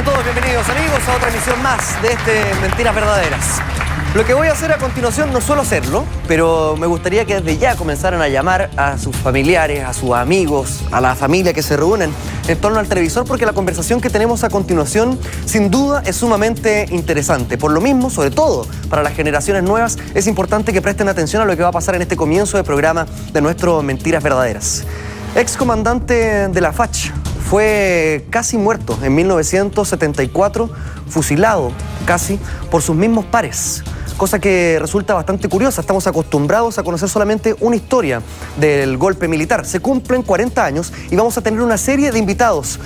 Sean todos bienvenidos, amigos, a otra emisión más de Mentiras Verdaderas. Lo que voy a hacer a continuación no suelo hacerlo, pero me gustaría que desde ya comenzaran a llamar a sus familiares, a sus amigos, a la familia que se reúnen en torno al televisor, porque la conversación que tenemos a continuación, sin duda, es sumamente interesante. Por lo mismo, sobre todo para las generaciones nuevas, es importante que presten atención a lo que va a pasar en este comienzo de programa de nuestro Mentiras Verdaderas. Excomandante de la FACH, fue casi muerto en 1974, fusilado casi por sus mismos pares. Cosa que resulta bastante curiosa. Estamos acostumbrados a conocer solamente una historia del golpe militar. Se cumplen 40 años y vamos a tener una serie de invitados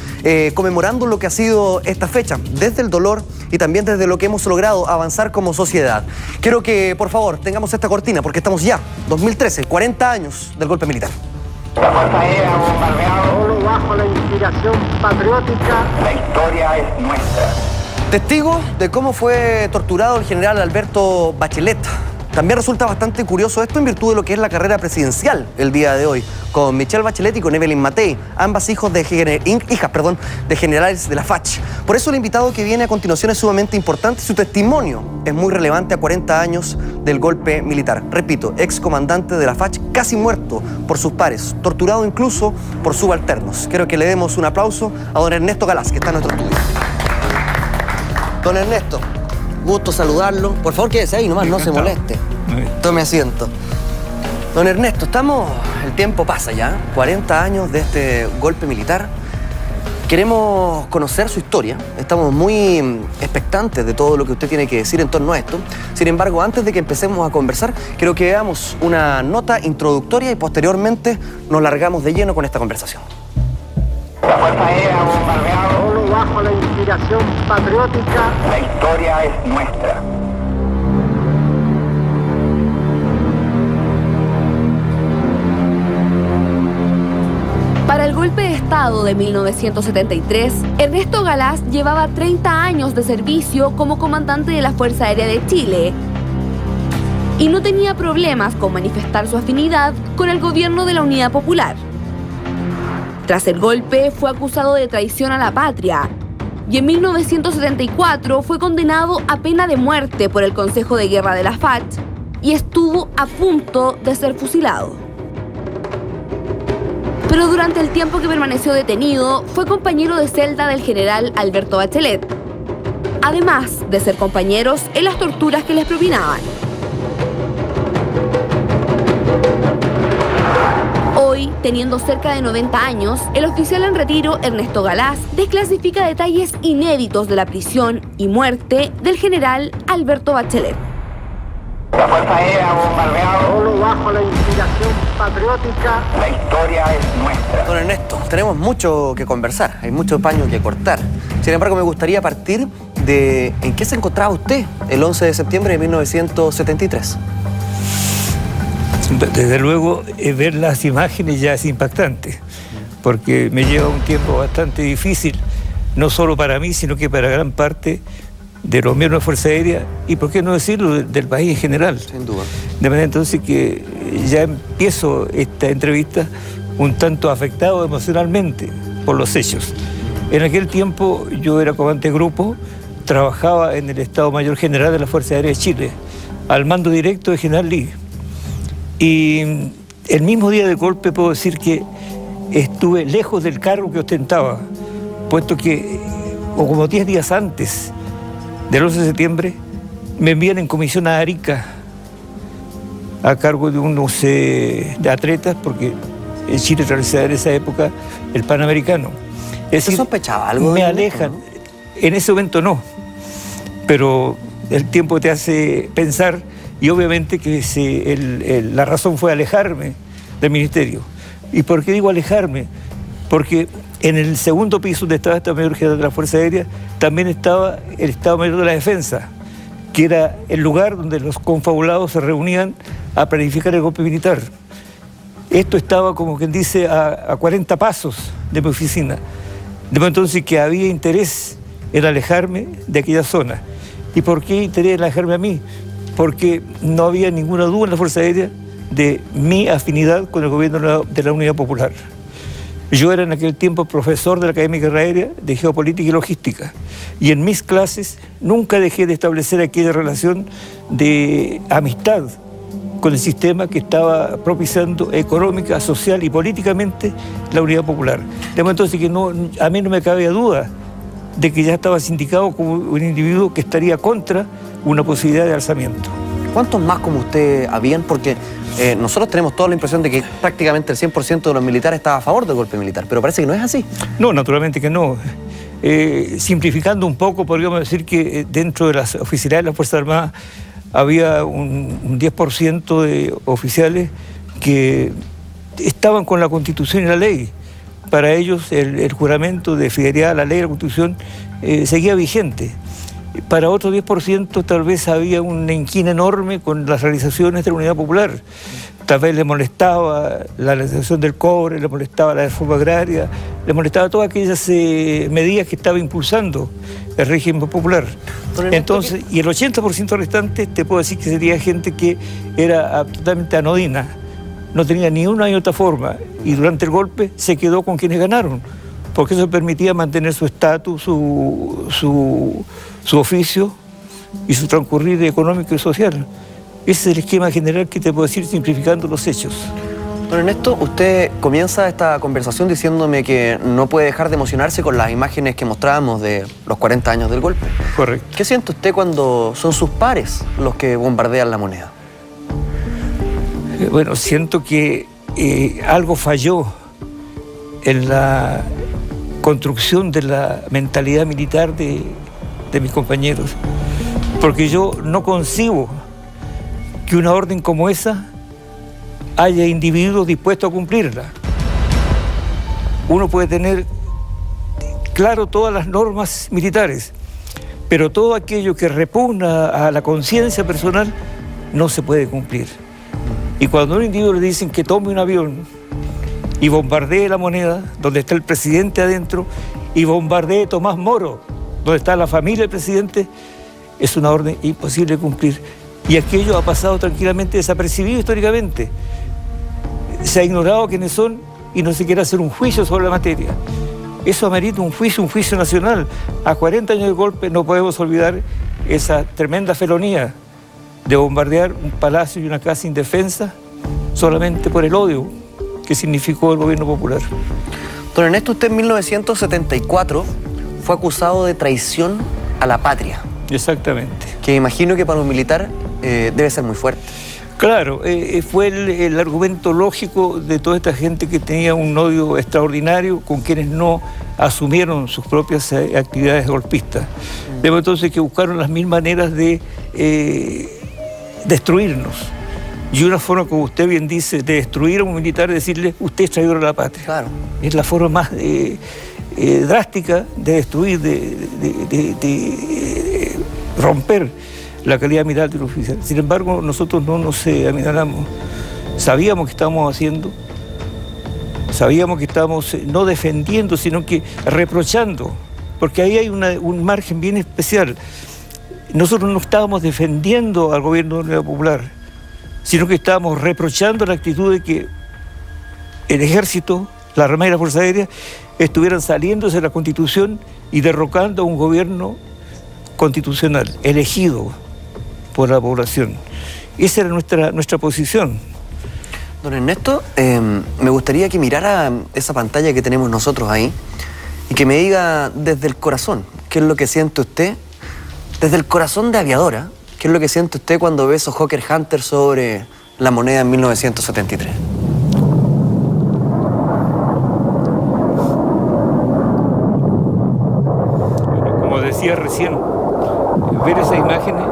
conmemorando lo que ha sido esta fecha, desde el dolor y también desde lo que hemos logrado avanzar como sociedad. Quiero que, por favor, tengamos esta cortina porque estamos ya, 2013, 40 años del golpe militar. La Fuerza Aérea bombardeado solo bajo la inspiración patriótica. La historia es nuestra. Testigo de cómo fue torturado el general Alberto Bachelet. También resulta bastante curioso esto en virtud de lo que es la carrera presidencial el día de hoy, con Michelle Bachelet y con Evelyn Matei, ambas hijas de generales de la FACH. Por eso el invitado que viene a continuación es sumamente importante. Su testimonio es muy relevante a 40 años del golpe militar. Repito, excomandante de la FACH, casi muerto por sus pares, torturado incluso por subalternos. Quiero que le demos un aplauso a don Ernesto Galás, que está en nuestro estudio. Don Ernesto, gusto saludarlo. Por favor, quédese ahí nomás, no se moleste. Tome asiento. Don Ernesto, el tiempo pasa ya, 40 años de este golpe militar. Queremos conocer su historia, estamos muy expectantes de todo lo que usted tiene que decir en torno a esto. Sin embargo, antes de que empecemos a conversar, quiero que veamos una nota introductoria y posteriormente nos largamos de lleno con esta conversación. La Fuerza Aérea bombardeado solo bajo la inspiración patriótica. La historia es nuestra. Para el golpe de Estado de 1973, Ernesto Galás llevaba 30 años de servicio como comandante de la Fuerza Aérea de Chile y no tenía problemas con manifestar su afinidad con el gobierno de la Unidad Popular. Tras el golpe, fue acusado de traición a la patria y en 1974 fue condenado a pena de muerte por el Consejo de Guerra de la FACH y estuvo a punto de ser fusilado. Pero durante el tiempo que permaneció detenido, fue compañero de celda del general Alberto Bachelet, además de ser compañeros en las torturas que les propinaban. Hoy, teniendo cerca de 90 años, el oficial en retiro Ernesto Galás desclasifica detalles inéditos de la prisión y muerte del general Alberto Bachelet. La Fuerza Aérea bombardeado solo bajo la inspiración patriótica. La historia es nuestra. Don Ernesto, tenemos mucho que conversar, hay mucho paño que cortar. Sin embargo, me gustaría partir de en qué se encontraba usted el 11 de septiembre de 1973. Desde luego, ver las imágenes ya es impactante, porque me lleva un tiempo bastante difícil, no solo para mí, sino que para gran parte de los miembros de la Fuerza Aérea y, por qué no decirlo, del país en general. Sin duda. De manera entonces que ya empiezo esta entrevista un tanto afectado emocionalmente por los hechos. En aquel tiempo yo era comandante de grupo, trabajaba en el Estado Mayor General de la Fuerza Aérea de Chile, al mando directo de General Lee. Y el mismo día del golpe puedo decir que estuve lejos del cargo que ostentaba, puesto que, o como 10 días antes del 11 de septiembre, me envían en comisión a Arica a cargo de unos de atletas, porque en Chile realizaba en esa época el Panamericano. Es decir, sospechaba algo? Me alejan. ¿No? En ese momento no, pero el tiempo te hace pensar. Y obviamente que la razón fue alejarme del ministerio. ¿Y por qué digo alejarme? Porque en el segundo piso donde estaba el Estado Mayor General de la Fuerza Aérea también estaba el Estado Mayor de la Defensa, que era el lugar donde los confabulados se reunían a planificar el golpe militar. Esto estaba, como quien dice, a 40 pasos de mi oficina. De modo entonces que había interés en alejarme de aquella zona. ¿Y por qué interés en alejarme a mí? Porque no había ninguna duda en la Fuerza Aérea de mi afinidad con el gobierno de la Unidad Popular. Yo era en aquel tiempo profesor de la Academia de Guerra Aérea de Geopolítica y Logística, y en mis clases nunca dejé de establecer aquella relación de amistad con el sistema que estaba propiciando económica, social y políticamente la Unidad Popular. De modo entonces que a mí no me cabía duda de que ya estaba sindicado como un individuo que estaría contra una posibilidad de alzamiento. ¿Cuántos más como usted habían? Porque nosotros tenemos toda la impresión de que prácticamente el 100% de los militares estaba a favor del golpe militar, pero parece que no es así. No, naturalmente que no. Simplificando un poco, podríamos decir que dentro de las oficialidades de las Fuerzas Armadas había un 10% de oficiales que estaban con la Constitución y la ley. Para ellos el juramento de fidelidad a la ley y a la Constitución seguía vigente. Para otro 10% tal vez había una inquina enorme con las realizaciones de la Unidad Popular. Tal vez le molestaba la realización del cobre, le molestaba la reforma agraria, le molestaba todas aquellas medidas que estaba impulsando el régimen popular. Entonces, y el 80% restante te puedo decir que sería gente que era totalmente anodina, no tenía ni una ni otra forma, y durante el golpe se quedó con quienes ganaron, porque eso permitía mantener su estatus, su oficio y su transcurrir económico y social. Ese es el esquema general que te puedo decir simplificando los hechos. Don Ernesto, usted comienza esta conversación diciéndome que no puede dejar de emocionarse con las imágenes que mostrábamos de los 40 años del golpe. Correcto. ¿Qué siente usted cuando son sus pares los que bombardean la moneda? Bueno, siento que algo falló en la construcción de la mentalidad militar de mis compañeros, porque yo no concibo que una orden como esa haya individuos dispuestos a cumplirla. Uno puede tener claro todas las normas militares, pero todo aquello que repugna a la conciencia personal no se puede cumplir. Y cuando a un individuo le dicen que tome un avión y bombardee la moneda, donde está el presidente adentro, y bombardee Tomás Moro, donde está la familia del presidente, es una orden imposible de cumplir. Y aquello ha pasado tranquilamente desapercibido históricamente. Se ha ignorado quiénes son y no se quiere hacer un juicio sobre la materia. Eso amerita un juicio nacional. A 40 años del golpe no podemos olvidar esa tremenda felonía de bombardear un palacio y una casa indefensa solamente por el odio que significó el gobierno popular. Don Ernesto, usted en 1974 fue acusado de traición a la patria. Exactamente. Que imagino que para un militar debe ser muy fuerte. Claro, fue el argumento lógico de toda esta gente que tenía un odio extraordinario con quienes no asumieron sus propias actividades golpistas. De modo entonces que buscaron las mil maneras de destruirnos. Y una forma, como usted bien dice, de destruir a un militar es decirle, usted es traidor a la patria. Claro. Es la forma más drástica de destruir, de romper la calidad militar del oficial. Sin embargo, nosotros no nos aminoramos. Sabíamos que estábamos haciendo, sabíamos que estábamos no defendiendo, sino que reprochando, porque ahí hay un margen bien especial. Nosotros no estábamos defendiendo al gobierno de la Unidad Popular, sino que estábamos reprochando la actitud de que el ejército, la Armada y la Fuerza Aérea estuvieran saliéndose de la Constitución y derrocando a un gobierno constitucional, elegido por la población. Esa era nuestra posición. Don Ernesto, me gustaría que mirara esa pantalla que tenemos nosotros ahí y que me diga desde el corazón, ¿qué es lo que siente usted? Desde el corazón de aviadora, ¿qué es lo que siente usted cuando ve esos Hawker Hunter sobre la moneda en 1973? Como decía recién, ver esas imágenes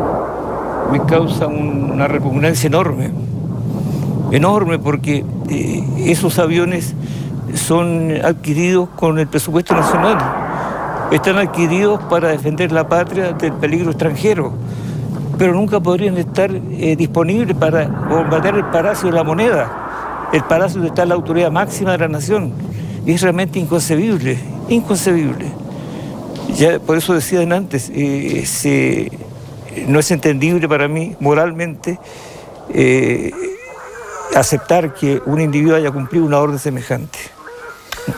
me causa una repugnancia enorme, porque esos aviones son adquiridos con el presupuesto nacional. Están adquiridos para defender la patria del peligro extranjero, pero nunca podrían estar disponibles para bombardear el Palacio de la Moneda, el palacio donde está la autoridad máxima de la nación. Y es realmente inconcebible. Ya por eso decía antes, no es entendible para mí moralmente aceptar que un individuo haya cumplido una orden semejante.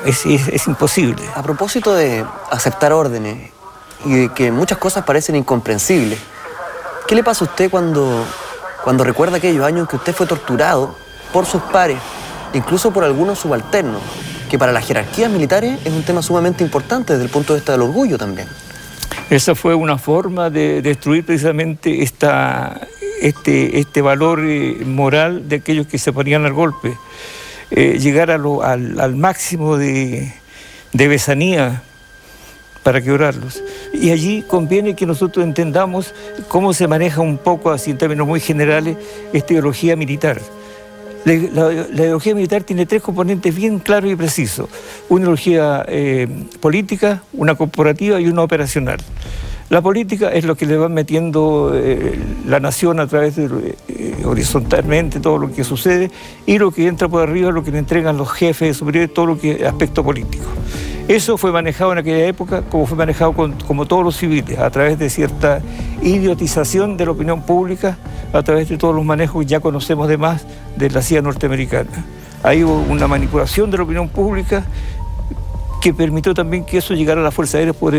es imposible. A propósito de aceptar órdenes y de que muchas cosas parecen incomprensibles, ¿qué le pasa a usted cuando recuerda aquellos años en que usted fue torturado por sus pares, incluso por algunos subalternos, que para las jerarquías militares es un tema sumamente importante desde el punto de vista del orgullo también? Esa fue una forma de destruir precisamente este valor moral de aquellos que se ponían al golpe. Llegar al máximo de besanía para quebrarlos. Y allí conviene que nosotros entendamos cómo se maneja un poco, así en términos muy generales, esta ideología militar. La ideología militar tiene tres componentes bien claros y precisos. Una ideología política, una corporativa y una operacional. La política es lo que le van metiendo la nación a través de horizontalmente todo lo que sucede, y lo que entra por arriba es lo que le entregan los jefes superiores, todo lo que es aspecto político. Eso fue manejado en aquella época como fue manejado como todos los civiles, a través de cierta idiotización de la opinión pública, a través de todos los manejos que ya conocemos de más de la CIA norteamericana. Ahí hubo una manipulación de la opinión pública que permitió también que eso llegara a las Fuerzas Aéreas por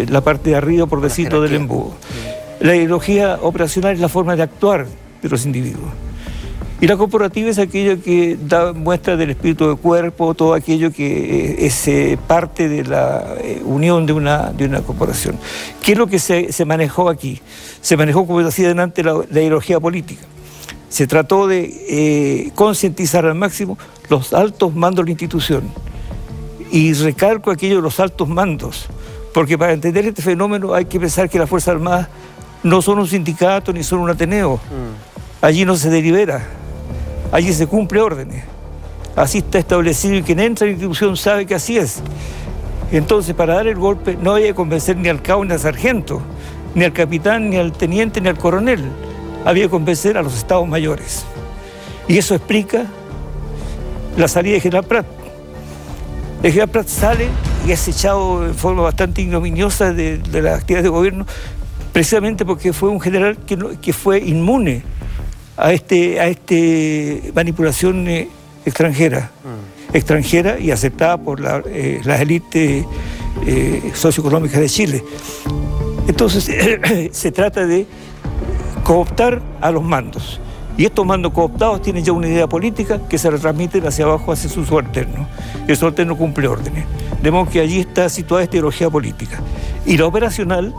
la parte de arriba, por decirlo, del embudo. La ideología operacional es la forma de actuar de los individuos. Y la corporativa es aquello que da muestra del espíritu de cuerpo, todo aquello que es parte de la unión de una corporación. ¿Qué es lo que se manejó aquí? Se manejó, como decía delante, la ideología política. Se trató de concientizar al máximo los altos mandos de la institución. Y recalco aquello de los altos mandos, porque para entender este fenómeno hay que pensar que las Fuerzas Armadas no son un sindicato ni son un ateneo. Allí no se delibera. Allí se cumple órdenes. Así está establecido, y quien entra en la institución sabe que así es. Entonces, para dar el golpe no había que convencer ni al cabo ni al sargento, ni al capitán, ni al teniente, ni al coronel. Había que convencer a los estados mayores. Y eso explica la salida de General Prat. El General Prat sale y es echado de forma bastante ignominiosa de las actividades de gobierno, precisamente porque fue un general que fue inmune a manipulación extranjera y aceptada por las élites socioeconómicas de Chile. Entonces se trata de cooptar a los mandos, y estos mandos cooptados tienen ya una idea política que se retransmiten hacia abajo, hacia sus subalternos, y el subalterno cumple órdenes, de modo que allí está situada esta ideología política. Y la operacional,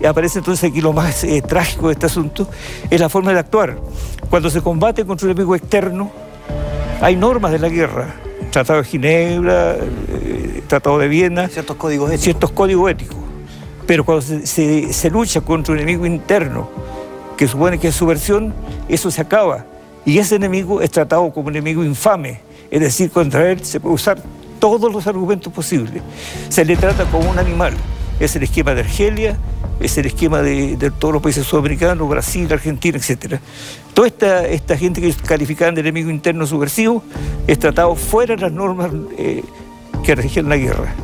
aparece entonces aquí lo más trágico de este asunto, es la forma de actuar. Cuando se combate contra un enemigo externo, hay normas de la guerra, Tratado de Ginebra, Tratado de Viena, ciertos códigos éticos. Pero cuando se lucha contra un enemigo interno, que supone que es subversión, eso se acaba. Y ese enemigo es tratado como un enemigo infame, es decir, contra él se puede usar todos los argumentos posibles. Se le trata como un animal. Es el esquema de Argelia, es el esquema de todos los países sudamericanos, Brasil, Argentina, etc. Toda esta gente que calificaban de enemigo interno subversivo es tratado fuera de las normas que regían la guerra.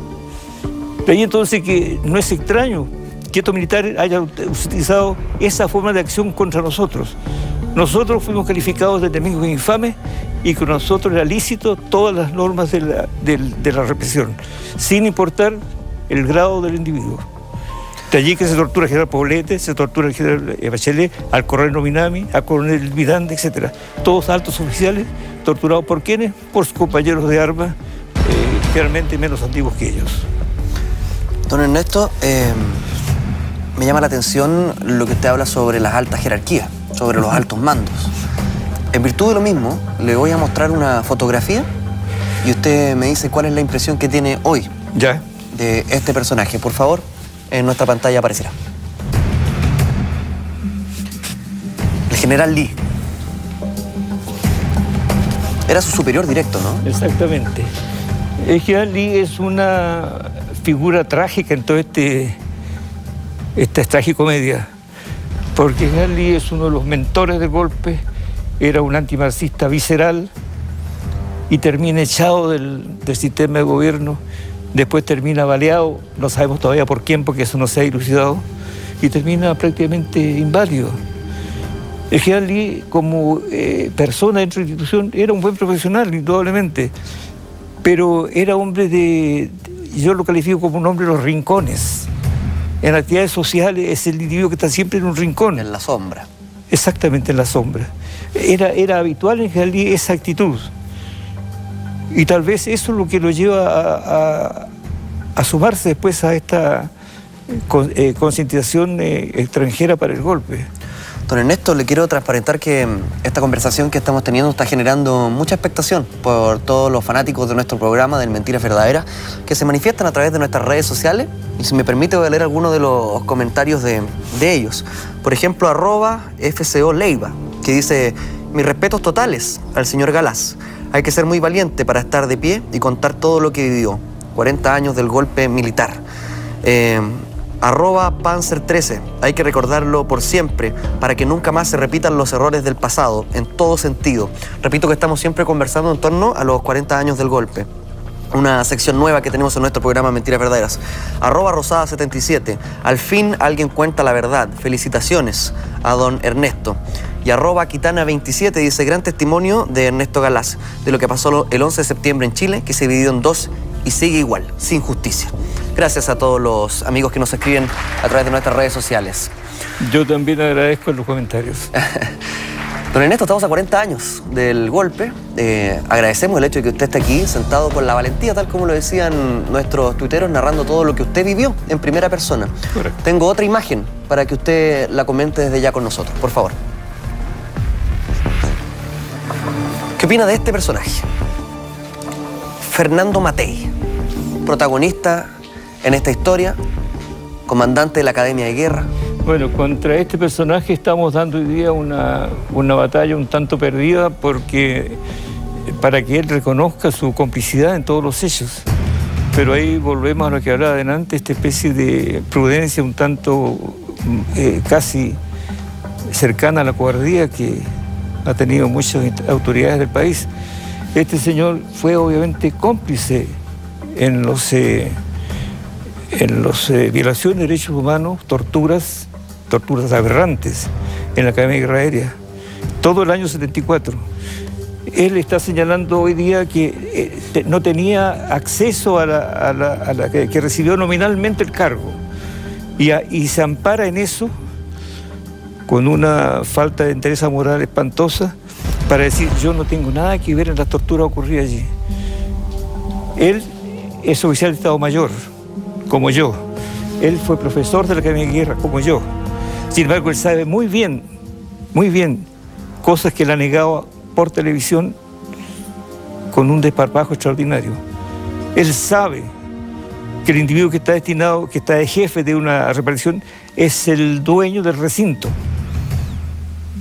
De ahí entonces que no es extraño que estos militares hayan utilizado esa forma de acción contra nosotros. Nosotros fuimos calificados de enemigos infames, y con nosotros era lícito todas las normas de la represión, sin importar el grado del individuo. De allí que se tortura al general Poblete, se tortura al general Bachelet, al coronel Nominami, al coronel Vidande, etc. Todos altos oficiales torturados por ¿quiénes? Por sus compañeros de armas, generalmente menos antiguos que ellos. Don Ernesto, me llama la atención lo que usted habla sobre las altas jerarquías, sobre los altos mandos. En virtud de lo mismo, le voy a mostrar una fotografía y usted me dice cuál es la impresión que tiene hoy de este personaje. Por favor, en nuestra pantalla aparecerá. El general Lee. Era su superior directo, ¿no? Exactamente. El general Lee es una figura trágica en toda esta tragicomedia, porque el general Lee es uno de los mentores del golpe, era un antimarxista visceral y termina echado del sistema de gobierno, después termina baleado, no sabemos todavía por quién, porque eso no se ha dilucidado, y termina prácticamente inválido. El general Lee, como persona dentro de la institución, era un buen profesional, indudablemente, pero era hombre yo lo califico como un hombre de los rincones. En actividades sociales es el individuo que está siempre en un rincón. En la sombra. Exactamente, en la sombra. Era habitual en Jalí esa actitud. Y tal vez eso es lo que lo lleva a sumarse después a esta concientización extranjera para el golpe. Don Ernesto, le quiero transparentar que esta conversación que estamos teniendo está generando mucha expectación por todos los fanáticos de nuestro programa del Mentiras Verdaderas, que se manifiestan a través de nuestras redes sociales. Y si me permite, voy a leer algunos de los comentarios de ellos. Por ejemplo, @FCO Leiva, que dice: mis respetos totales al señor Galás. Hay que ser muy valiente para estar de pie y contar todo lo que vivió. 40 años del golpe militar. @Panzer13, hay que recordarlo por siempre para que nunca más se repitan los errores del pasado, en todo sentido. Repito que estamos siempre conversando en torno a los 40 años del golpe. Una sección nueva que tenemos en nuestro programa Mentiras Verdaderas. @Rosada77, al fin alguien cuenta la verdad. Felicitaciones a don Ernesto. Y @Kitana27 dice: gran testimonio de Ernesto Galás, de lo que pasó el 11 de septiembre en Chile, que se dividió en dos y sigue igual, sin justicia. Gracias a todos los amigos que nos escriben a través de nuestras redes sociales. Yo también agradezco los comentarios. Don Ernesto, estamos a 40 años del golpe. Agradecemos el hecho de que usted esté aquí sentado con la valentía, tal como lo decían nuestros tuiteros, narrando todo lo que usted vivió en primera persona. Correcto. Tengo otra imagen para que usted la comente desde ya con nosotros, por favor. ¿Qué opina de este personaje? Fernando Matei, protagonista en esta historia, comandante de la Academia de Guerra. Bueno, contra este personaje estamos dando hoy día una batalla un tanto perdida, porque para que él reconozca su complicidad en todos los hechos. Pero ahí volvemos a lo que hablaba adelante, esta especie de prudencia un tanto casi cercana a la cobardía que ha tenido muchas autoridades del país. Este señor fue obviamente cómplice en los violaciones de derechos humanos, torturas aberrantes en la Academia de Guerra Aérea, todo el año 74. Él está señalando hoy día que no tenía acceso a la que recibió nominalmente el cargo, y se ampara en eso con una falta de interés moral espantosa para decir: yo no tengo nada que ver en las torturas ocurridas allí. Él es oficial de Estado Mayor, como yo. Él fue profesor de la Academia de Guerra, como yo. Sin embargo, él sabe muy bien, cosas que le han negado por televisión con un desparpajo extraordinario. Él sabe que el individuo que está destinado, que está de jefe de una repartición, es el dueño del recinto.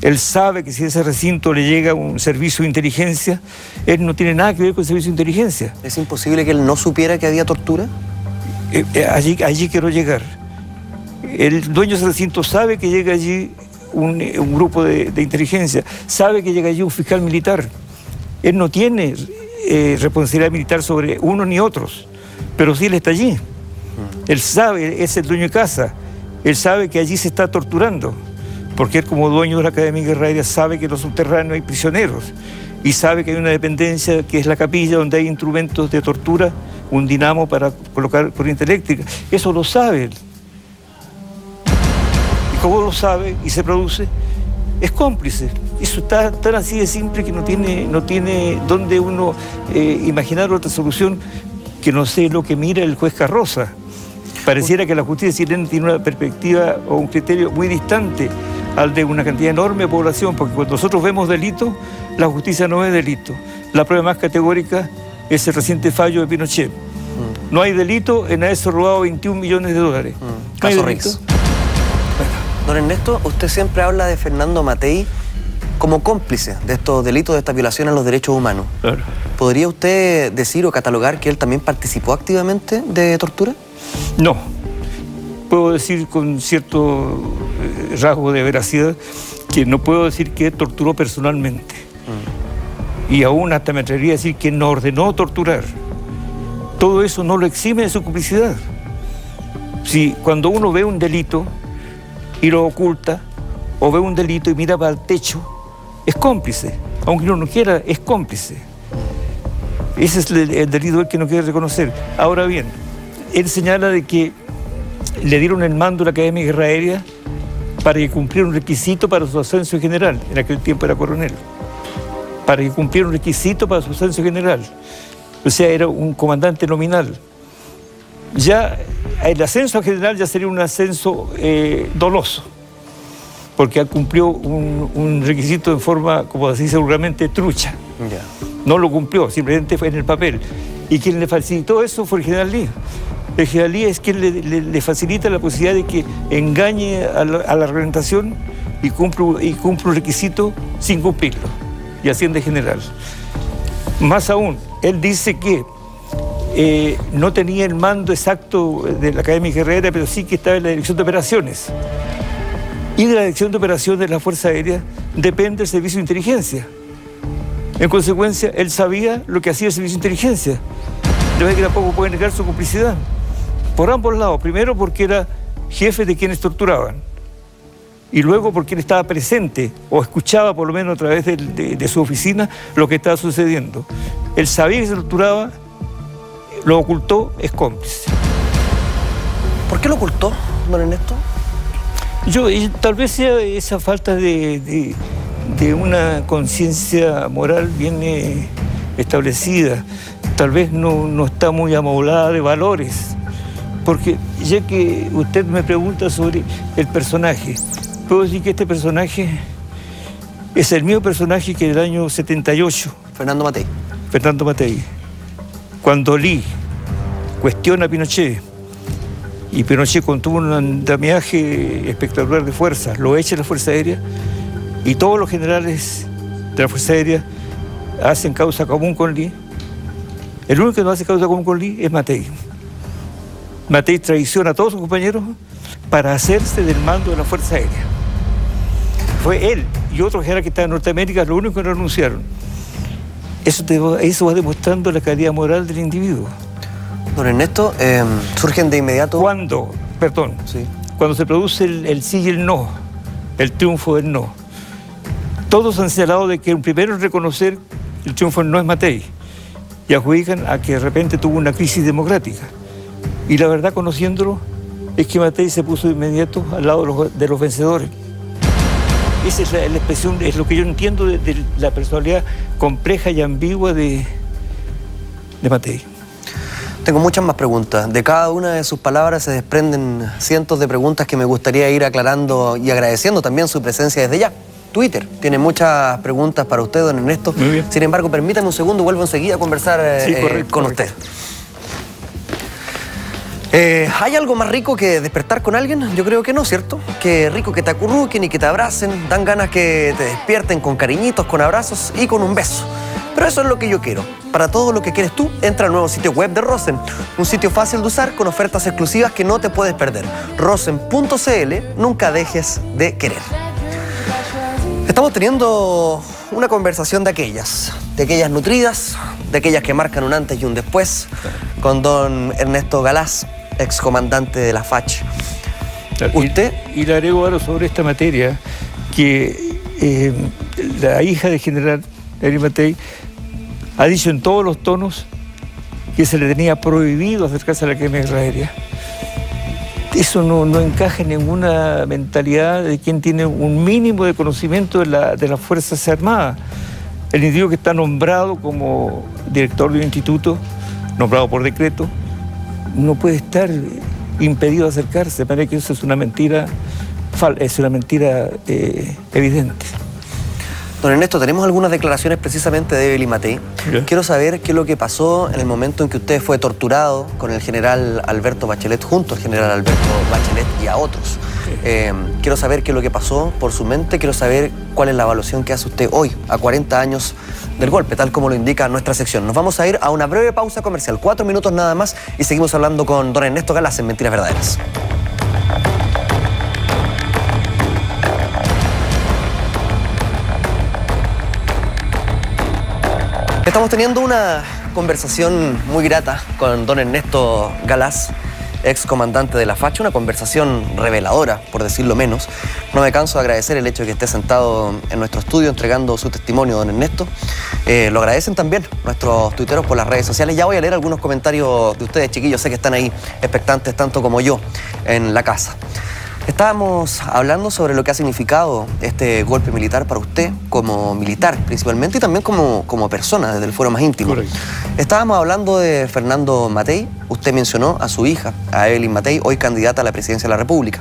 Él sabe que si a ese recinto le llega un servicio de inteligencia, él no tiene nada que ver con el servicio de inteligencia. ¿Es imposible que él no supiera que había tortura? Allí quiero llegar. El dueño del recinto sabe que llega allí un grupo de inteligencia, sabe que llega allí un fiscal militar. Él no tiene responsabilidad militar sobre unos ni otros, pero sí él está allí. Él sabe, es el dueño de casa, él sabe que allí se está torturando, porque él, como dueño de la Academia de Guerra Aérea, sabe que en los subterráneos hay prisioneros y sabe que hay una dependencia que es la capilla, donde hay instrumentos de tortura, un dinamo para colocar corriente eléctrica. Eso lo sabe él. Y como lo sabe y se produce, es cómplice. Eso está tan así de simple que no tiene donde uno imaginar otra solución que no sé lo que mira el juez Carroza. Pareciera que la justicia chilena tiene una perspectiva o un criterio muy distante al de una cantidad enorme de población, porque cuando nosotros vemos delito, la justicia no ve delito. La prueba más categórica es el reciente fallo de Pinochet. No hay delito en haberse robado 21 millones de dólares. Caso Riggs. Don Ernesto, usted siempre habla de Fernando Matei como cómplice de estos delitos, de estas violaciones a los derechos humanos. Claro. ¿Podría usted decir o catalogar que él también participó activamente de tortura? No. Puedo decir con cierto rasgo de veracidad que no puedo decir que torturó personalmente. Y aún hasta me atrevería a decir que no ordenó torturar. Todo eso no lo exime de su complicidad. Si cuando uno ve un delito y lo oculta, o ve un delito y mira para el techo, es cómplice. Aunque uno no quiera, es cómplice. Ese es el delito que no quiere reconocer. Ahora bien, él señala de que le dieron el mando a la Academia de Guerra Aérea para que cumpliera un requisito para su ascenso general. En aquel tiempo era coronel. Para que cumpliera un requisito para su ascenso general. O sea, era un comandante nominal. Ya el ascenso a general ya sería un ascenso doloso, porque cumplió un requisito en forma, como se dice vulgarmente, trucha. Ya. No lo cumplió, simplemente fue en el papel. Y quien le facilitó eso fue el general Lee. El general Lee es quien le facilita la posibilidad de que engañe a la reglamentación y cumpla un requisito sin cumplirlo, y asciende general. Más aún, él dice que no tenía el mando exacto de la Academia de Guerra Aérea, pero sí que estaba en la dirección de operaciones. Y de la dirección de operaciones de la Fuerza Aérea depende el servicio de inteligencia. En consecuencia, él sabía lo que hacía el servicio de inteligencia. De manera que tampoco puede negar su complicidad. Por ambos lados. Primero porque era jefe de quienes torturaban. Y luego porque él estaba presente, o escuchaba por lo menos a través de su oficina, lo que estaba sucediendo. Él sabía que se torturaba, lo ocultó, es cómplice. ¿Por qué lo ocultó, don Ernesto? Tal vez sea esa falta de una conciencia moral bien establecida. Tal vez no está muy amoblada de valores. Porque ya que usted me pregunta sobre el personaje, puedo decir que este personaje es el mismo personaje que del año 78. Fernando Matei. Fernando Matei. Cuando Lee cuestiona a Pinochet y Pinochet contuvo un andamiaje espectacular de fuerza, lo echa a la Fuerza Aérea y todos los generales de la Fuerza Aérea hacen causa común con Lee. El único que no hace causa común con Lee es Matei. Matei traiciona a todos sus compañeros para hacerse del mando de la Fuerza Aérea. Fue él y otros generales que estaban en Norteamérica los únicos que no renunciaron. Eso va demostrando la calidad moral del individuo. Don Ernesto, surgen de inmediato... Cuando se produce el sí y el no, el triunfo del no, todos han señalado de que el primero en reconocer el triunfo del no es Matei y adjudican a que de repente tuvo una crisis democrática. Y la verdad, conociéndolo, es que Matei se puso de inmediato al lado de los vencedores. Esa es la expresión, es lo que yo entiendo de la personalidad compleja y ambigua de Matei. Tengo muchas más preguntas. De cada una de sus palabras se desprenden cientos de preguntas que me gustaría ir aclarando y agradeciendo también su presencia desde ya. Twitter tiene muchas preguntas para usted, don Ernesto. Muy bien. Sin embargo, permítame un segundo, vuelvo enseguida a conversar con usted. ¿Hay algo más rico que despertar con alguien? Yo creo que no, ¿cierto? Que rico que te acurruquen y que te abracen, dan ganas que te despierten con cariñitos, con abrazos y con un beso. Pero eso es lo que yo quiero. Para todo lo que quieres tú, entra al nuevo sitio web de Rosen. Un sitio fácil de usar con ofertas exclusivas que no te puedes perder. Rosen.cl, nunca dejes de querer. Estamos teniendo una conversación de aquellas nutridas, de aquellas que marcan un antes y un después, con don Ernesto Galás, excomandante de la FACH. ¿Usted? Y le agrego algo sobre esta materia, que la hija del general Matei ha dicho en todos los tonos que se le tenía prohibido acercarse a la Academia de Guerra Aérea. Eso no encaja en ninguna mentalidad de quien tiene un mínimo de conocimiento de las Fuerzas Armadas. El individuo que está nombrado como director de un instituto, nombrado por decreto, no puede estar impedido de acercarse. Me parece que eso es una mentira evidente. Don Ernesto, tenemos algunas declaraciones precisamente de Evelyn Matei. Quiero saber qué es lo que pasó en el momento en que usted fue torturado con el general Alberto Bachelet, junto al general Alberto Bachelet y a otros. Quiero saber qué es lo que pasó por su mente, quiero saber cuál es la evaluación que hace usted hoy, a 40 años del golpe, tal como lo indica nuestra sección. Nos vamos a ir a una breve pausa comercial, 4 minutos nada más, y seguimos hablando con don Ernesto Galás en Mentiras Verdaderas. Estamos teniendo una conversación muy grata con don Ernesto Galás, ex comandante de la facha, una conversación reveladora, por decirlo menos. No me canso de agradecer el hecho de que esté sentado en nuestro estudio entregando su testimonio, don Ernesto. Lo agradecen también nuestros tuiteros por las redes sociales. Ya voy a leer algunos comentarios de ustedes, chiquillos, sé que están ahí expectantes tanto como yo en la casa. Estábamos hablando sobre lo que ha significado este golpe militar para usted, como militar principalmente, y también como persona, desde el fuero más íntimo. Correcto. Estábamos hablando de Fernando Matthei. Usted mencionó a su hija, a Evelyn Matthei, hoy candidata a la presidencia de la República.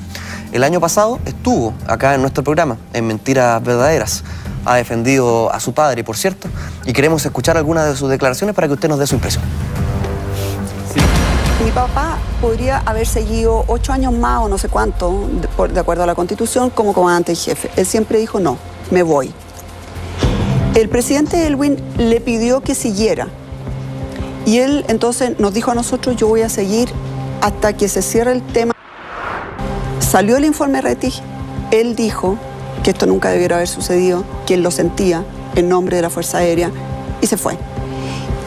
El año pasado estuvo acá en nuestro programa, en Mentiras Verdaderas. Ha defendido a su padre, por cierto, y queremos escuchar algunas de sus declaraciones para que usted nos dé su impresión. Mi papá podría haber seguido 8 años más o no sé cuánto, de acuerdo a la Constitución, como comandante en jefe. Él siempre dijo, no, me voy. El presidente Elwin le pidió que siguiera. Y él entonces nos dijo a nosotros, yo voy a seguir hasta que se cierre el tema. Salió el informe Rettig, él dijo que esto nunca debiera haber sucedido, que él lo sentía en nombre de la Fuerza Aérea, y se fue.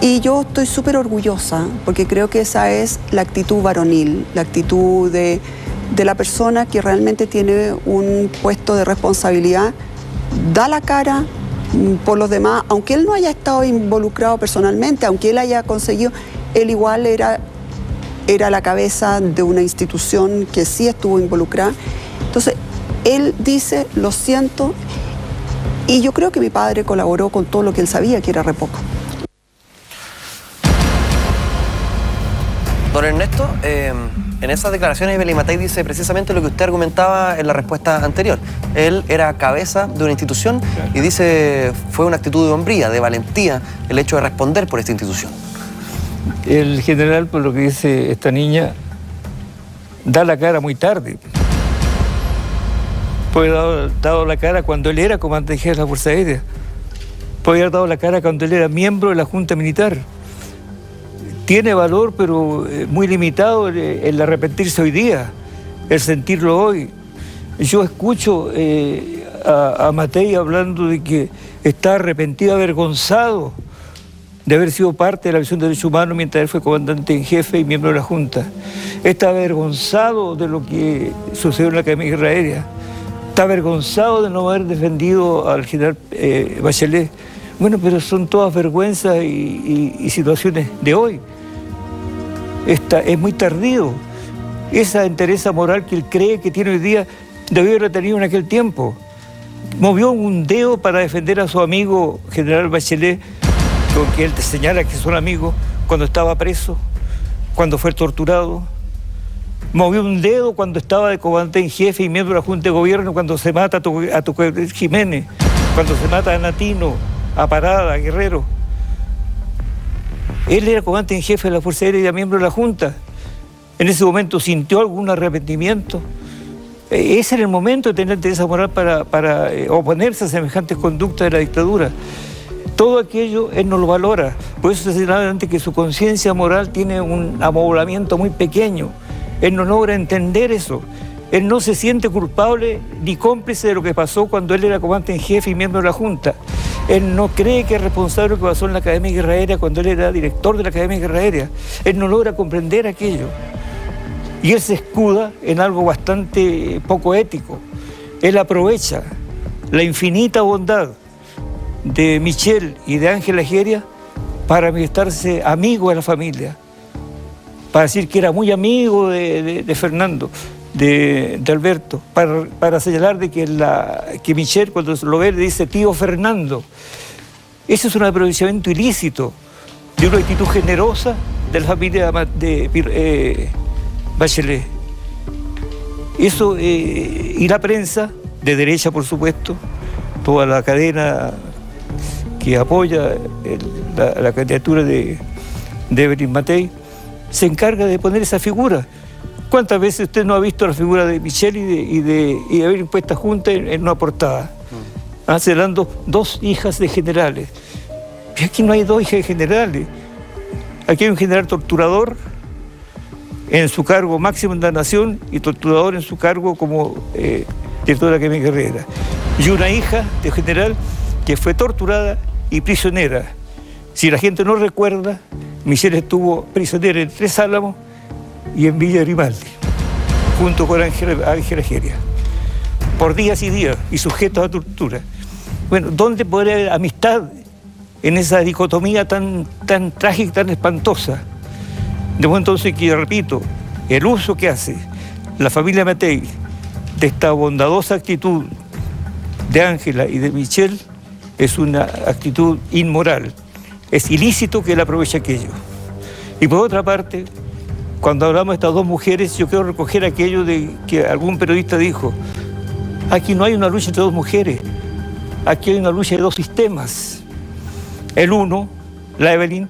Y yo estoy súper orgullosa porque creo que esa es la actitud varonil, la actitud de la persona que realmente tiene un puesto de responsabilidad, da la cara por los demás, aunque él no haya estado involucrado personalmente, aunque él haya conseguido, él igual era la cabeza de una institución que sí estuvo involucrada. Entonces, él dice, lo siento, y yo creo que mi padre colaboró con todo lo que él sabía, que era re poco. Don Ernesto, en esas declaraciones Evelyn Matthei dice precisamente lo que usted argumentaba en la respuesta anterior. Él era cabeza de una institución y dice fue una actitud de hombría, de valentía, el hecho de responder por esta institución. El general, por lo que dice esta niña, da la cara muy tarde. Puede haber dado la cara cuando él era comandante en jefe de la Fuerza Aérea. Puede haber dado la cara cuando él era miembro de la Junta Militar. Tiene valor, pero muy limitado el arrepentirse hoy día, el sentirlo hoy. Yo escucho a Matthei hablando de que está arrepentido, avergonzado de haber sido parte de la Visión de Derechos Humanos mientras él fue comandante en jefe y miembro de la Junta. Está avergonzado de lo que sucedió en la Academia de Guerra Aérea. Está avergonzado de no haber defendido al general Bachelet. Bueno, pero son todas vergüenzas y situaciones de hoy. Es muy tardío. Esa entereza moral que él cree que tiene hoy día debió haber tenido en aquel tiempo. Movió un dedo para defender a su amigo general Bachelet, con que él te señala que son amigos, cuando estaba preso, cuando fue torturado. Movió un dedo cuando estaba de comandante en jefe y miembro de la Junta de Gobierno, cuando se mata a Toquedel Jiménez, cuando se mata a Natino, a Parada, a Guerrero. Él era comandante en jefe de la Fuerza Aérea y era miembro de la Junta. En ese momento sintió algún arrepentimiento. Ese era el momento de tener esa moral para oponerse a semejantes conductas de la dictadura. Todo aquello él no lo valora. Por eso se señala antes que su conciencia moral tiene un amoblamiento muy pequeño. Él no logra entender eso. Él no se siente culpable ni cómplice de lo que pasó cuando él era comandante en jefe y miembro de la Junta. Él no cree que es responsable de lo que pasó en la Academia de Guerra Aérea cuando él era director de la Academia de Guerra Aérea. Él no logra comprender aquello. Y él se escuda en algo bastante poco ético. Él aprovecha la infinita bondad de Michelle y de Ángela Egeria para manifestarse amigo de la familia, para decir que era muy amigo de Fernando, de Alberto, para señalar de que Michelle cuando lo ve le dice tío Fernando. Eso es un aprovechamiento ilícito de una actitud generosa de la familia de Bachelet. Eso, y la prensa, de derecha por supuesto, toda la cadena que apoya la candidatura de Evelyn Matthei, se encarga de poner esa figura. ¿Cuántas veces usted no ha visto la figura de Michelle y de Evelyn puesta juntas en una portada? Señalando dos hijas de generales. Pero aquí no hay dos hijas de generales. Aquí hay un general torturador en su cargo máximo en la nación y torturador en su cargo como director de la Academia Guerrera. Y una hija de general que fue torturada y prisionera. Si la gente no recuerda, Michelle estuvo prisionera en Tres Álamos y en Villa Grimaldi, junto con Ángela Geria, por días y días, y sujetos a tortura. Bueno, ¿dónde podría haber amistad en esa dicotomía tan trágica, tan espantosa? De modo entonces que, repito, el uso que hace la familia Matei de esta bondadosa actitud de Ángela y de Michelle es una actitud inmoral. Es ilícito que él aproveche aquello. Y por otra parte, cuando hablamos de estas dos mujeres, yo quiero recoger aquello de que algún periodista dijo: aquí no hay una lucha entre dos mujeres, aquí hay una lucha de dos sistemas. El uno, la Evelyn,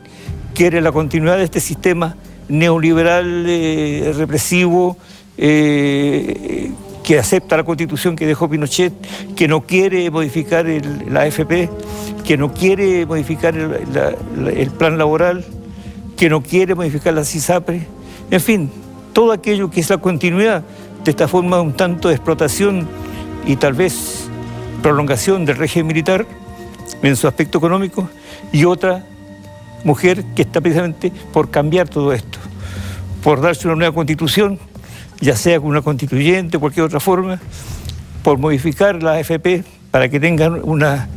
quiere la continuidad de este sistema neoliberal represivo, que acepta la Constitución que dejó Pinochet, que no quiere modificar la AFP, que no quiere modificar el plan laboral, que no quiere modificar la CISAPRE, en fin, todo aquello que es la continuidad de esta forma un tanto de explotación y tal vez prolongación del régimen militar en su aspecto económico, y otra mujer que está precisamente por cambiar todo esto, por darse una nueva constitución, ya sea con una constituyente o cualquier otra forma, por modificar la AFP para que tengan una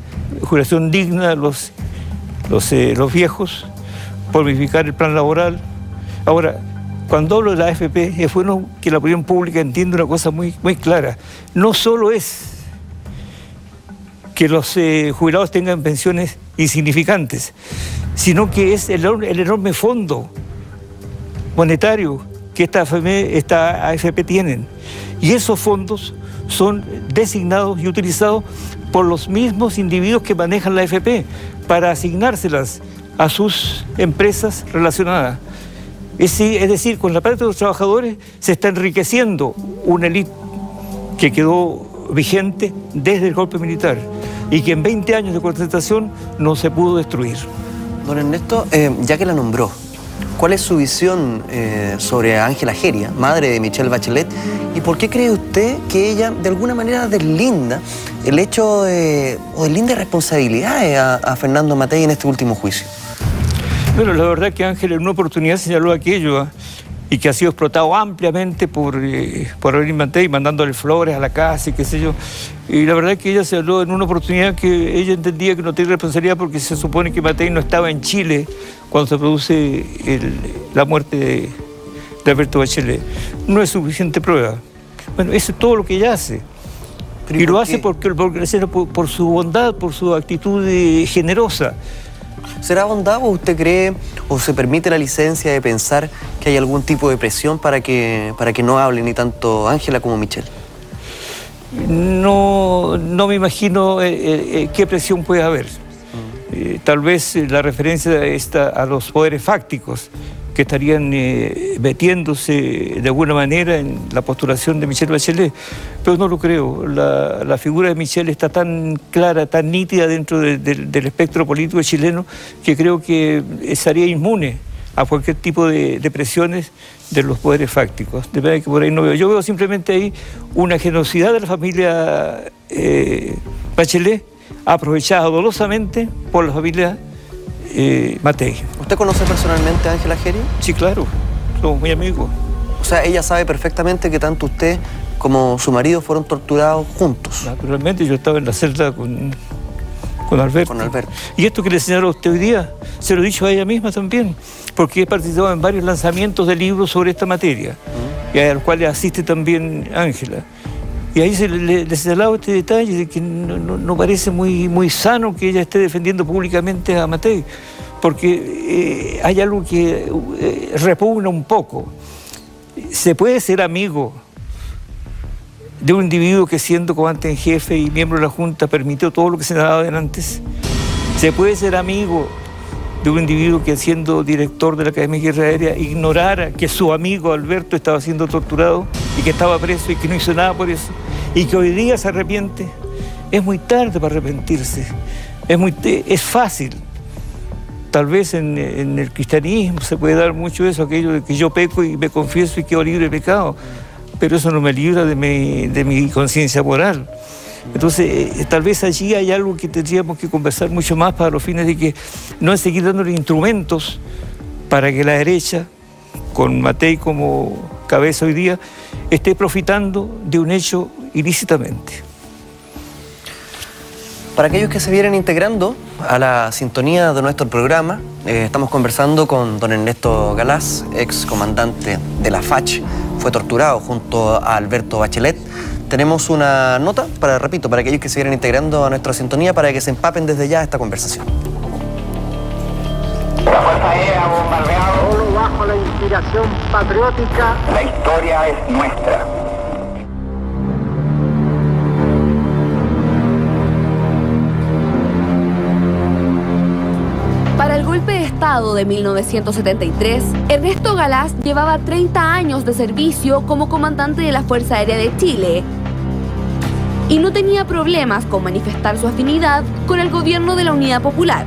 jubilación digna los viejos, por modificar el plan laboral. Ahora, cuando hablo de la AFP, es bueno que la opinión pública entienda una cosa muy clara. No solo es que los jubilados tengan pensiones insignificantes, sino que es el enorme fondo monetario que esta AFP tienen. Y esos fondos son designados y utilizados por los mismos individuos que manejan la AFP para asignárselas a sus empresas relacionadas. Es decir, con la plata de los trabajadores se está enriqueciendo una élite que quedó vigente desde el golpe militar y que en 20 años de concentración no se pudo destruir. Don Ernesto, ya que la nombró, ¿cuál es su visión sobre Ángela Geria, madre de Michelle Bachelet, y por qué cree usted que ella de alguna manera deslinda el hecho o deslinda responsabilidades a Fernando Matei en este último juicio? Bueno, la verdad que Ángela en una oportunidad señaló aquello y que ha sido explotado ampliamente por Evelyn Matei, mandándole flores a la casa y qué sé yo. Y la verdad que ella se habló en una oportunidad que ella entendía que no tiene responsabilidad porque se supone que Matei no estaba en Chile cuando se produce la muerte de Alberto Bachelet. No es suficiente prueba. Bueno, eso es todo lo que ella hace. Y lo hace por su bondad, por su actitud generosa. ¿Será bondad o usted cree o se permite la licencia de pensar que hay algún tipo de presión para que no hable ni tanto Ángela como Michelle? No me imagino qué presión puede haber. Tal vez la referencia está a los poderes fácticos que estarían metiéndose de alguna manera en la postulación de Michelle Bachelet, pero no lo creo. La figura de Michelle está tan clara, tan nítida dentro del espectro político chileno que creo que estaría inmune a cualquier tipo de presiones de los poderes fácticos. De verdad que por ahí no veo. Yo veo simplemente ahí una generosidad de la familia Bachelet aprovechada dolosamente por la familia Matei. ¿Usted conoce personalmente a Ángela Geria? Sí, claro, somos muy amigos. O sea, ella sabe perfectamente que tanto usted como su marido fueron torturados juntos. Naturalmente, yo estaba en la celda con Alberto. Con Alberto. Y esto que le señaló a usted hoy día, se lo he dicho a ella misma también, porque he participado en varios lanzamientos de libros sobre esta materia, y a los cuales asiste también Ángela. Y ahí le señalaba este detalle de que no parece muy sano que ella esté defendiendo públicamente a Matei, porque hay algo que repugna un poco. Se puede ser amigo de un individuo que siendo comandante en jefe y miembro de la Junta permitió todo lo que se daba antes. Se puede ser amigo de un individuo que siendo director de la Academia de Guerra Aérea ignorara que su amigo Alberto estaba siendo torturado y que estaba preso y que no hizo nada por eso y que hoy día se arrepiente. Es muy tarde para arrepentirse, es fácil. Tal vez en el cristianismo se puede dar mucho eso, aquello de que yo peco y me confieso y quedo libre de pecado, pero eso no me libra de mi conciencia moral. Entonces, tal vez allí hay algo que tendríamos que conversar mucho más para los fines de que no es seguir dándole instrumentos para que la derecha con Matei como cabeza hoy día, esté profitando de un hecho ilícitamente. Para aquellos que se vienen integrando a la sintonía de nuestro programa, estamos conversando con don Ernesto Galás, ex comandante de la FACH. Fue torturado junto a Alberto Bachelet. Tenemos una nota, repito, para aquellos que se vienen integrando a nuestra sintonía, para que se empapen desde ya esta conversación. La Fuerza Aérea ha bombardeado solo bajo la inspiración patriótica. La historia es nuestra. Para el golpe de Estado de 1973, Ernesto Galás llevaba 30 años de servicio como comandante de la Fuerza Aérea de Chile y no tenía problemas con manifestar su afinidad con el gobierno de la Unidad Popular.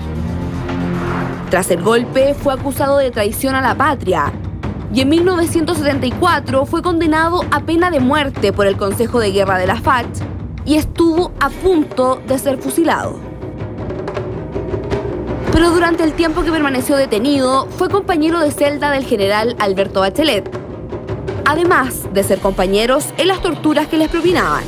Tras el golpe, fue acusado de traición a la patria y en 1974 fue condenado a pena de muerte por el Consejo de Guerra de la FACH y estuvo a punto de ser fusilado. Pero durante el tiempo que permaneció detenido, fue compañero de celda del general Alberto Bachelet, además de ser compañeros en las torturas que les propinaban.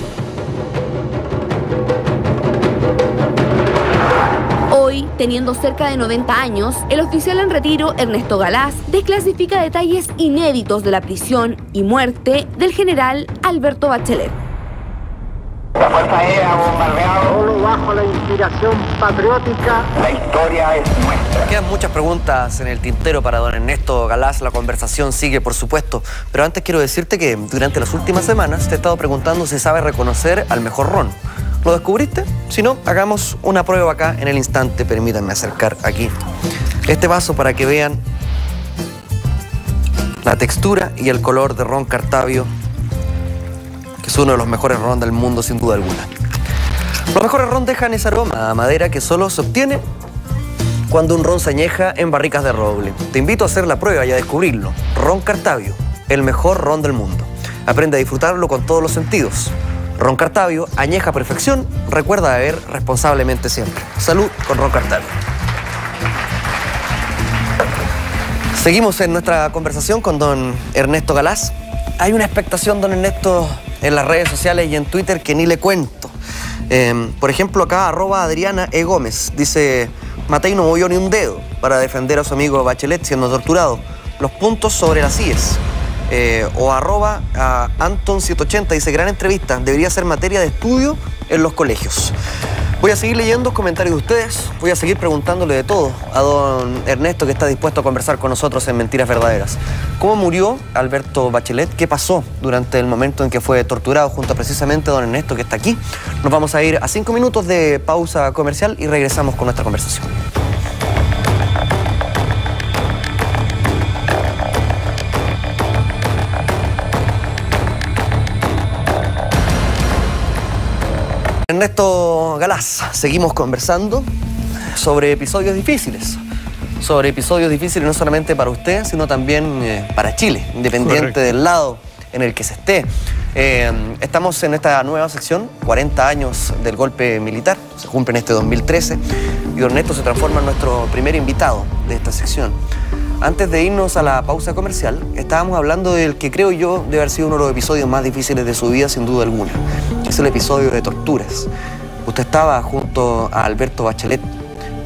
Hoy, teniendo cerca de 90 años, el oficial en retiro Ernesto Galás desclasifica detalles inéditos de la prisión y muerte del general Alberto Bachelet. La Fuerza Aérea ha bombardeado solo bajo la inspiración patriótica. La historia es nuestra. Quedan muchas preguntas en el tintero para don Ernesto Galás. La conversación sigue, por supuesto. Pero antes quiero decirte que durante las últimas semanas te he estado preguntando si sabe reconocer al mejor ron. ¿Lo descubriste? Si no, hagamos una prueba acá en el instante. Permítanme acercar aquí este vaso para que vean la textura y el color de ron Cartavio, que es uno de los mejores ron del mundo, sin duda alguna. Los mejores ron dejan ese aroma a madera que solo se obtiene cuando un ron se añeja en barricas de roble. Te invito a hacer la prueba y a descubrirlo. Ron Cartavio, el mejor ron del mundo. Aprende a disfrutarlo con todos los sentidos. Ron Cartavio, añeja a perfección, recuerda beber responsablemente siempre. Salud con Ron Cartavio. Seguimos en nuestra conversación con don Ernesto Galás. Hay una expectación, don Ernesto, en las redes sociales y en Twitter que ni le cuento. Por ejemplo, acá @Adriana E. Gómez dice: Matei no movió ni un dedo para defender a su amigo Bachelet siendo torturado. Los puntos sobre las IES. O @Anton780 dice: gran entrevista, debería ser materia de estudio en los colegios. Voy a seguir leyendo los comentarios de ustedes, voy a seguir preguntándole de todo a don Ernesto, que está dispuesto a conversar con nosotros en Mentiras Verdaderas. ¿Cómo murió Alberto Bachelet? ¿Qué pasó durante el momento en que fue torturado junto a precisamente don Ernesto, que está aquí? Nos vamos a ir a 5 minutos de pausa comercial y regresamos con nuestra conversación. Ernesto Galás, seguimos conversando sobre episodios difíciles. Sobre episodios difíciles no solamente para usted, sino también para Chile, independiente Correcto. del lado en el que se esté. Estamos en esta nueva sección, 40 años del golpe militar, se cumple en este 2013, y don Ernesto se transforma en nuestro primer invitado de esta sección. Antes de irnos a la pausa comercial, estábamos hablando del que creo yo debe haber sido uno de los episodios más difíciles de su vida, sin duda alguna. Es el episodio de torturas. Usted estaba junto a Alberto Bachelet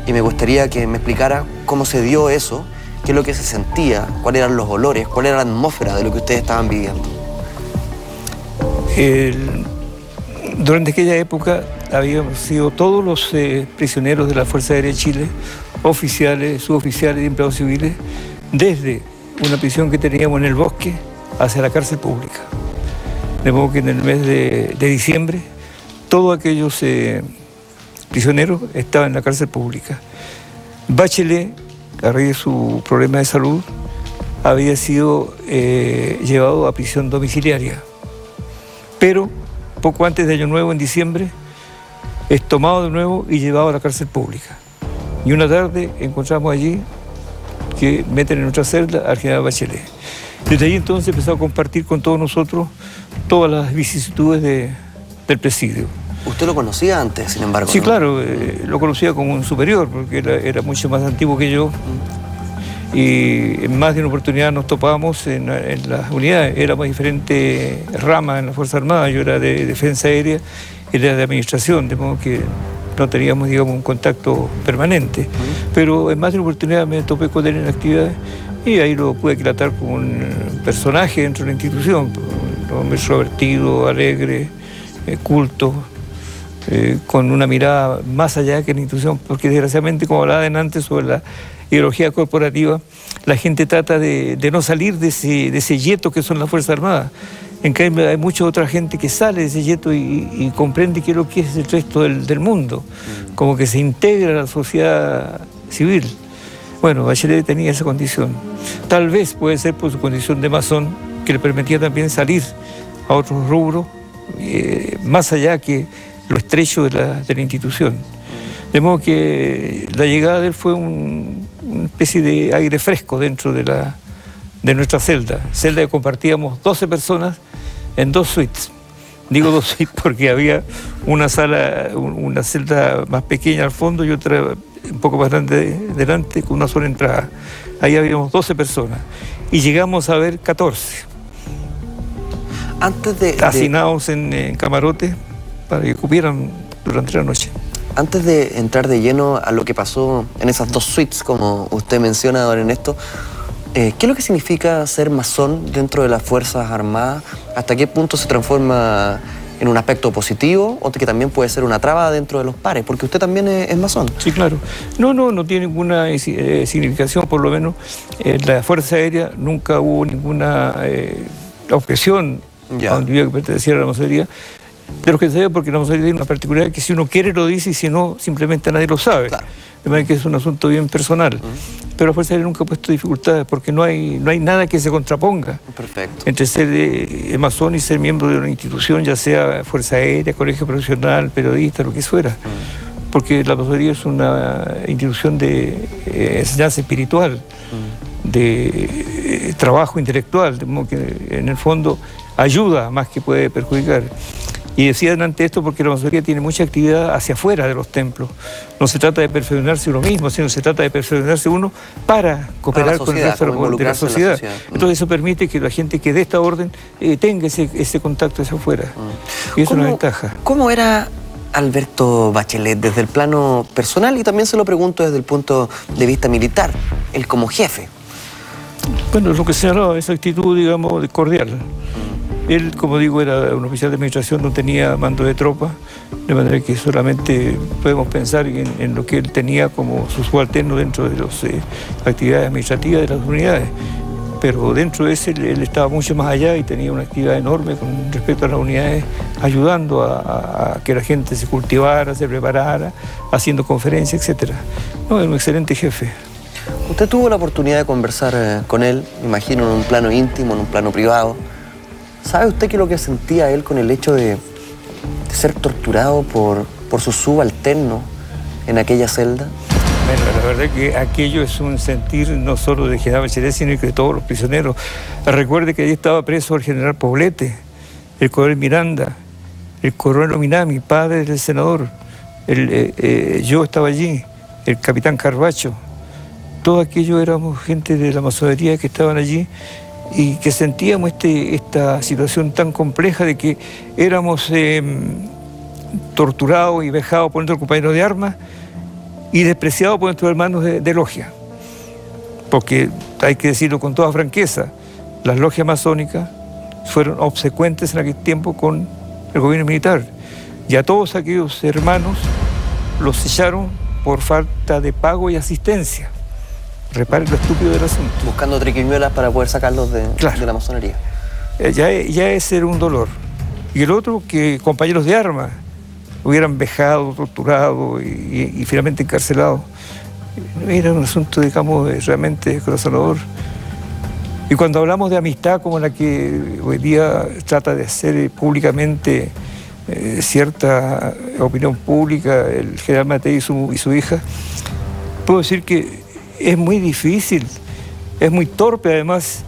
y me gustaría que me explicara cómo se dio eso, qué es lo que se sentía, cuáles eran los olores, cuál era la atmósfera de lo que ustedes estaban viviendo. Durante aquella época habíamos sido todos los prisioneros de la Fuerza Aérea de Chile, oficiales, suboficiales y empleados civiles, desde una prisión que teníamos en el bosque hacia la cárcel pública. De modo que en el mes de diciembre todos aquellos prisioneros estaban en la cárcel pública. Bachelet, a raíz de su problema de salud, había sido llevado a prisión domiciliaria. Pero poco antes de Año Nuevo, en diciembre, es tomado de nuevo y llevado a la cárcel pública. Y una tarde encontramos allí que meten en nuestra celda al general Bachelet. Desde ahí entonces empezó a compartir con todos nosotros todas las vicisitudes del presidio. ¿Usted lo conocía antes, sin embargo? Sí, ¿no? claro, lo conocía como un superior, porque era mucho más antiguo que yo. y en más de una oportunidad nos topábamos en las unidades. Éramos diferentes ramas en la Fuerza Armada. Yo era de defensa aérea, él era de administración, de modo que no teníamos, digamos, un contacto permanente. Pero en más de una oportunidad me topé con él en actividades y ahí lo pude aquilatar como un personaje dentro de la institución, un hombre extrovertido, alegre, culto, con una mirada más allá que la institución, porque desgraciadamente, como hablaba antes sobre la ideología corporativa, la gente trata de no salir de ese yeto que son las Fuerzas Armadas. En cambio, hay mucha otra gente que sale de ese yeto y comprende qué es lo que es el resto del mundo, como que se integra a la sociedad civil. Bueno, Bachelet tenía esa condición. Tal vez puede ser por su condición de masón, que le permitía también salir a otros rubros, más allá que lo estrecho de la institución. De modo que la llegada de él fue una especie de aire fresco dentro de nuestra celda que compartíamos 12 personas en 2 suites. Digo 2 suites porque había una sala, una celda más pequeña al fondo y otra un poco más grande delante con una sola entrada. Ahí habíamos 12 personas y llegamos a ver 14. Hacinados en camarotes para que cupieran durante la noche. Antes de entrar de lleno a lo que pasó en esas 2 suites, como usted menciona, don Ernesto, ¿qué es lo que significa ser masón dentro de las Fuerzas Armadas? ¿Hasta qué punto se transforma en un aspecto positivo o que también puede ser una traba dentro de los pares? Porque usted también es masón. Sí, claro. No tiene ninguna significación, por lo menos en la Fuerza Aérea nunca hubo ninguna objeción a donde yo perteneciera a la masonería. De lo que se sabe, porque la masonería tiene una particularidad que si uno quiere lo dice y si no, simplemente nadie lo sabe. Claro. De manera que es un asunto bien personal. Pero la Fuerza Aérea nunca ha puesto dificultades porque no hay nada que se contraponga. Perfecto. Entre ser masón y ser miembro de una institución, ya sea Fuerza Aérea, colegio profesional, periodista, lo que fuera. Porque la masonería es una institución de enseñanza espiritual, de trabajo intelectual, de modo que en el fondo ayuda más que puede perjudicar. Y decían ante esto porque la masonería tiene mucha actividad hacia afuera de los templos. No se trata de perfeccionarse uno mismo, sino se trata de perfeccionarse uno para cooperar con el resto de la sociedad. Entonces eso permite que la gente que de esta orden tenga ese contacto hacia afuera. Y eso es una ventaja. ¿Cómo era Alberto Bachelet desde el plano personal? Y también se lo pregunto desde el punto de vista militar, él como jefe. Bueno, lo que se hablaba, esa actitud, digamos, cordial. Él, como digo, era un oficial de administración, no tenía mando de tropa, de manera que solamente podemos pensar en lo que él tenía como su subalterno dentro de las actividades administrativas de las unidades. Pero dentro de ese él estaba mucho más allá y tenía una actividad enorme con respecto a las unidades, ayudando a que la gente se cultivara, se preparara, haciendo conferencias, etc. No, era un excelente jefe. Usted tuvo la oportunidad de conversar con él, me imagino, en un plano íntimo, en un plano privado. ¿Sabe usted qué es lo que sentía él con el hecho de ser torturado por su subalterno en aquella celda? Bueno, la verdad es que aquello es un sentir no solo del general Bachelet, sino de todos los prisioneros. Recuerde que allí estaba preso el general Poblete, el coronel Miranda, el coronel Ominami, padre del senador. Yo estaba allí, el capitán Carbacho. Todo aquello éramos gente de la masonería que estaban allí y que sentíamos esta situación tan compleja de que éramos torturados y vejados por nuestros compañeros de armas y despreciados por nuestros hermanos de logia. Porque hay que decirlo con toda franqueza, las logias masónicas fueron obsecuentes en aquel tiempo con el gobierno militar. Y a todos aquellos hermanos los echaron por falta de pago y asistencia. Reparen lo estúpido del asunto. Buscando triquiñuelas para poder sacarlos de la masonería. Ya ese era un dolor. Y el otro, que compañeros de armas hubieran vejado, torturado y finalmente encarcelado. Era un asunto, digamos, realmente descorazonador. Y cuando hablamos de amistad como la que hoy día trata de hacer públicamente cierta opinión pública, el general Matei y su hija, puedo decir que es muy difícil, es muy torpe además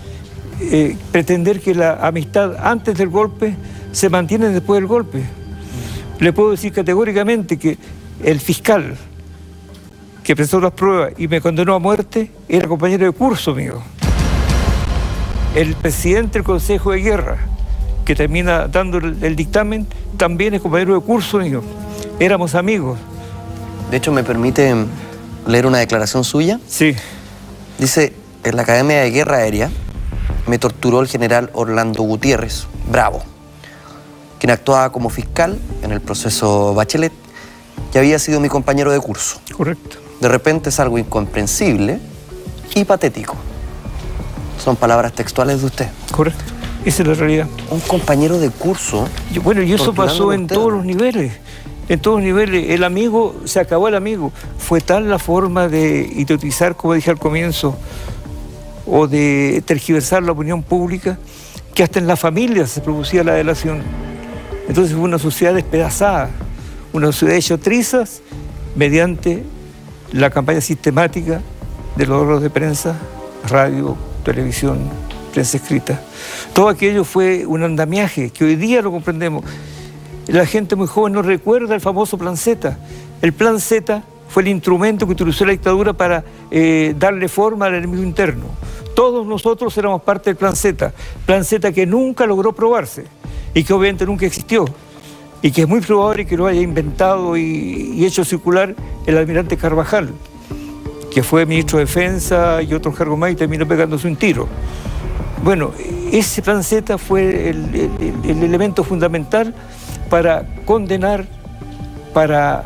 pretender que la amistad antes del golpe se mantiene después del golpe. Le puedo decir categóricamente que el fiscal que presentó las pruebas y me condenó a muerte, era compañero de curso mío. El presidente del Consejo de Guerra, que termina dando el dictamen, también es compañero de curso mío. Éramos amigos. De hecho, ¿me permite leer una declaración suya? Sí. Dice, en la Academia de Guerra Aérea me torturó el general Orlando Gutiérrez, Bravo, quien actuaba como fiscal en el proceso Bachelet y había sido mi compañero de curso. Correcto. De repente es algo incomprensible y patético. Son palabras textuales de usted. Correcto. Esa es la realidad. Un compañero de curso. Bueno, y eso pasó en todos los niveles. En todos los niveles. El amigo, se acabó el amigo. Fue tal la forma de idiotizar, como dije al comienzo, o de tergiversar la opinión pública, que hasta en la familia se producía la delación. Entonces fue una sociedad despedazada, una sociedad hecha trizas mediante la campaña sistemática de los órganos de prensa, radio, televisión, prensa escrita. Todo aquello fue un andamiaje que hoy día lo comprendemos. La gente muy joven no recuerda el famoso Plan Z. El Plan Z fue el instrumento que utilizó la dictadura para darle forma al enemigo interno. Todos nosotros éramos parte del Plan Z que nunca logró probarse y que obviamente nunca existió y que es muy probable que lo haya inventado y hecho circular el almirante Carvajal, que fue ministro de Defensa y otros cargos más y terminó pegándose un tiro. Bueno, ese Plan Z fue el elemento fundamental para condenar, para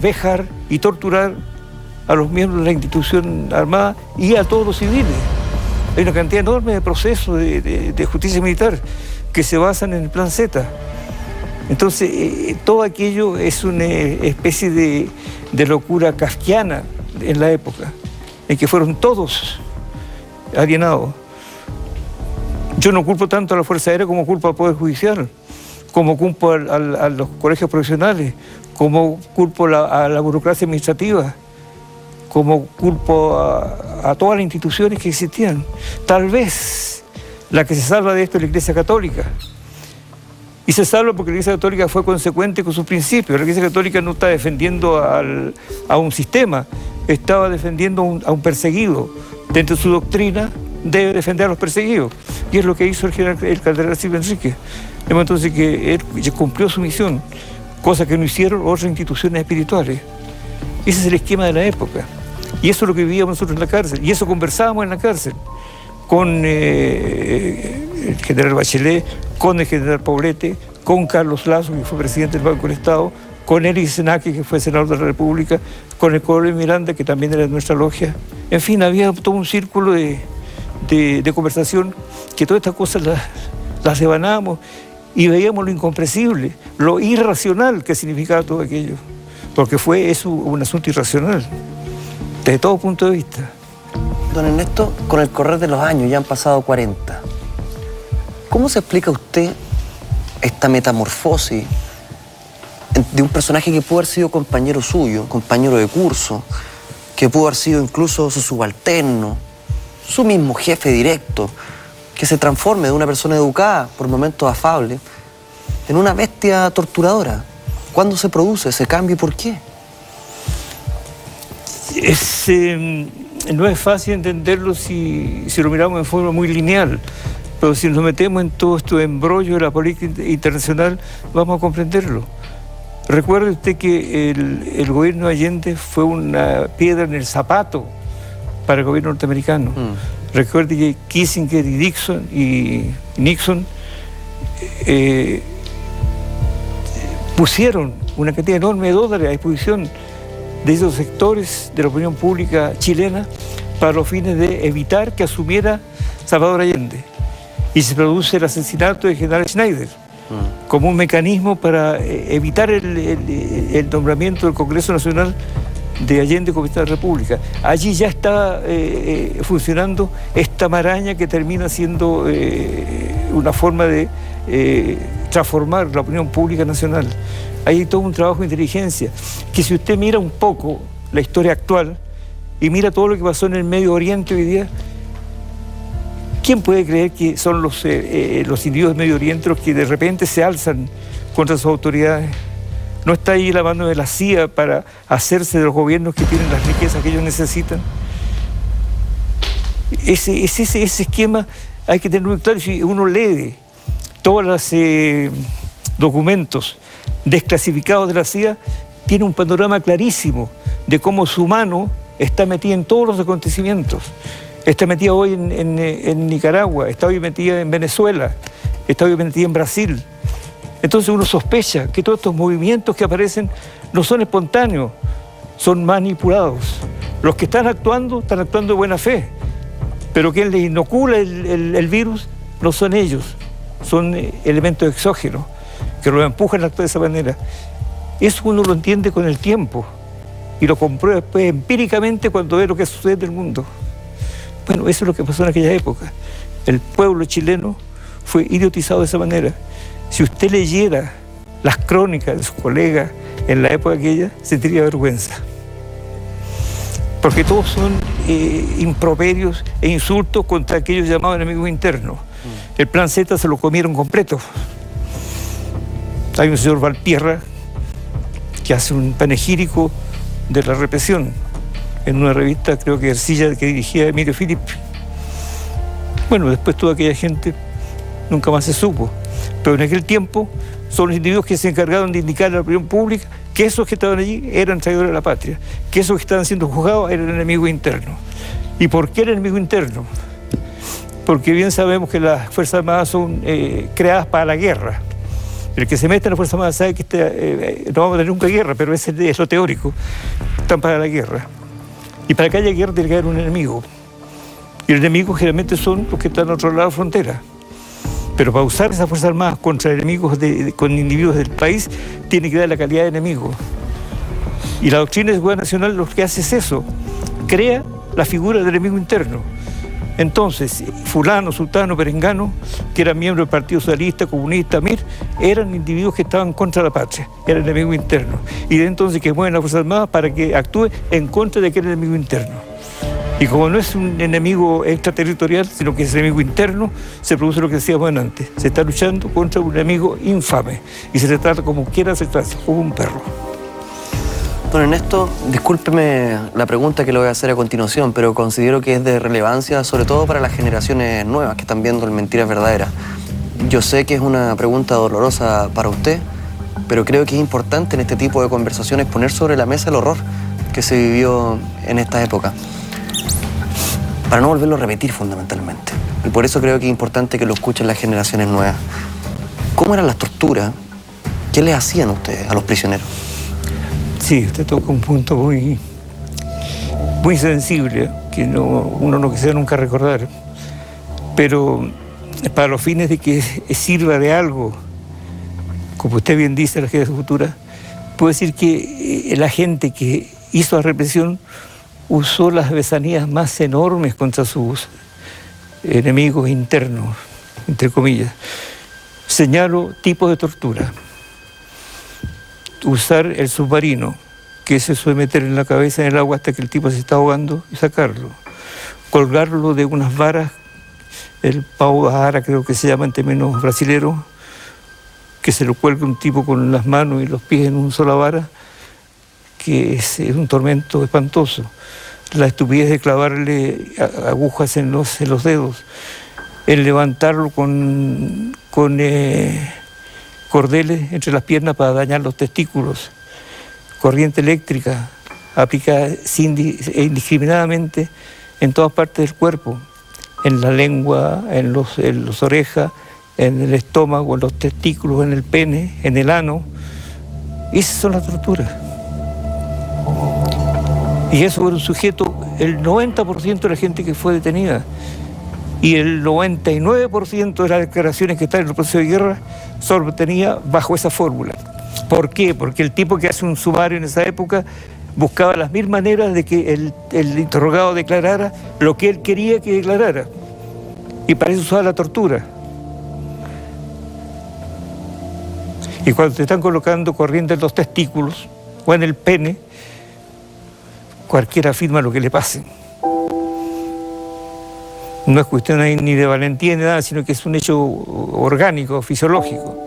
vejar y torturar a los miembros de la institución armada y a todos los civiles. Hay una cantidad enorme de procesos de justicia militar que se basan en el Plan Z. Entonces, todo aquello es una especie de locura kafkiana en la época, en que fueron todos alienados. Yo no culpo tanto a la Fuerza Aérea como culpo al Poder Judicial, como culpo a los colegios profesionales, como culpo a la burocracia administrativa, como culpo a todas las instituciones que existían. Tal vez la que se salva de esto es la Iglesia Católica. Y se salva porque la Iglesia Católica fue consecuente con sus principios. La Iglesia Católica no está defendiendo a un sistema, estaba defendiendo a un perseguido. Dentro de su doctrina debe defender a los perseguidos. Y es lo que hizo el cardenal Silva Enrique. Entonces que él cumplió su misión, cosa que no hicieron otras instituciones espirituales. Ese es el esquema de la época. Y eso es lo que vivíamos nosotros en la cárcel. Y eso conversábamos en la cárcel con el general Bachelet, con el general Poblete, con Carlos Lazo, que fue presidente del Banco del Estado, con Elis Senake, que fue senador de la República, con el coronel Miranda, que también era de nuestra logia. En fin, había todo un círculo de conversación que todas estas cosas las devanábamos y veíamos lo incomprensible, lo irracional que significaba todo aquello, porque fue eso un asunto irracional, desde todo punto de vista. Don Ernesto, con el correr de los años, ya han pasado 40, ¿cómo se explica usted esta metamorfosis de un personaje que pudo haber sido compañero suyo, compañero de curso, que pudo haber sido incluso su subalterno, su mismo jefe directo, que se transforme de una persona educada, por momentos afable, en una bestia torturadora? ¿Cuándo se produce ese cambio y por qué? No es fácil entenderlo si lo miramos en forma muy lineal, pero si nos metemos en todo este embrollo de la política internacional, vamos a comprenderlo. Recuerde usted que el gobierno de Allende fue una piedra en el zapato para el gobierno norteamericano. Recuerde que Kissinger y Nixon pusieron una cantidad enorme de dólares a disposición de esos sectores de la opinión pública chilena para los fines de evitar que asumiera Salvador Allende. Y se produce el asesinato del general Schneider como un mecanismo para evitar el nombramiento del Congreso Nacional de Allende como presidente de la República. Allí ya está funcionando esta maraña que termina siendo una forma de transformar la opinión pública nacional. Hay todo un trabajo de inteligencia que, si usted mira un poco la historia actual y mira todo lo que pasó en el Medio Oriente hoy día, ¿quién puede creer que son los individuos del Medio Oriente los que de repente se alzan contra sus autoridades ¿No está ahí la mano de la CIA para hacerse de los gobiernos que tienen las riquezas que ellos necesitan? Ese esquema hay que tener muy claro. Si uno lee todos los documentos desclasificados de la CIA, tiene un panorama clarísimo de cómo su mano está metida en todos los acontecimientos. Está metida hoy en Nicaragua, está hoy metida en Venezuela, está hoy metida en Brasil. Entonces uno sospecha que todos estos movimientos que aparecen no son espontáneos, son manipulados. Los que están actuando de buena fe, pero quien les inocula el virus no son ellos, son elementos exógenos que los empujan a actuar de esa manera. Eso uno lo entiende con el tiempo y lo comprueba después empíricamente cuando ve lo que sucede en el mundo. Bueno, eso es lo que pasó en aquella época. El pueblo chileno fue idiotizado de esa manera. Si usted leyera las crónicas de sus colegas en la época aquella, sentiría vergüenza. Porque todos son improperios e insultos contra aquellos llamados enemigos internos. El plan Z se lo comieron completo. Hay un señor Valtierra que hace un panegírico de la represión en una revista, creo que Ercilla, que dirigía Emilio Filippi. Bueno, después toda aquella gente nunca más se supo. Pero en aquel tiempo son los individuos que se encargaron de indicar a la opinión pública que esos que estaban allí eran traidores de la patria, que esos que estaban siendo juzgados eran enemigos internos. ¿Y por qué el enemigo interno? Porque bien sabemos que las Fuerzas Armadas son creadas para la guerra. El que se mete en las Fuerzas Armadas sabe que no vamos a tener nunca guerra, pero ese es lo teórico. Están para la guerra. Y para que haya guerra tiene que haber un enemigo. Y el enemigo generalmente son los que están al otro lado de la frontera. Pero para usar esas Fuerzas Armadas contra enemigos, con individuos del país, tiene que dar la calidad de enemigo. Y la doctrina de seguridad nacional lo que hace es eso, crea la figura del enemigo interno. Entonces, fulano, sultano, perengano, que eran miembros del Partido Socialista, Comunista, MIR, eran individuos que estaban contra la patria, eran enemigos internos. Y de entonces que mueven las Fuerzas Armadas para que actúe en contra de aquel enemigo interno. Y como no es un enemigo extraterritorial, sino que es enemigo interno, se produce lo que decíamos antes. Se está luchando contra un enemigo infame y se le trata como quiera se trata, como un perro. Don Ernesto, discúlpeme la pregunta que le voy a hacer a continuación, pero considero que es de relevancia, sobre todo para las generaciones nuevas que están viendo el Mentiras Verdaderas. Yo sé que es una pregunta dolorosa para usted, pero creo que es importante en este tipo de conversaciones poner sobre la mesa el horror que se vivió en esta época, para no volverlo a repetir fundamentalmente. Y por eso creo que es importante que lo escuchen las generaciones nuevas. ¿Cómo eran las torturas? ¿Qué les hacían ustedes a los prisioneros? Sí, usted toca un punto muy sensible, que uno no quisiera nunca recordar. Pero para los fines de que sirva de algo, como usted bien dice, la generación futura, puedo decir que la gente que hizo la represión usó las besanías más enormes contra sus enemigos internos, entre comillas. Señalo tipos de tortura. Usar el submarino, que se suele meter en la cabeza en el agua hasta que el tipo se está ahogando y sacarlo. Colgarlo de unas varas, el pau da ara creo que se llama en términos brasileros, que se lo cuelga un tipo con las manos y los pies en una sola vara, que es un tormento espantoso. La estupidez de clavarle agujas en los dedos, el levantarlo con cordeles entre las piernas para dañar los testículos, corriente eléctrica aplicada indiscriminadamente en todas partes del cuerpo, en la lengua, en las orejas, en el estómago, en los testículos, en el pene, en el ano. Esas son las torturas. Y eso era un sujeto, el 90% de la gente que fue detenida y el 99% de las declaraciones que están en el proceso de guerra solo obtenía bajo esa fórmula. ¿Por qué? Porque el tipo que hace un sumario en esa época buscaba las mil maneras de que el interrogado declarara lo que él quería que declarara. Y para eso usaba la tortura. Y cuando te están colocando corriente en los testículos o en el pene, cualquiera afirma lo que le pase. No es cuestión ahí ni de valentía ni nada, sino que es un hecho orgánico, fisiológico.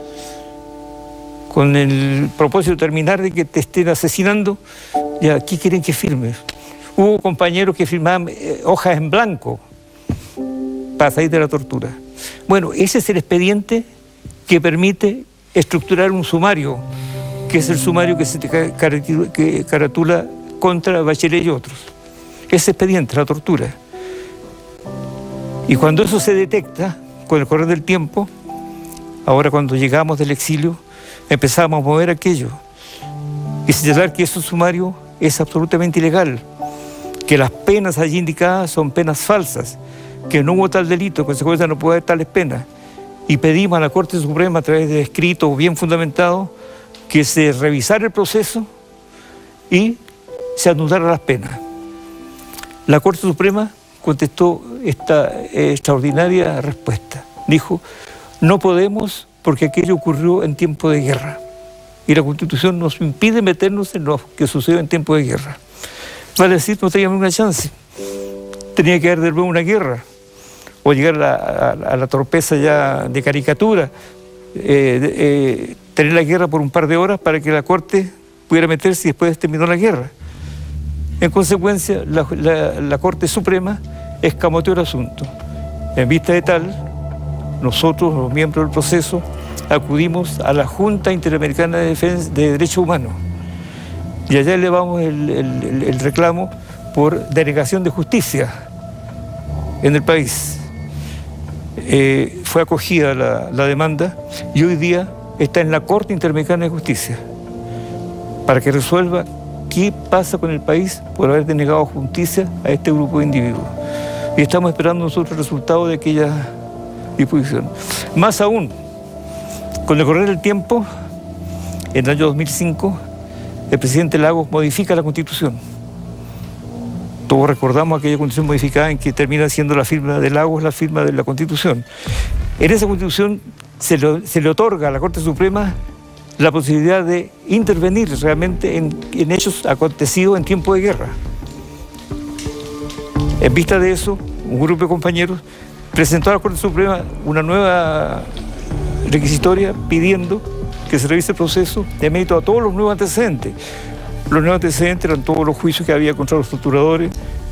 con el propósito de terminar de que te estén asesinando, ya, ¿qué quieren que firmes? Hubo compañeros que firmaban hojas en blanco para salir de la tortura. Bueno, ese es el expediente que permite estructurar un sumario, que es el sumario que se caratula contra Bachelet y otros. Ese expediente, la tortura. Y cuando eso se detecta, con el correr del tiempo, ahora cuando llegamos del exilio, empezamos a mover aquello y señalar que ese sumario es absolutamente ilegal, que las penas allí indicadas son penas falsas, que no hubo tal delito, en consecuencia no puede haber tales penas. Y pedimos a la Corte Suprema, a través de escritos bien fundamentados, que se revisara el proceso y se anulara las penas. La Corte Suprema contestó esta extraordinaria respuesta. Dijo, no podemos porque aquello ocurrió en tiempo de guerra. Y la Constitución nos impide meternos en lo que sucedió en tiempo de guerra. Vale decir, no teníamos una chance. Tenía que haber de nuevo una guerra. O llegar a la torpeza ya de caricatura. Tener la guerra por un par de horas para que la Corte pudiera meterse y después terminó la guerra. En consecuencia, la Corte Suprema escamoteó el asunto. En vista de tal, nosotros, los miembros del proceso, acudimos a la Junta Interamericana de Derechos Humanos y allá elevamos el reclamo por denegación de justicia en el país. Fue acogida la demanda y hoy día está en la Corte Interamericana de Justicia para que resuelva qué pasa con el país por haber denegado justicia a este grupo de individuos. Y estamos esperando nosotros el resultado de aquella disposición. Más aún, con el correr del tiempo, en el año 2005, el presidente Lagos modifica la Constitución. Todos recordamos aquella Constitución modificada en que termina siendo la firma de Lagos la firma de la Constitución. En esa Constitución se le otorga a la Corte Suprema la posibilidad de intervenir realmente en hechos acontecidos en tiempo de guerra. En vista de eso, un grupo de compañeros presentó a la Corte Suprema una nueva requisitoria pidiendo que se revise el proceso de mérito a todos los nuevos antecedentes. Los nuevos antecedentes eran todos los juicios que había contra los torturadores,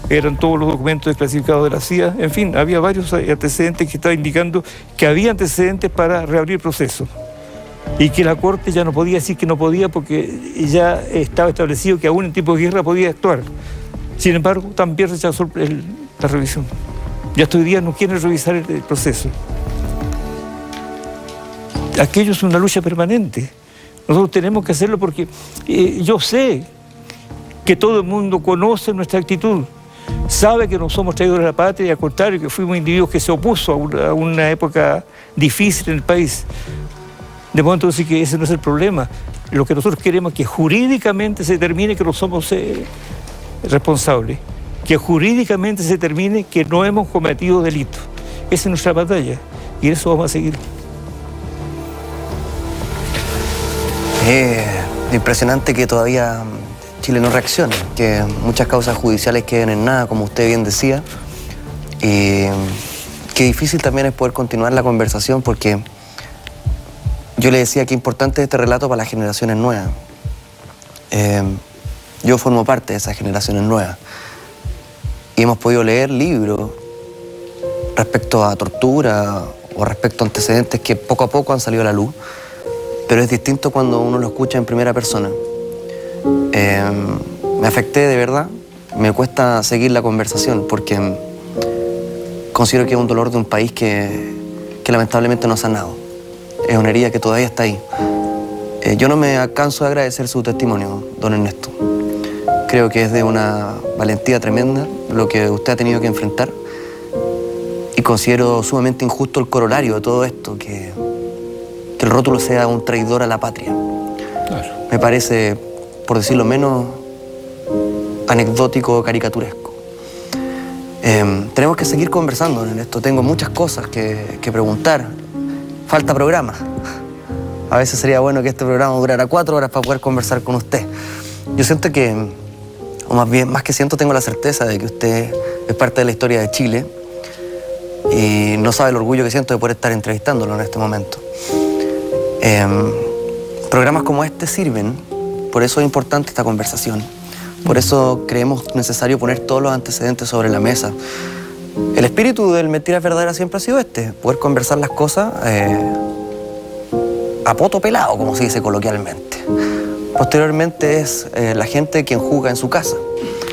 eran todos los documentos desclasificados de la CIA, en fin, había varios antecedentes que estaban indicando que había antecedentes para reabrir el proceso y que la Corte ya no podía decir que no podía porque ya estaba establecido que aún en tiempo de guerra podía actuar. Sin embargo, también rechazó la revisión. Ya hasta hoy día no quieren revisar el proceso. Aquello es una lucha permanente. Nosotros tenemos que hacerlo porque yo sé que todo el mundo conoce nuestra actitud, sabe que no somos traidores de la patria y al contrario, que fuimos individuos que se opuso a una época difícil en el país. De modo entonces que ese no es el problema. Lo que nosotros queremos es que jurídicamente se determine que no somos responsables, que jurídicamente se determine que no hemos cometido delitos. Esa es nuestra batalla y eso vamos a seguir. Impresionante que todavía Chile no reaccione, que muchas causas judiciales queden en nada, como usted bien decía. Y qué difícil también es poder continuar la conversación porque yo le decía que importante es este relato para las generaciones nuevas. Yo formo parte de esas generaciones nuevas y hemos podido leer libros respecto a tortura o respecto a antecedentes que poco a poco han salido a la luz, pero es distinto cuando uno lo escucha en primera persona. Me afecté de verdad, me cuesta seguir la conversación porque considero que es un dolor de un país que lamentablemente no ha sanado. Es una herida que todavía está ahí. Yo no me canso de agradecer su testimonio, don Ernesto. Creo que es de una valentía tremenda lo que usted ha tenido que enfrentar y considero sumamente injusto el corolario de todo esto, que el rótulo sea un traidor a la patria. Claro. Me parece, por decirlo menos, anecdótico, caricaturesco. Tenemos que seguir conversando en esto. Tengo muchas cosas que preguntar. Falta programa. A veces sería bueno que este programa durara 4 horas para poder conversar con usted. Yo siento que, o más bien, más que siento, tengo la certeza de que usted es parte de la historia de Chile y no sabe el orgullo que siento de poder estar entrevistándolo en este momento. Programas como este sirven, por eso es importante esta conversación. Por eso creemos necesario poner todos los antecedentes sobre la mesa. El espíritu del Mentiras Verdaderas siempre ha sido este, poder conversar las cosas a poto pelado, como se dice coloquialmente. Posteriormente es la gente quien juzga en su casa.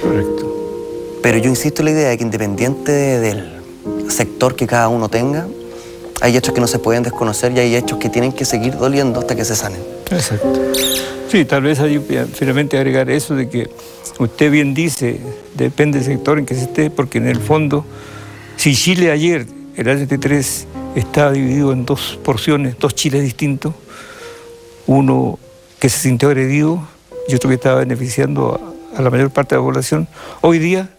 Correcto. Pero yo insisto en la idea de que independiente del sector que cada uno tenga, hay hechos que no se pueden desconocer y hay hechos que tienen que seguir doliendo hasta que se sanen. Exacto. Sí, tal vez ahí finalmente agregar eso de que usted bien dice, depende del sector en que se esté, porque en el fondo, si Chile ayer, el año 73, estaba dividido en dos porciones, dos Chiles distintos, uno que se sintió agredido y otro que estaba beneficiando a la mayor parte de la población, hoy día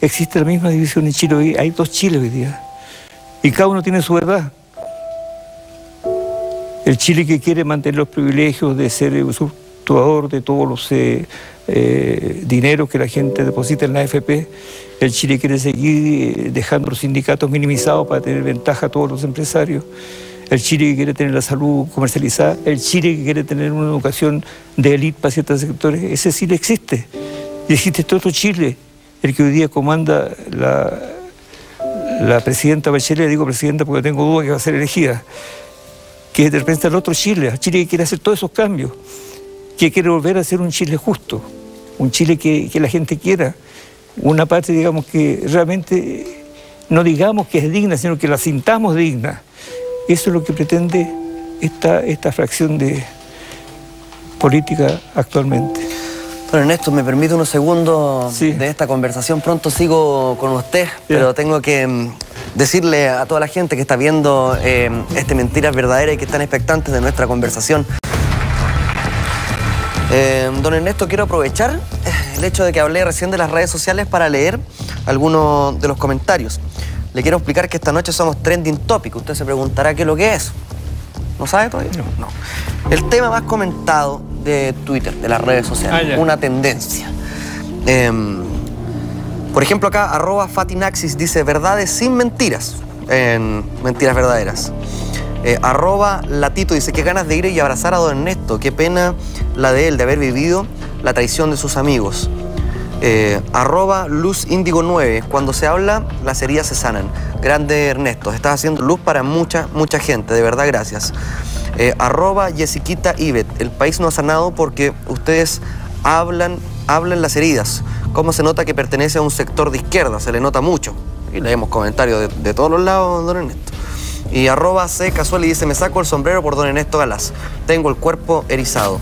existe la misma división en Chile, hay dos Chiles hoy día, y cada uno tiene su verdad. El Chile que quiere mantener los privilegios de ser usufructuador de todos los dineros que la gente deposita en la AFP, el Chile quiere seguir dejando los sindicatos minimizados para tener ventaja a todos los empresarios, el Chile que quiere tener la salud comercializada, el Chile que quiere tener una educación de élite para ciertos sectores, ese Chile existe. Y existe este otro Chile, el que hoy día comanda la presidenta Bachelet, digo presidenta porque tengo duda que va a ser elegida, que representa al otro Chile, a Chile que quiere hacer todos esos cambios, que quiere volver a ser un Chile justo, un Chile que la gente quiera, una patria, digamos, que realmente no digamos que es digna, sino que la sintamos digna. Eso es lo que pretende esta fracción de política actualmente. Bueno, Ernesto, me permite unos segundos de esta conversación. Pronto sigo con usted, pero tengo que decirle a toda la gente que está viendo este Mentiras Verdaderas y que están expectantes de nuestra conversación. Don Ernesto, quiero aprovechar el hecho de que hablé recién de las redes sociales para leer algunos de los comentarios. Le quiero explicar que esta noche somos Trending Topic. Usted se preguntará qué es lo que es. ¿No sabe todavía? No. El tema más comentado de Twitter, de las redes sociales, una tendencia. Por ejemplo, acá, @Fatinaxis dice verdades sin mentiras en Mentiras Verdaderas. @Latito dice qué ganas de ir y abrazar a don Ernesto, qué pena la de él, de haber vivido la traición de sus amigos. @LuzIndigo9, cuando se habla, las heridas se sanan. Grande Ernesto, estás haciendo luz para mucha gente, de verdad, gracias. @Jessiquita Ibet, el país no ha sanado porque ustedes hablan las heridas. ¿Cómo se nota que pertenece a un sector de izquierda? Se le nota mucho. Y leemos comentarios de todos los lados, don Ernesto. Y @C Casual y dice, me saco el sombrero por don Ernesto Galás. Tengo el cuerpo erizado.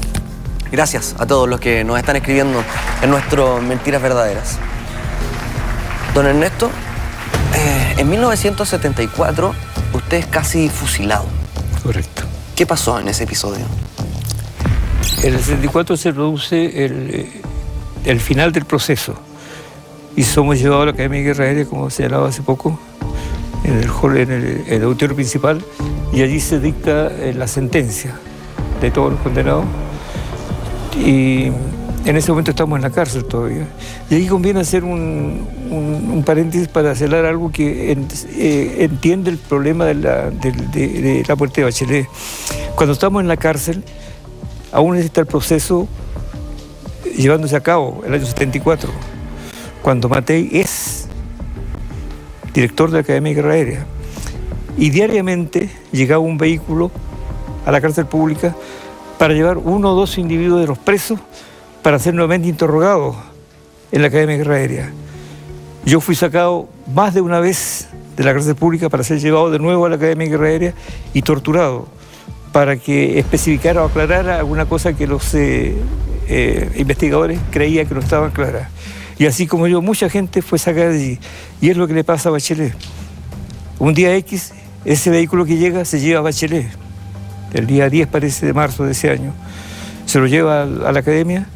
Gracias a todos los que nos están escribiendo en nuestro Mentiras Verdaderas. Don Ernesto, en 1974 usted es casi fusilado. Correcto. ¿Qué pasó en ese episodio? En el 74 se produce el final del proceso y somos llevados a la Academia de Guerra Aérea, como señalaba hace poco, en el auditorio principal, y allí se dicta la sentencia de todos los condenados. Y en ese momento estamos en la cárcel todavía. Y ahí conviene hacer un paréntesis para señalar algo que entiende el problema de la muerte de Bachelet. Cuando estamos en la cárcel, aún está el proceso llevándose a cabo, el año 74, cuando Matei es director de la Academia de Guerra Aérea. Y diariamente llegaba un vehículo a la cárcel pública para llevar 1 o 2 individuos de los presos para ser nuevamente interrogados en la Academia de Guerra Aérea. Yo fui sacado más de una vez de la cárcel pública para ser llevado de nuevo a la Academia de Guerra Aérea y torturado para que especificara o aclarara alguna cosa que los investigadores creían que no estaban claras. Y así como yo, mucha gente fue sacada de allí. Y es lo que le pasa a Bachelet. Un día X, ese vehículo que llega se lleva a Bachelet. El día 10, parece, de marzo de ese año. Se lo lleva a la academia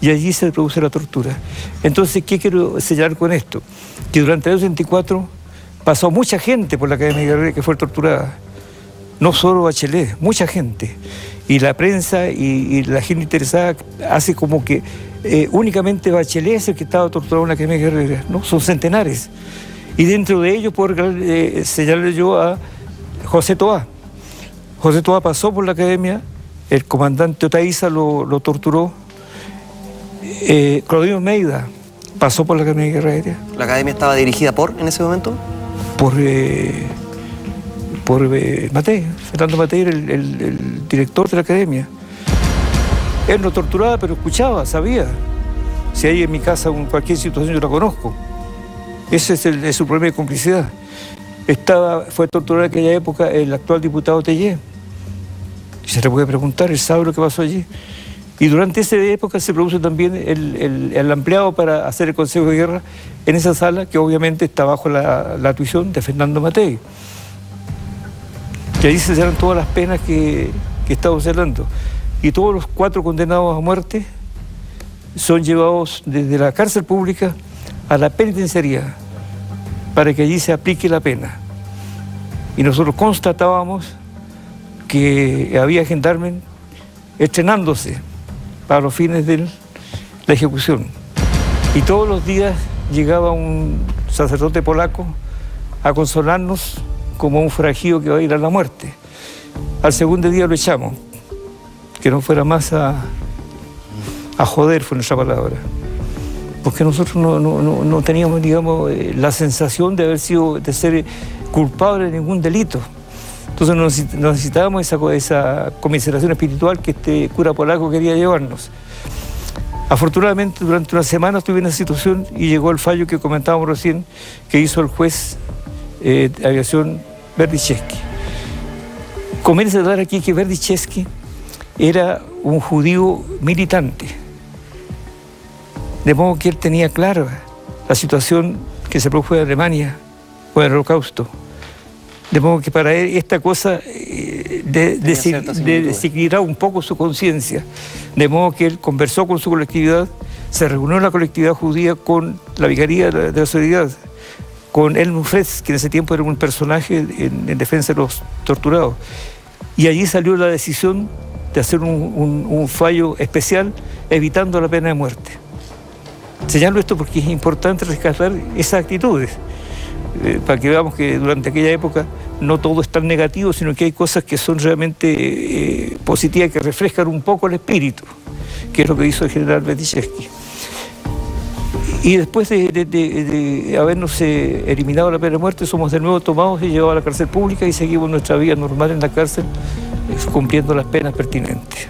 y allí se produce la tortura. Entonces, ¿qué quiero señalar con esto? Que durante el año 64 pasó mucha gente por la Academia de Guerra Aérea que fue torturada. No solo Bachelet, mucha gente. Y la prensa y la gente interesada hace como que únicamente Bachelet es el que estaba torturado en la Academia de Guerra Aérea. No, son centenares. Y dentro de ellos puedo señalarle yo a José Toá. José Toá pasó por la academia el comandante Oteiza lo torturó. Claudio Almeida pasó por la Academia de Guerra Aérea. ¿La academia estaba dirigida en ese momento? Por Matei. Fernando Matei era el director de la academia. Él no torturaba, pero escuchaba, sabía. Si hay en mi casa cualquier situación, yo la conozco. Ese es su problema de complicidad. Fue torturado en aquella época el actual diputado Tellé. Se le puede preguntar, él sabe lo que pasó allí. Y durante esa época se produce también el ampliado para hacer el Consejo de Guerra en esa sala, que obviamente está bajo la tuición de Fernando Matei. Y allí se serán todas las penas que estamos hablando. Y todos los 4 condenados a muerte son llevados desde la cárcel pública a la penitenciaría para que allí se aplique la pena. Y nosotros constatábamos que había gendarmes estrenándose para los fines de la ejecución. Y todos los días llegaba un sacerdote polaco a consolarnos como un forajido que va a ir a la muerte. Al segundo día lo echamos, que no fuera más a joder, fue nuestra palabra. Porque nosotros no teníamos, digamos, la sensación de ser culpables de ningún delito. Entonces necesitábamos esa conmiseración espiritual que este cura polaco quería llevarnos. Afortunadamente, durante una semana estuve en esa situación y llegó el fallo que comentábamos recién, que hizo el juez de aviación Berdichevsky. Conviene dar aquí que Berdichevsky era un judío militante, de modo que él tenía clara la situación que se produjo en Alemania con el Holocausto. De modo que para él esta cosa desequilibraba un poco su conciencia. De modo que él conversó con su colectividad, se reunió en la colectividad judía con la Vicaría de la Solidaridad, con Helmut Fritz, que en ese tiempo era un personaje en defensa de los torturados. Y allí salió la decisión de hacer un fallo especial evitando la pena de muerte. Señalo esto porque es importante rescatar esas actitudes. Para que veamos que durante aquella época no todo es tan negativo, sino que hay cosas que son realmente positivas, que refrescan un poco el espíritu, que es lo que hizo el general Berdichevsky. Y después de habernos eliminado la pena de muerte, somos de nuevo tomados y llevados a la cárcel pública y seguimos nuestra vida normal en la cárcel, cumpliendo las penas pertinentes.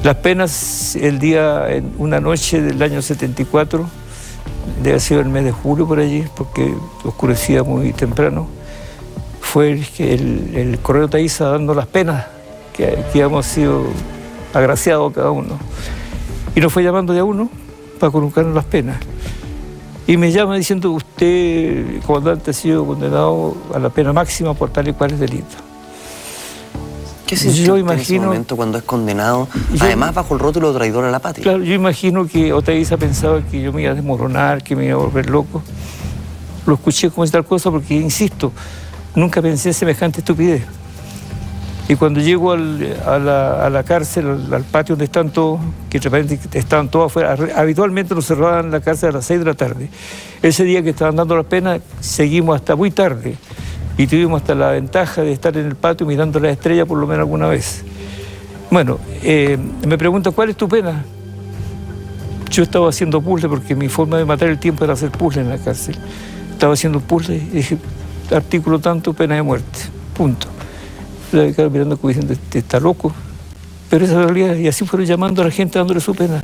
Las penas, en una noche del año 74, debe haber sido el mes de julio por allí, porque oscurecía muy temprano, fue el coronel Oteiza dando las penas que habíamos sido agraciados cada uno. Y nos fue llamando de a uno para colocarnos las penas. Y me llama diciendo, usted, comandante, ha sido condenado a la pena máxima por tal y cual delito. ¿Qué sintió en ese momento cuando es condenado, además bajo el rótulo de traidor a la patria? Claro, yo imagino que Oteiza pensaba que yo me iba a desmoronar, que me iba a volver loco. Lo escuché como tal cosa porque, insisto, nunca pensé en semejante estupidez. Y cuando llego a la cárcel, al patio donde están todos, que de repente estaban todos afuera, habitualmente nos cerraban la cárcel a las 6 de la tarde. Ese día que estaban dando las penas, seguimos hasta muy tarde. Y tuvimos hasta la ventaja de estar en el patio mirando las estrellas por lo menos alguna vez. Bueno, me preguntan, ¿cuál es tu pena? Yo estaba haciendo puzzle porque mi forma de matar el tiempo era hacer puzzle en la cárcel. Estaba haciendo puzzle y dije, artículo tanto, pena de muerte, punto. La de cara mirando como diciendo, está loco. Pero esa es la realidad, y así fueron llamando a la gente dándole su pena.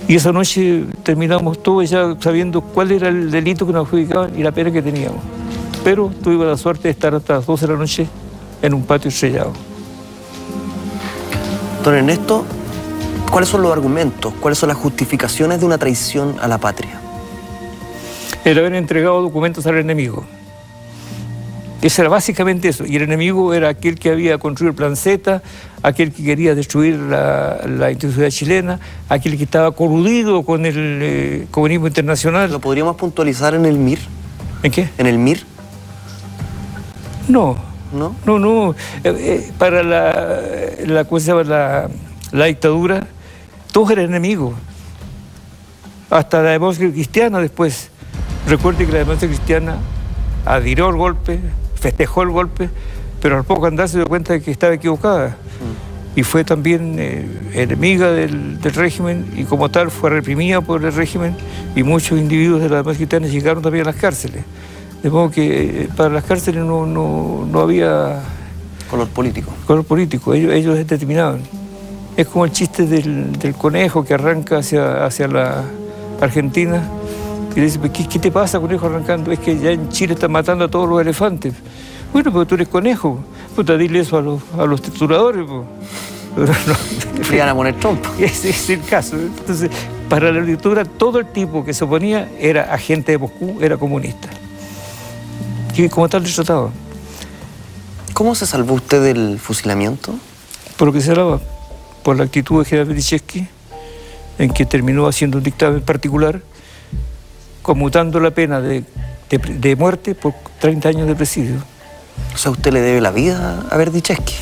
Y esa noche terminamos todos ya sabiendo cuál era el delito que nos adjudicaban y la pena que teníamos. Pero tuve la suerte de estar hasta las 12 de la noche en un patio estrellado. Don Ernesto, ¿cuáles son los argumentos, cuáles son las justificaciones de una traición a la patria? El haber entregado documentos al enemigo. Eso era básicamente eso. Y el enemigo era aquel que había construido el Plan Z, aquel que quería destruir la institucionalidad chilena, aquel que estaba coludido con el comunismo internacional. ¿Lo podríamos puntualizar en el MIR? ¿En qué? ¿En el MIR? No. ¿No? No. Para ¿cómo se llama? La dictadura, todos eran enemigos. Hasta la democracia cristiana después. Recuerde que la democracia cristiana adhirió al golpe, festejó el golpe, pero al poco andar se dio cuenta de que estaba equivocada. Y fue también enemiga del régimen, y como tal fue reprimida por el régimen, y muchos individuos de la demás gitanas llegaron también a las cárceles. De modo que para las cárceles no había... Color político. Color político, ellos determinaban. Es como el chiste del conejo que arranca hacia la Argentina, y le dice, ¿qué te pasa, conejo, arrancando? Es que ya en Chile están matando a todos los elefantes. Bueno, pero tú eres conejo. Puta, dile eso a los trituradores. Le iban a poner trompa. Ese es el caso. Entonces, para la dictadura, todo el tipo que se oponía era agente de Moscú, era comunista. Y como tal le trataban. ¿Cómo se salvó usted del fusilamiento? Por lo que se hablaba, por la actitud de general Berdichevsky, en que terminó haciendo un dictamen particular, conmutando la pena de muerte por 30 años de presidio. O sea, ¿usted le debe la vida a Berdichevsky?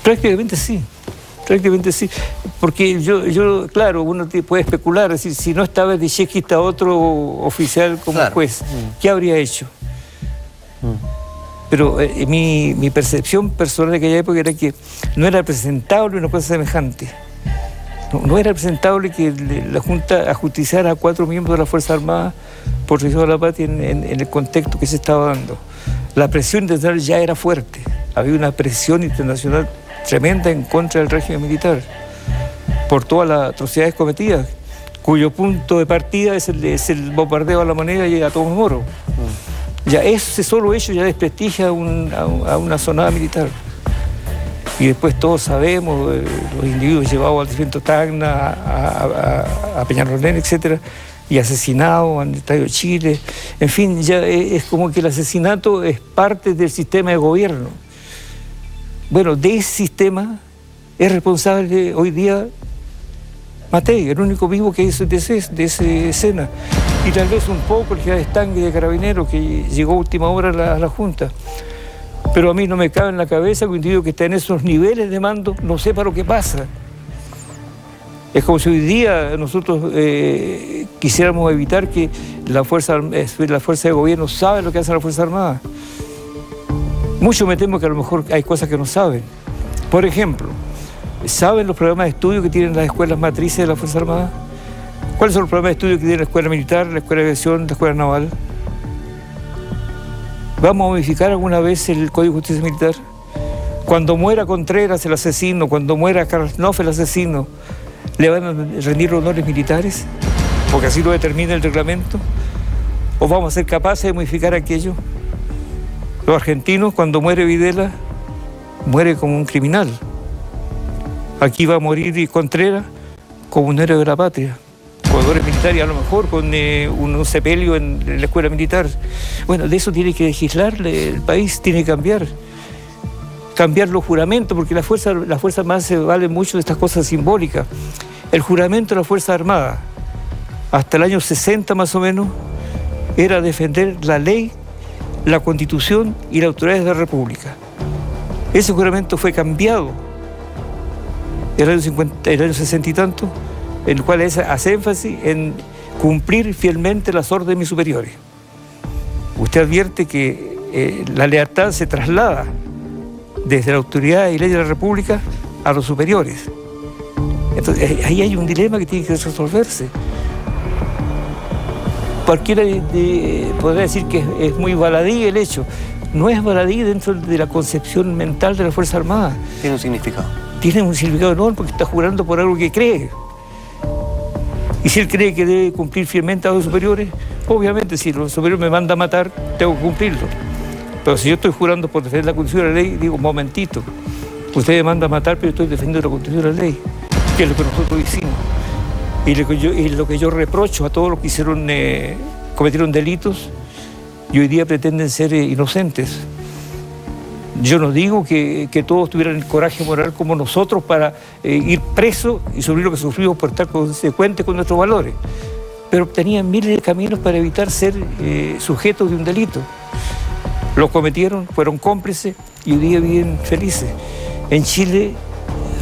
Prácticamente sí, porque yo claro, uno puede especular, es decir, si no está Berdichevsky, está otro oficial como juez, ¿qué habría hecho? Pero mi percepción personal de aquella época era que no era presentable una cosa semejante. No era presentable que la Junta ajusticiara a 4 miembros de la Fuerza Armada por traición a la patria en el contexto que se estaba dando. La presión internacional ya era fuerte. Había una presión internacional tremenda en contra del régimen militar por todas las atrocidades cometidas, cuyo punto de partida es el bombardeo a La Moneda y a Tomás Moro. Ya ese solo hecho ya desprestigia a una zonada militar. Y después todos sabemos, los individuos llevados al distrito Tacna, a Peñalolén, etcétera, y asesinados en el Estadio de Chile. En fin, ya es como que el asesinato es parte del sistema de gobierno. Bueno, de ese sistema es responsable hoy día Matei, el único vivo que hizo de esa escena. Y tal vez un poco el general Estangue de Carabineros, que llegó a última hora a la Junta. Pero a mí no me cabe en la cabeza que un individuo que está en esos niveles de mando no sepa lo que pasa. Es como si hoy día nosotros quisiéramos evitar que la fuerza de gobierno sabe lo que hace la Fuerza Armada. Mucho me temo que a lo mejor hay cosas que no saben. Por ejemplo, ¿saben los programas de estudio que tienen las escuelas matrices de la Fuerza Armada? ¿Cuáles son los programas de estudio que tiene la Escuela Militar, la Escuela de Aviación, la Escuela Naval? ¿Vamos a modificar alguna vez el Código de Justicia Militar? Cuando muera Contreras, el asesino, cuando muera Krasnov, el asesino, ¿le van a rendir honores militares? Porque así lo determina el reglamento. ¿O vamos a ser capaces de modificar aquello? Los argentinos, cuando muere Videla, muere como un criminal. Aquí va a morir Contreras como un héroe de la patria. Jugadores militares, a lo mejor con un sepelio en la escuela militar. Bueno, de eso tiene que legislar el país, tiene que cambiar los juramentos, porque la Fuerza Armada se vale mucho de estas cosas simbólicas. El juramento de la Fuerza Armada, hasta el año 60 más o menos, era defender la ley, la Constitución y la autoridad de la República. Ese juramento fue cambiado el año 60 y tanto, en el cual hace énfasis en cumplir fielmente las órdenes de mis superiores. Usted advierte que la lealtad se traslada desde la autoridad y ley de la República a los superiores. Entonces, ahí hay un dilema que tiene que resolverse. Cualquiera podría decir que es muy baladí el hecho. No es baladí dentro de la concepción mental de la Fuerza Armada. Tiene un significado. Tiene un significado enorme porque está jurando por algo que cree. Y si él cree que debe cumplir fielmente a los superiores, obviamente si los superiores me mandan a matar, tengo que cumplirlo. Pero si yo estoy jurando por defender la Constitución y la ley, digo, un momentito, usted me manda a matar, pero yo estoy defendiendo la Constitución y la ley, que es lo que nosotros hicimos. Y lo que yo reprocho a todos los que cometieron delitos y hoy día pretenden ser inocentes. Yo no digo que todos tuvieran el coraje moral como nosotros para ir presos y sufrir lo que sufrimos por estar consecuentes con nuestros valores, pero tenían miles de caminos para evitar ser sujetos de un delito. Los cometieron, fueron cómplices y hoy día viven felices. En Chile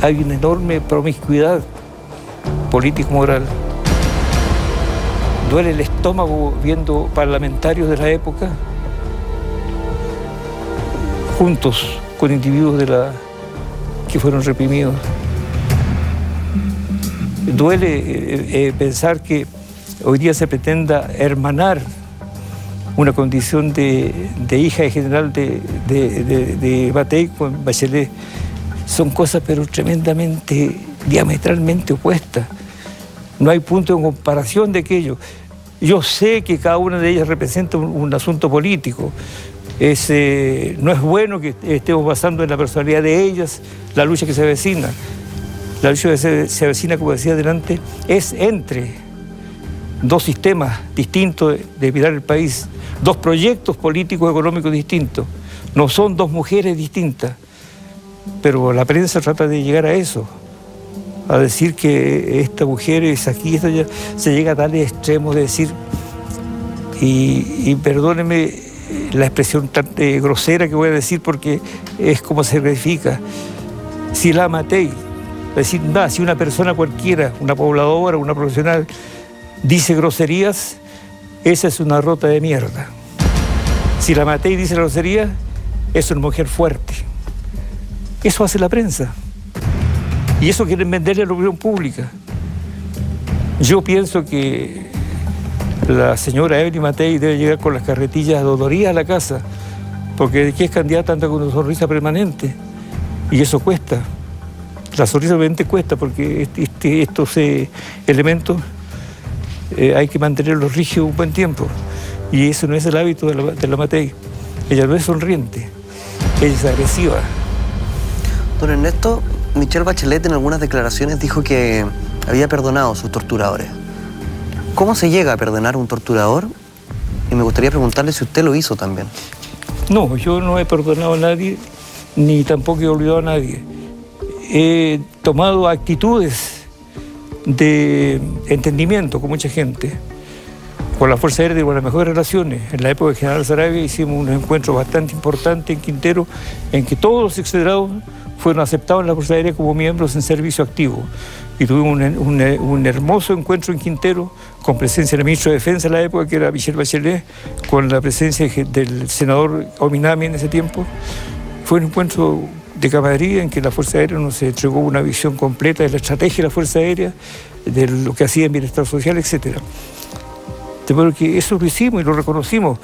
hay una enorme promiscuidad político-moral. Duele el estómago viendo parlamentarios de la época juntos con individuos que fueron reprimidos. Duele pensar que hoy día se pretenda hermanar una condición de hija de general de Matei con Bachelet. Son cosas pero tremendamente, diametralmente opuestas. No hay punto de comparación de aquello. Yo sé que cada una de ellas representa un asunto político. No es bueno que estemos basando en la personalidad de ellas la lucha que se avecina. La lucha que se avecina, como decía adelante, es entre dos sistemas distintos de mirar el país, dos proyectos políticos económicos distintos. No son dos mujeres distintas, pero la prensa trata de llegar a eso, a decir que esta mujer es aquí, esta allá. Se llega a tal extremo de decir, y perdónenme la expresión tan grosera que voy a decir porque es como se verifica. Si la Matei, es decir, si una persona cualquiera, una pobladora, una profesional, dice groserías, esa es una rota de mierda. Si la Matei dice groserías, es una mujer fuerte. Eso hace la prensa. Y eso quieren venderle a la opinión pública. Yo pienso que la señora Evelyn Matei debe llegar con las carretillas doloridas a la casa, porque de que es candidata anda con una sonrisa permanente. Y eso cuesta. La sonrisa permanente cuesta porque estos elementos hay que mantenerlos rígidos un buen tiempo. Y eso no es el hábito de la Matei. Ella no es sonriente, ella es agresiva. Don Ernesto, Michelle Bachelet en algunas declaraciones dijo que había perdonado a sus torturadores. ¿Cómo se llega a perdonar a un torturador? Y me gustaría preguntarle si usted lo hizo también. No, yo no he perdonado a nadie, ni tampoco he olvidado a nadie. He tomado actitudes de entendimiento con mucha gente. Con la Fuerza Aérea tengo las mejores relaciones. En la época de General Sarabia hicimos un encuentro bastante importante en Quintero, en que todos los exfederados fueron aceptados en la Fuerza Aérea como miembros en servicio activo. Y tuvimos un hermoso encuentro en Quintero, con presencia del ministro de Defensa en la época, que era Michelle Bachelet, con la presencia del senador Ominami en ese tiempo. Fue un encuentro de camaradería en que la Fuerza Aérea nos entregó una visión completa de la estrategia de la Fuerza Aérea, de lo que hacía en bienestar social, etc. Pero que eso lo hicimos y lo reconocimos,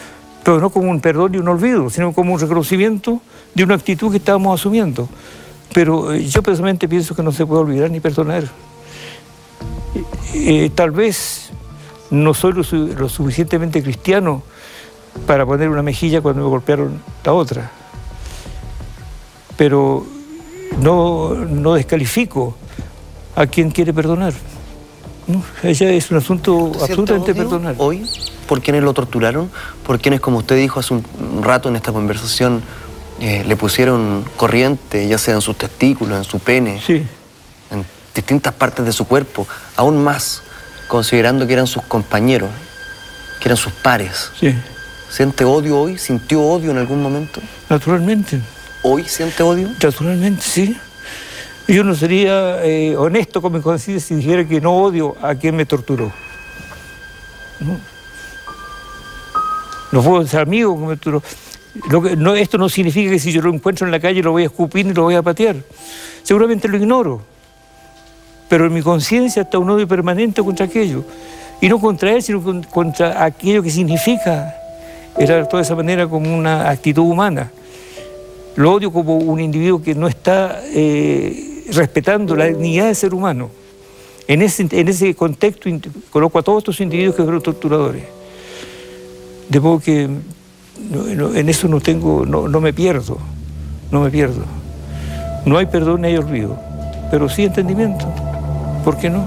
pero no como un perdón y un olvido, sino como un reconocimiento de una actitud que estábamos asumiendo. Pero yo personalmente pienso que no se puede olvidar ni perdonar. Tal vez no soy lo suficientemente cristiano para poner una mejilla cuando me golpearon la otra. Pero no descalifico a quien quiere perdonar. No, ella es un asunto absolutamente personal. Hoy, ¿por quienes lo torturaron? ¿Por quienes, como usted dijo hace un rato en esta conversación, le pusieron corriente, ya sea en sus testículos, en su pene, sí, en distintas partes de su cuerpo, aún más, considerando que eran sus compañeros, que eran sus pares? Sí. ¿Siente odio hoy? ¿Sintió odio en algún momento? Naturalmente. ¿Hoy siente odio? Naturalmente, sí. Yo no sería honesto con mi conciencia si dijera que no odio a quien me torturó. No puedo ser amigo que me torturó. Esto no significa que si yo lo encuentro en la calle lo voy a escupir ni lo voy a patear. Seguramente lo ignoro. Pero en mi conciencia está un odio permanente contra aquello. Y no contra él, sino contra aquello que significa el actuar de esa manera como una actitud humana. Lo odio como un individuo que no está respetando la dignidad del ser humano. En ese contexto coloco a todos estos individuos que fueron torturadores. De modo que en eso no me pierdo. No hay perdón ni hay olvido, pero sí entendimiento. ¿Por qué no?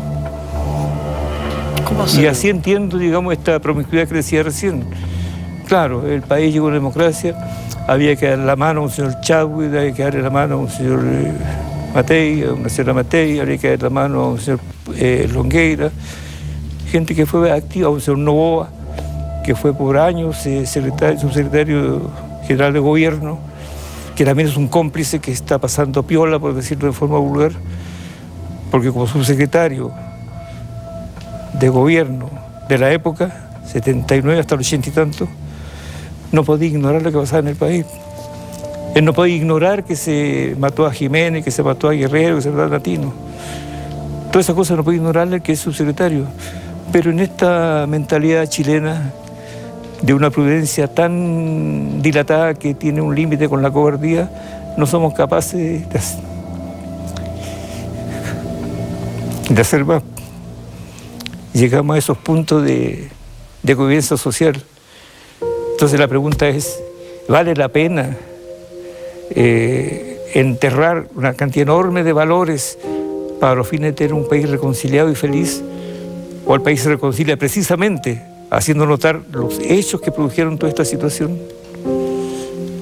¿Cómo hacer? Y así entiendo, digamos, esta promiscuidad que decía recién. Claro, el país llegó a la democracia, había que darle la mano a un señor Chadwick, había que darle la mano a un señor Matei, a una señora Matei, había que darle la mano a un señor Longueira, gente que fue activa, a un señor Novoa, que fue por años subsecretario general de gobierno, que también es un cómplice que está pasando piola, por decirlo de forma vulgar, porque como subsecretario de gobierno de la época, 79 hasta el 80 y tanto, no podía ignorar lo que pasaba en el país. Él no puede ignorar que se mató a Jiménez, que se mató a Guerrero, que se mató a Latino. Todas esas cosas no puede ignorarle, que es subsecretario. Pero en esta mentalidad chilena, de una prudencia tan dilatada que tiene un límite con la cobardía, no somos capaces de hacer más. Llegamos a esos puntos de convivencia social. Entonces la pregunta es, ¿vale la pena enterrar una cantidad enorme de valores para los fines de tener un país reconciliado y feliz? ¿O el país se reconcilia precisamente haciendo notar los hechos que produjeron toda esta situación?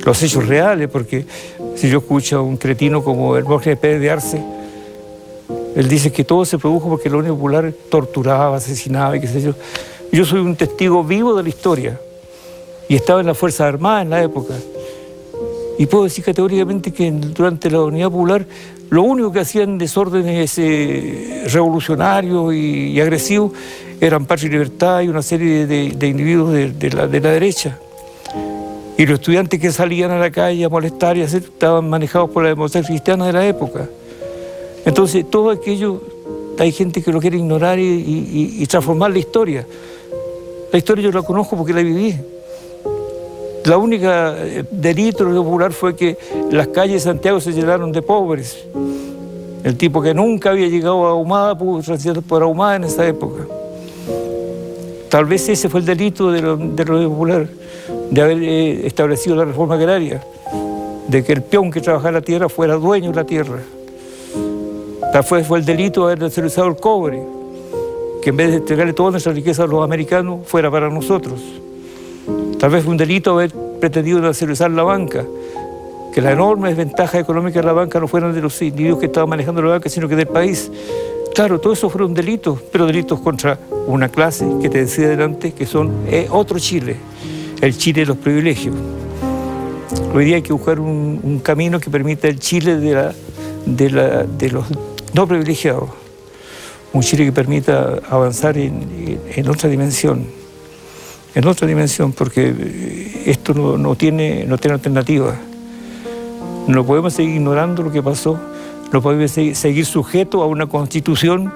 Los hechos reales, porque si yo escucho a un cretino como Hermógenes Pérez de Arce, él dice que todo se produjo porque la Unión Popular torturaba, asesinaba y qué sé yo. Yo soy un testigo vivo de la historia y estaba en las Fuerzas Armadas en la época. Y puedo decir categóricamente que durante la Unidad Popular lo único que hacían desórdenes revolucionarios y agresivos eran Patria y Libertad y una serie de individuos de la derecha. Y los estudiantes que salían a la calle a molestar y hacer estaban manejados por la democracia cristiana de la época. Entonces, todo aquello, hay gente que lo quiere ignorar y transformar la historia. La historia yo la conozco porque la viví. La única delito de lo popular fue que las calles de Santiago se llenaron de pobres. El tipo que nunca había llegado a Ahumada pudo transitar por Ahumada en esa época. Tal vez ese fue el delito de lo popular, de haber establecido la reforma agraria, de que el peón que trabajara la tierra fuera dueño de la tierra. Tal vez fue el delito de haber nacionalizado el cobre, que en vez de entregarle toda nuestra riqueza a los americanos, fuera para nosotros. Tal vez fue un delito haber pretendido nacionalizar la banca, que las enormes ventajas económicas de la banca no fueran de los individuos que estaban manejando la banca, sino que del país. Claro, todo eso fueron delitos, pero delitos contra una clase que te decía delante que son otro Chile, el Chile de los privilegios. Hoy día hay que buscar un camino que permita el Chile de los no privilegiados, un Chile que permita avanzar en otra dimensión, porque esto no tiene alternativa. No podemos seguir ignorando lo que pasó, no podemos seguir sujetos a una constitución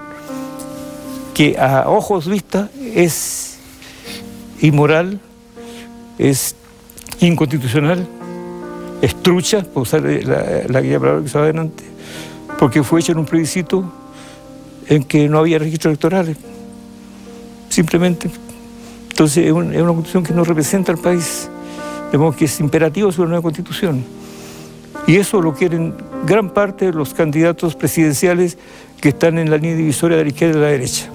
que a ojos vistas es inmoral, es inconstitucional, es trucha, por usar la palabra que usaba adelante, porque fue hecha en un plebiscito en que no había registros electorales, simplemente. Entonces es una constitución que no representa al país, de modo que es imperativo sobre una nueva constitución. Y eso lo quieren gran parte de los candidatos presidenciales que están en la línea divisoria de la izquierda y de la derecha.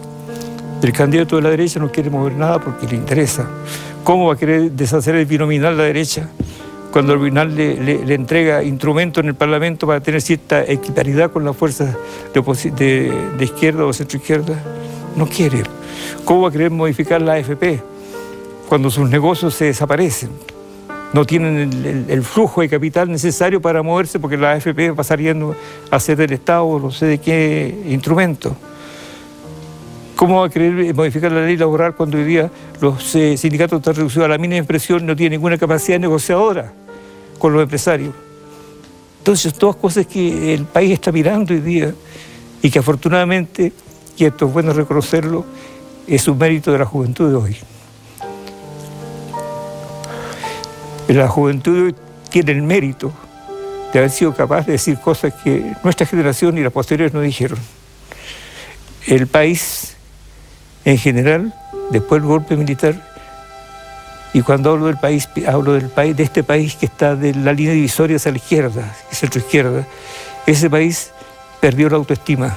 El candidato de la derecha no quiere mover nada porque le interesa. ¿Cómo va a querer deshacer el binominal la derecha cuando el binominal le entrega instrumentos en el Parlamento para tener cierta equitaridad con las fuerzas de izquierda o centroizquierda? No quiere. ¿Cómo va a querer modificar la AFP cuando sus negocios se desaparecen? No tienen el flujo de capital necesario para moverse porque la AFP pasaría a ser del Estado, no sé de qué instrumento. ¿Cómo va a querer modificar la ley laboral cuando hoy día los sindicatos están reducidos a la mínima expresión y no tienen ninguna capacidad negociadora con los empresarios? Entonces, todas cosas que el país está mirando hoy día y que afortunadamente, y esto es bueno reconocerlo, es un mérito de la juventud de hoy. La juventud de hoy tiene el mérito de haber sido capaz de decir cosas que nuestra generación y las posteriores no dijeron. El país, en general, después del golpe militar, y cuando hablo del país, de este país que está de la línea divisoria hacia la izquierda, centroizquierda, ese país perdió la autoestima.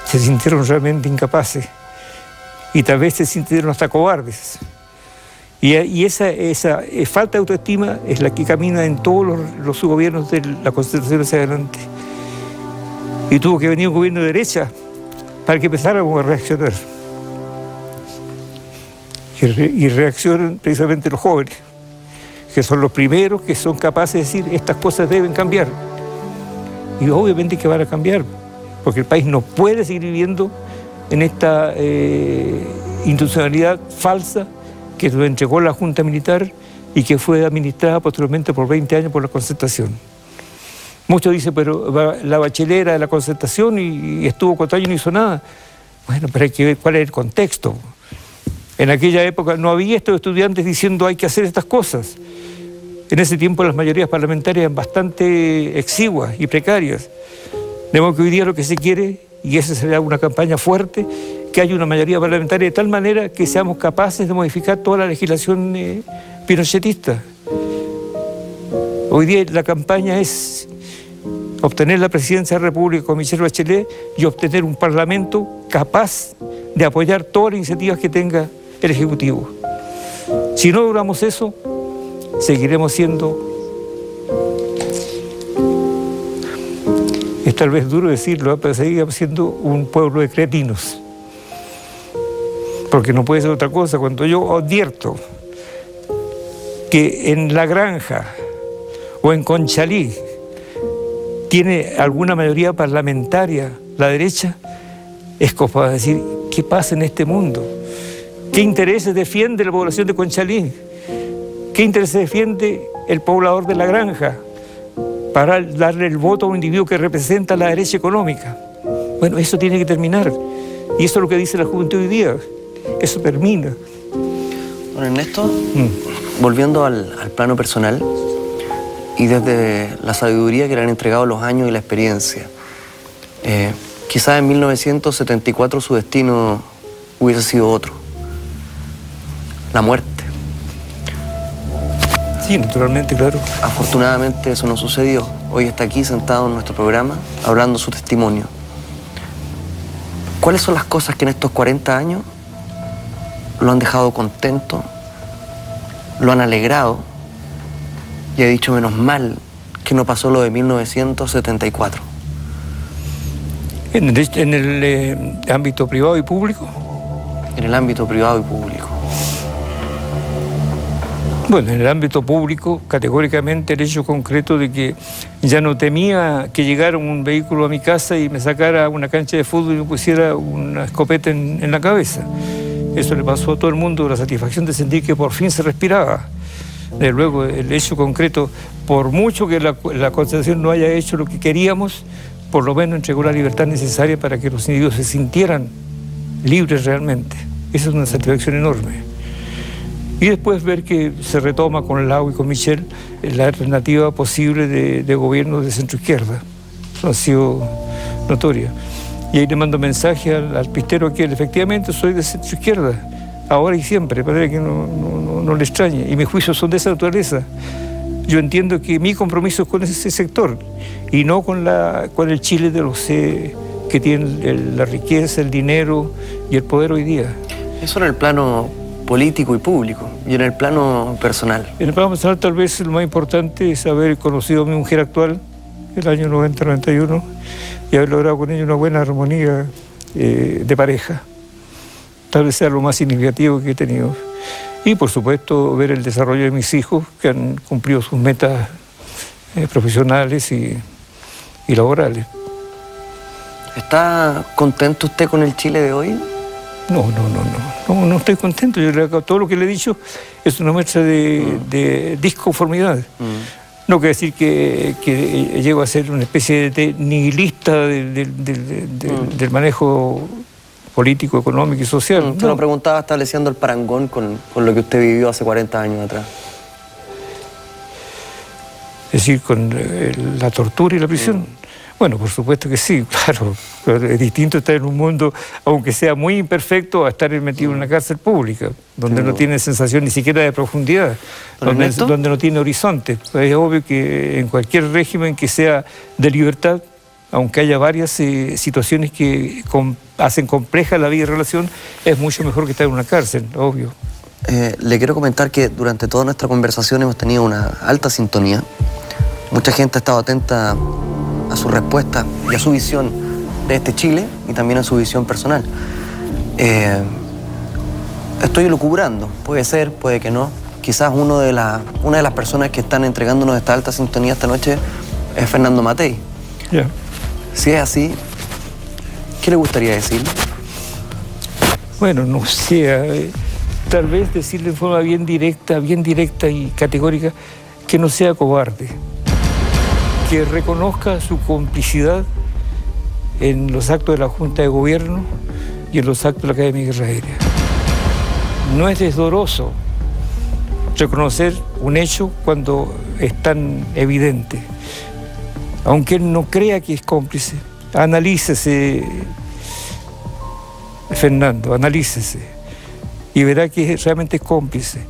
Se sintieron realmente incapaces y tal vez se sintieron hasta cobardes. Y esa falta de autoestima es la que camina en todos los subgobiernos de la Constitución hacia adelante. Y tuvo que venir un gobierno de derecha para que empezáramos a reaccionar. Y reaccionan precisamente los jóvenes, que son los primeros que son capaces de decir estas cosas deben cambiar. Y obviamente que van a cambiar, porque el país no puede seguir viviendo en esta institucionalidad falsa que nos entregó la Junta Militar y que fue administrada posteriormente por 20 años por la Concertación. Muchos dicen, pero la Bachelet era de la Concertación y estuvo 4 años y no hizo nada. Bueno, pero hay que ver cuál es el contexto. En aquella época no había estos estudiantes diciendo hay que hacer estas cosas. En ese tiempo las mayorías parlamentarias eran bastante exiguas y precarias. De modo que hoy día lo que se quiere, y esa será una campaña fuerte, que haya una mayoría parlamentaria de tal manera que seamos capaces de modificar toda la legislación pinochetista. Hoy día la campaña es obtener la presidencia de la República con Michelle Bachelet y obtener un parlamento capaz de apoyar todas las iniciativas que tenga el Ejecutivo. Si no logramos eso, seguiremos siendo, es tal vez duro decirlo, pero seguiremos siendo un pueblo de cretinos. Porque no puede ser otra cosa. Cuando yo advierto que en La Granja o en Conchalí tiene alguna mayoría parlamentaria la derecha, es como para decir, ¿qué pasa en este mundo? ¿Qué intereses defiende la población de Conchalí? ¿Qué intereses defiende el poblador de La Granja para darle el voto a un individuo que representa la derecha económica? Bueno, eso tiene que terminar. Y eso es lo que dice la juventud hoy día. Eso termina. Bueno, Ernesto, volviendo al plano personal y desde la sabiduría que le han entregado los años y la experiencia, quizás en 1974 su destino hubiese sido otro. La muerte. Sí, naturalmente, claro. Afortunadamente eso no sucedió. Hoy está aquí sentado en nuestro programa hablando su testimonio. ¿Cuáles son las cosas que en estos 40 años lo han dejado contento, lo han alegrado y ha dicho menos mal que no pasó lo de 1974? ¿En el ámbito privado y público? En el ámbito privado y público. Bueno, en el ámbito público, categóricamente el hecho concreto de que ya no temía que llegara un vehículo a mi casa y me sacara a una cancha de fútbol y me pusiera una escopeta en la cabeza. Eso le pasó a todo el mundo, la satisfacción de sentir que por fin se respiraba. Desde luego, el hecho concreto, por mucho que la Constitución no haya hecho lo que queríamos, por lo menos entregó la libertad necesaria para que los individuos se sintieran libres realmente. Esa es una satisfacción enorme. Y después ver que se retoma con Lago y con Michelle la alternativa posible de gobierno de centroizquierda. Eso ha sido notoria. Y ahí le mando mensaje al pistero que efectivamente soy de centroizquierda, ahora y siempre, para que no le extrañe. Y mis juicios son de esa naturaleza. Yo entiendo que mi compromiso es con ese sector y no con el Chile de los que tienen la riqueza, el dinero y el poder hoy día. Eso en el plano político y público, y en el plano personal. En el plano personal tal vez lo más importante es haber conocido a mi mujer actual, el año 90-91, y haber logrado con ella una buena armonía de pareja. Tal vez sea lo más significativo que he tenido. Y por supuesto ver el desarrollo de mis hijos, que han cumplido sus metas profesionales y laborales. ¿Está contento usted con el Chile de hoy? No estoy contento. Todo lo que le he dicho es una muestra de disconformidad. No quiere decir que llego a ser una especie de nihilista del manejo político, económico y social. Usted lo preguntaba estableciendo el parangón con lo que usted vivió hace 40 años atrás. Es decir, con la tortura y la prisión. Bueno, por supuesto que sí, claro. Es distinto estar en un mundo, aunque sea muy imperfecto, a estar metido en una cárcel pública, donde no tiene sensación ni siquiera de profundidad, donde no tiene horizonte. Es obvio que en cualquier régimen que sea de libertad, aunque haya varias situaciones que hacen compleja la vida y relación, es mucho mejor que estar en una cárcel, obvio. Le quiero comentar que durante toda nuestra conversación hemos tenido una alta sintonía. Mucha gente ha estado atenta a su respuesta y a su visión de este Chile y también a su visión personal. Estoy lucubrando, puede ser, puede que no. Quizás una de las personas que están entregándonos esta alta sintonía esta noche es Fernando Matei. Yeah. Si es así, ¿qué le gustaría decir? Bueno, no sé, tal vez decirle en forma bien directa y categórica, que no sea cobarde, que reconozca su complicidad en los actos de la Junta de Gobierno y en los actos de la Academia de Guerra Aérea. No es desdoroso reconocer un hecho cuando es tan evidente. Aunque él no crea que es cómplice, analícese, Fernando, analícese y verá que realmente es cómplice.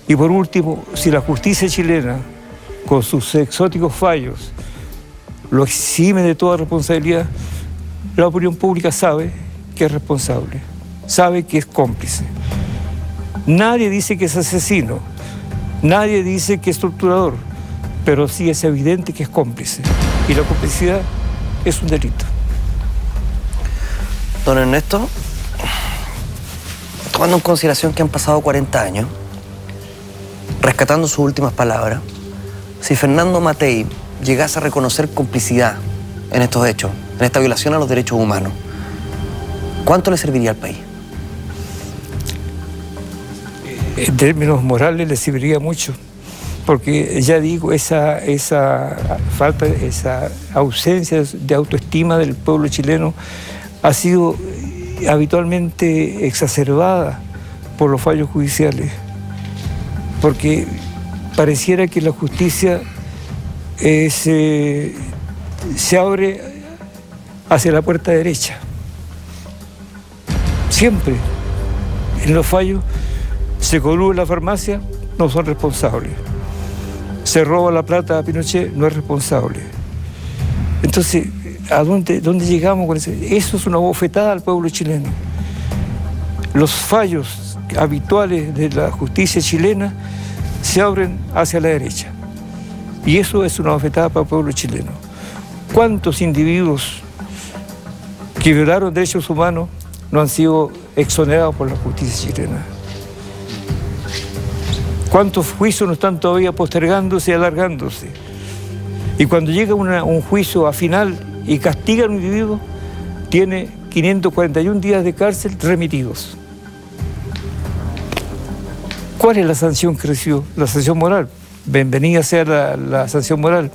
Y por último, si la justicia chilena, con sus exóticos fallos, lo exime de toda responsabilidad, la opinión pública sabe que es responsable, sabe que es cómplice. Nadie dice que es asesino, nadie dice que es torturador, pero sí es evidente que es cómplice. Y la complicidad es un delito. Don Ernesto, tomando en consideración que han pasado 40 años, rescatando sus últimas palabras, si Fernando Matei llegase a reconocer complicidad en estos hechos, en esta violación a los derechos humanos, ¿cuánto le serviría al país? En términos morales le serviría mucho, porque ya digo, esa falta, esa ausencia de autoestima del pueblo chileno ha sido habitualmente exacerbada por los fallos judiciales, porque pareciera que la justicia se abre hacia la puerta derecha. Siempre en los fallos se colude la farmacia, no son responsables. Se roba la plata a Pinochet, no es responsable. Entonces, ¿a dónde llegamos con eso? Eso es una bofetada al pueblo chileno. Los fallos habituales de la justicia chilena se abren hacia la derecha. Y eso es una bofetada para el pueblo chileno. ¿Cuántos individuos que violaron derechos humanos no han sido exonerados por la justicia chilena? ¿Cuántos juicios no están todavía postergándose y alargándose? Y cuando llega un juicio a final y castiga a un individuo, tiene 541 días de cárcel remitidos. ¿Cuál es la sanción que recibió? La sanción moral. Bienvenida sea la sanción moral.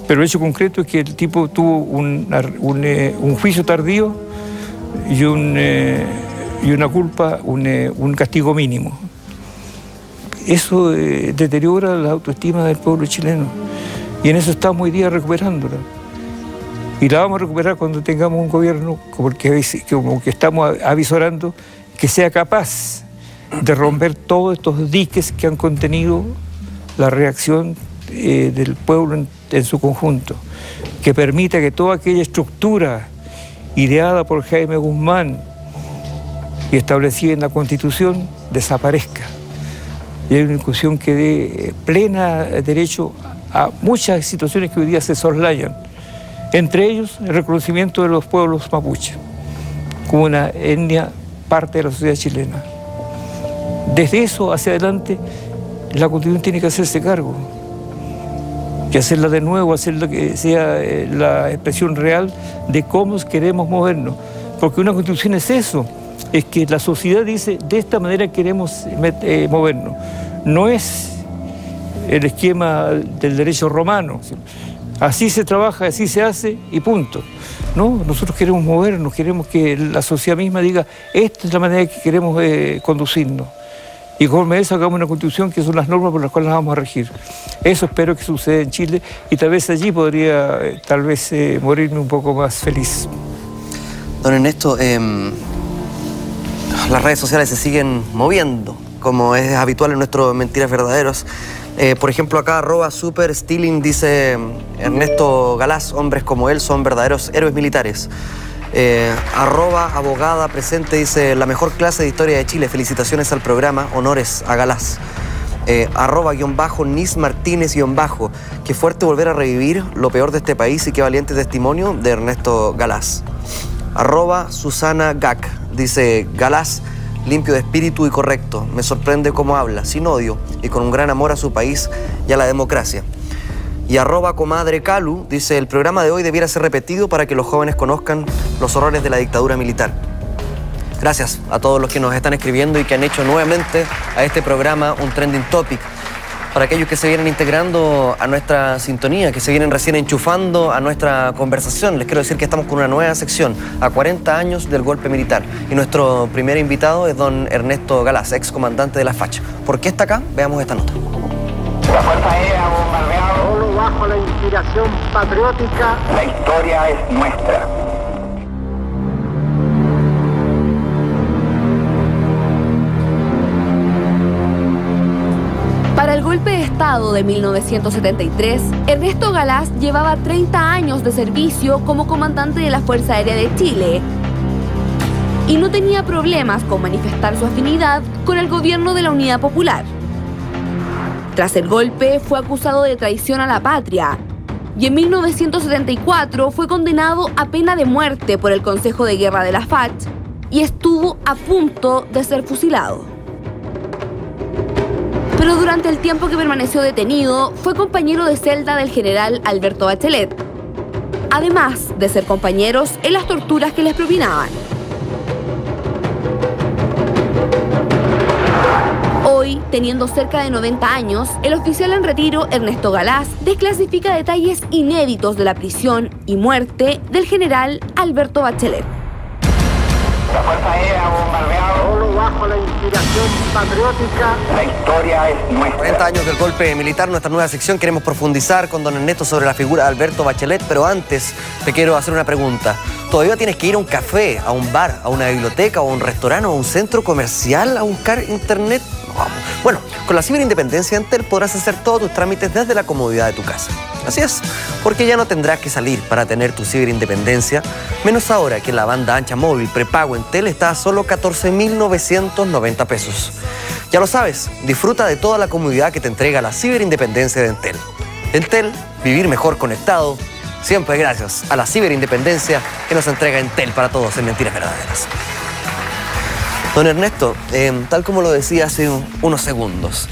Pero el hecho concreto es que el tipo tuvo un juicio tardío y una culpa, un castigo mínimo. Eso deteriora la autoestima del pueblo chileno. Y en eso estamos hoy día recuperándola. Y la vamos a recuperar cuando tengamos un gobierno como que estamos avisorando, que sea capaz de romper todos estos diques que han contenido la reacción del pueblo en su conjunto, que permita que toda aquella estructura ideada por Jaime Guzmán y establecida en la Constitución desaparezca. Y hay una inclusión que dé plena derecho a muchas situaciones que hoy día se soslayan, entre ellos el reconocimiento de los pueblos mapuche como una etnia parte de la sociedad chilena. Desde eso hacia adelante, la Constitución tiene que hacerse cargo, que hacerla de nuevo, hacerla que sea la expresión real de cómo queremos movernos. Porque una Constitución es eso, es que la sociedad dice, de esta manera queremos movernos. No es el esquema del derecho romano, así se trabaja, así se hace y punto. No, nosotros queremos movernos, queremos que la sociedad misma diga, esta es la manera que queremos conducirnos. Y conforme a eso hagamos una Constitución que son las normas por las cuales las vamos a regir. Eso espero que suceda en Chile y tal vez allí podría morirme un poco más feliz. Don Ernesto, las redes sociales se siguen moviendo, como es habitual en nuestros Mentiras Verdaderos. Por ejemplo, acá @superstealing dice Ernesto Galás, hombres como él son verdaderos héroes militares. @abogada presente dice la mejor clase de historia de Chile, felicitaciones al programa, honores a Galás. @_Nis Martínez_, qué fuerte volver a revivir lo peor de este país y qué valiente testimonio de Ernesto Galás. @Susana Gac dice Galás, limpio de espíritu y correcto, me sorprende cómo habla, sin odio y con un gran amor a su país y a la democracia. Y @comadre Calu dice, el programa de hoy debiera ser repetido para que los jóvenes conozcan los horrores de la dictadura militar. Gracias a todos los que nos están escribiendo y que han hecho nuevamente a este programa un trending topic. Para aquellos que se vienen integrando a nuestra sintonía, que se vienen recién enchufando a nuestra conversación, les quiero decir que estamos con una nueva sección, a 40 años del golpe militar. Y nuestro primer invitado es don Ernesto Galaz, ex comandante de la FACH. ¿Por qué está acá? Veamos esta nota. La Fuerza Aérea bombardeado solo bajo la inspiración patriótica. La historia es nuestra. Para el golpe de Estado de 1973, Ernesto Galaz llevaba 30 años de servicio como comandante de la Fuerza Aérea de Chile y no tenía problemas con manifestar su afinidad con el gobierno de la Unidad Popular. Tras el golpe, fue acusado de traición a la patria y en 1974 fue condenado a pena de muerte por el Consejo de Guerra de la FACH y estuvo a punto de ser fusilado. Pero durante el tiempo que permaneció detenido, fue compañero de celda del general Alberto Bachelet, además de ser compañeros en las torturas que les propinaban. Hoy, teniendo cerca de 90 años, el oficial en retiro Ernesto Galaz desclasifica detalles inéditos de la prisión y muerte del general Alberto Bachelet. La Fuerza Aérea bombardeado solo bajo la inspiración patriótica. La historia es nuestra. 40 años del golpe militar, nuestra nueva sección. Queremos profundizar con don Ernesto sobre la figura de Alberto Bachelet, pero antes te quiero hacer una pregunta. ¿Todavía tienes que ir a un café, a un bar, a una biblioteca, o a un restaurante, o a un centro comercial a buscar internet? No, vamos. Bueno, con la ciberindependencia de Entel podrás hacer todos tus trámites desde la comodidad de tu casa. Así es, porque ya no tendrás que salir para tener tu ciberindependencia, menos ahora que la banda ancha móvil prepago Entel está a solo 14.990 pesos. Ya lo sabes, disfruta de toda la comodidad que te entrega la ciberindependencia de Entel. Entel, vivir mejor conectado, siempre gracias a la ciberindependencia que nos entrega Entel para todos en Mentiras Verdaderas. Don Ernesto, tal como lo decía hace unos segundos,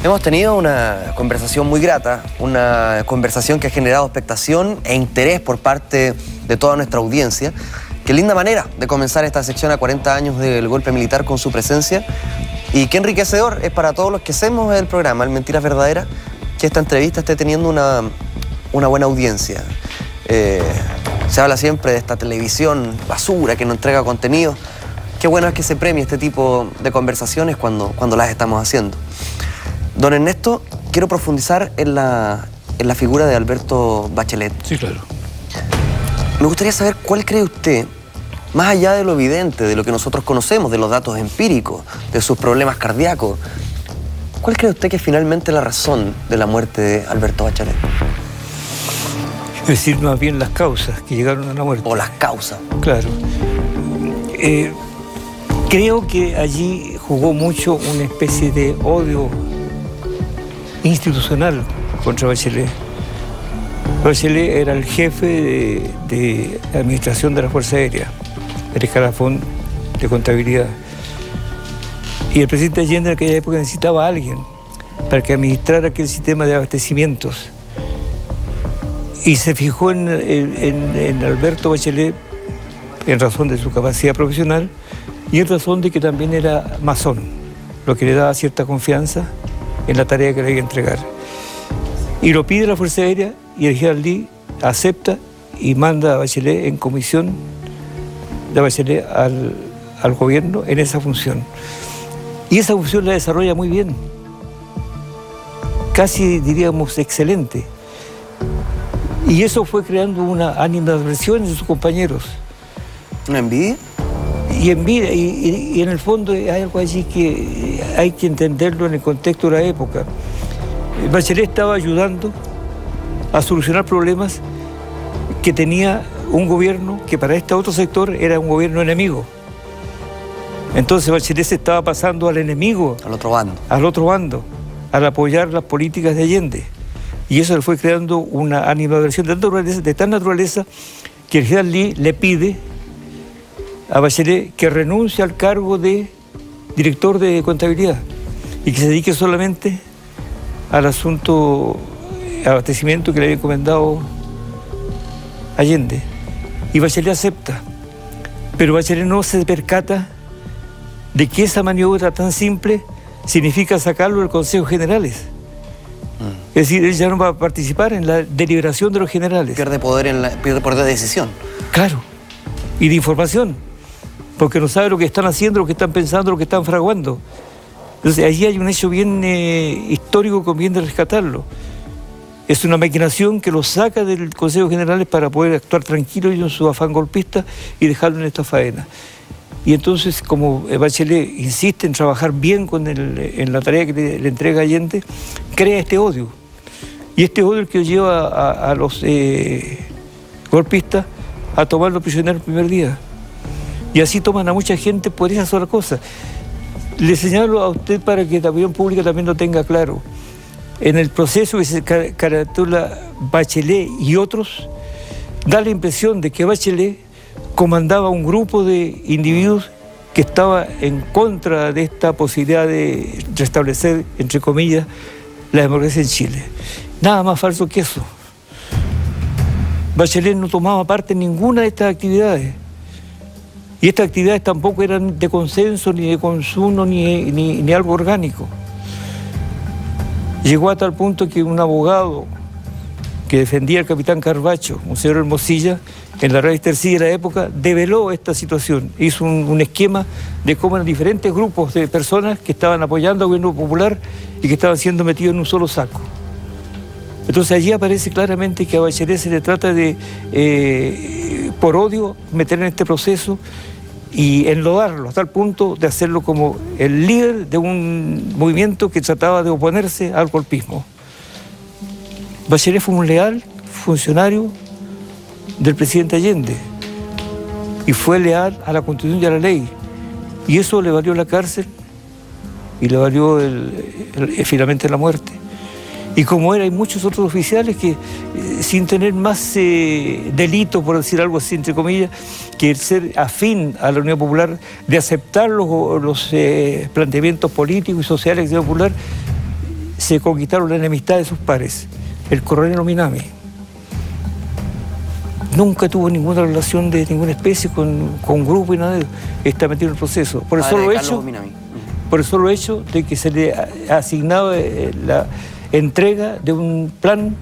hemos tenido una conversación muy grata, una conversación que ha generado expectación e interés por parte de toda nuestra audiencia. Qué linda manera de comenzar esta sección a 40 años del golpe militar con su presencia. Y qué enriquecedor es para todos los que hacemos el programa, el Mentiras Verdaderas, que esta entrevista esté teniendo una buena audiencia. Se habla siempre de esta televisión basura que no entrega contenido. Qué bueno es que se premie este tipo de conversaciones cuando las estamos haciendo. Don Ernesto, quiero profundizar en la figura de Alberto Bachelet. Sí, claro. Me gustaría saber cuál cree usted, más allá de lo evidente, de lo que nosotros conocemos, de los datos empíricos, de sus problemas cardíacos, ¿cuál cree usted que es finalmente la razón de la muerte de Alberto Bachelet? Es decir, más bien las causas que llegaron a la muerte. O las causas. Claro. Creo que allí jugó mucho una especie de odio institucional contra Bachelet. Bachelet era el jefe de administración de la Fuerza Aérea, el escalafón de contabilidad. Y el presidente Allende en aquella época necesitaba a alguien para que administrara aquel sistema de abastecimientos. Y se fijó en Alberto Bachelet en razón de su capacidad profesional y en razón de que también era masón, lo que le daba cierta confianza en la tarea que le iba a entregar. Y lo pide la Fuerza Aérea y el general Lee acepta y manda a Bachelet en comisión de Bachelet al gobierno en esa función. Y esa función la desarrolla muy bien, casi diríamos excelente. Y eso fue creando una animadversión en sus compañeros. ¿Una envidia? Y envidia, y en el fondo hay algo allí que hay que entenderlo en el contexto de la época. Bachelet estaba ayudando a solucionar problemas que tenía un gobierno que para este otro sector era un gobierno enemigo. Entonces Bachelet se estaba pasando al enemigo. Al otro bando. Al otro bando, al apoyar las políticas de Allende. Y eso le fue creando una animadversión de tal naturaleza que el general Lee le pide a Bachelet que renuncie al cargo de director de contabilidad y que se dedique solamente al asunto abastecimiento que le había encomendado Allende. Y Bachelet acepta. Pero Bachelet no se percata de que esa maniobra tan simple significa sacarlo del Consejo de Generales. Es decir, él ya no va a participar en la deliberación de los generales. Pierde poder de decisión. Claro, y de información, porque no sabe lo que están haciendo, lo que están pensando, lo que están fraguando. Entonces, allí hay un hecho bien histórico que conviene rescatarlo. Es una maquinación que lo saca del Consejo de Generales para poder actuar tranquilo y en su afán golpista y dejarlo en esta faena. Y entonces, como Bachelet insiste en trabajar bien en la tarea que le entrega Allende, crea este odio. Y este odio es el que lleva a los golpistas a tomarlo prisionero el primer día. Y así toman a mucha gente por esa sola cosa. Le señalo a usted para que la opinión pública también lo tenga claro. En el proceso que se caratula Bachelet y otros, da la impresión de que Bachelet comandaba un grupo de individuos que estaba en contra de esta posibilidad de restablecer, entre comillas, la democracia en Chile. Nada más falso que eso. Bachelet no tomaba parte en ninguna de estas actividades. Y estas actividades tampoco eran de consenso, ni de consumo, ni algo orgánico. Llegó a tal punto que un abogado que defendía al capitán Carvacho, un señor Hermosilla, en la revista Tercilla de la época, develó esta situación. Hizo un esquema de cómo eran diferentes grupos de personas que estaban apoyando al gobierno popular y que estaban siendo metidos en un solo saco. Entonces allí aparece claramente que a Bachelet se le trata de, por odio, meter en este proceso y enlodarlo hasta el punto de hacerlo como el líder de un movimiento que trataba de oponerse al golpismo. Bachelet fue un leal funcionario del presidente Allende y fue leal a la Constitución y a la ley, y eso le valió la cárcel y le valió finalmente la muerte. Y como él, hay muchos otros oficiales que, sin tener más delito, por decir algo así, entre comillas, que el ser afín a la Unión Popular, de aceptar los planteamientos políticos y sociales de la Unión Popular, se conquistaron la enemistad de sus pares. El coronel Minami nunca tuvo ninguna relación de ninguna especie con grupo y nada de eso. Está metido en el proceso. Por el solo hecho de que se le ha asignado la entrega de un plan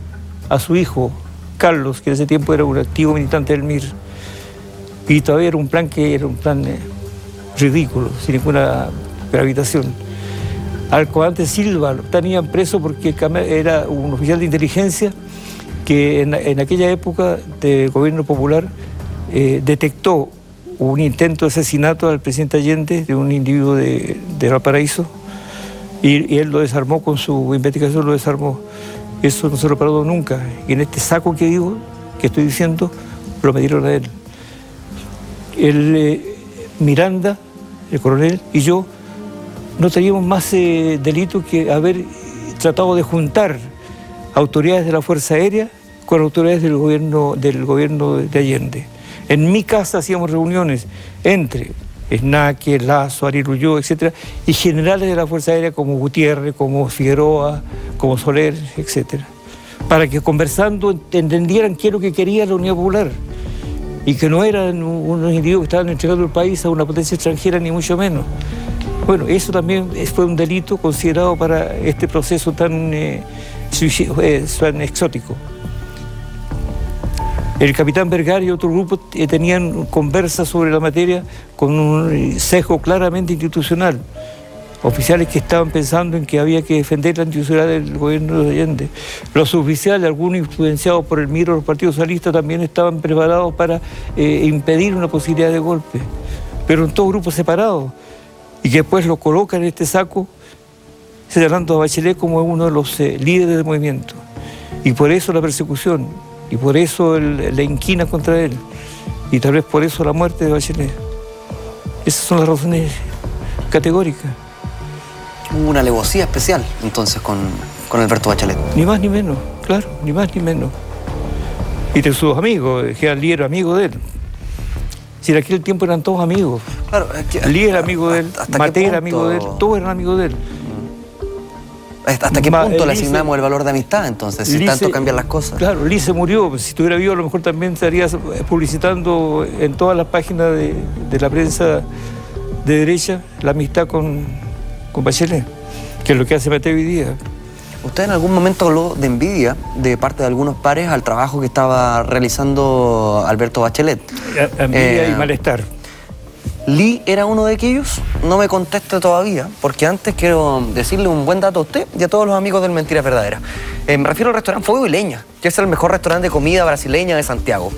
a su hijo, Carlos, que en ese tiempo era un activo militante del MIR. Y todavía era un plan ridículo, sin ninguna gravitación. Al comandante Silva lo tenían preso porque era un oficial de inteligencia que en aquella época de gobierno popular detectó un intento de asesinato al presidente Allende de un individuo de Valparaíso, y él lo desarmó con su investigación, lo desarmó. Eso no se lo paró nunca. Y en este saco que estoy diciendo, lo metieron a él. Miranda, el coronel, y yo no teníamos más delito que haber tratado de juntar autoridades de la Fuerza Aérea con autoridades del gobierno de Allende. En mi casa hacíamos reuniones entre Esnaque, Lazo, Ariel Ulloa, etc., y generales de la Fuerza Aérea como Gutiérrez, como Figueroa, como Soler, etc., para que conversando entendieran qué es lo que quería la Unidad Popular y que no eran unos individuos que estaban entregando el país a una potencia extranjera, ni mucho menos. Bueno, eso también fue un delito considerado para este proceso tan exótico. El capitán Vergara y otro grupo tenían conversas sobre la materia con un sesgo claramente institucional. Oficiales que estaban pensando en que había que defender la institucionalidad del gobierno de Allende. Los oficiales, algunos influenciados por el MIR o los partidos socialistas, también estaban preparados para impedir una posibilidad de golpe. Pero en todos grupos separados. Y que después lo colocan en este saco, señalando a Bachelet como uno de los líderes del movimiento. Y por eso la persecución. Y por eso la inquina contra él. Y tal vez por eso la muerte de Bachelet. Esas son las razones categóricas. Hubo una alevosía especial, entonces, con Alberto Bachelet. Ni más ni menos, claro, ni más ni menos. Y de sus amigos, Gerald Lee era amigo de él. Si en aquel tiempo eran todos amigos. Claro, Lee era amigo de él, Matei era amigo de él, todos eran amigos de él. ¿Hasta qué punto le asignamos el valor de amistad, entonces? Si tanto cambian las cosas. Claro, Lee se murió. Si estuviera vivo, a lo mejor también estaría publicitando en todas las páginas de la prensa de derecha la amistad con Bachelet, que es lo que hace Matei hoy día. Usted en algún momento habló de envidia de parte de algunos pares al trabajo que estaba realizando Alberto Bachelet. Envidia y malestar. ¿Lee era uno de aquellos? No me conteste todavía, porque antes quiero decirle un buen dato a usted y a todos los amigos del Mentiras Verdaderas. Me refiero al restaurante Fuego y Leña, que es el mejor restaurante de comida brasileña de Santiago.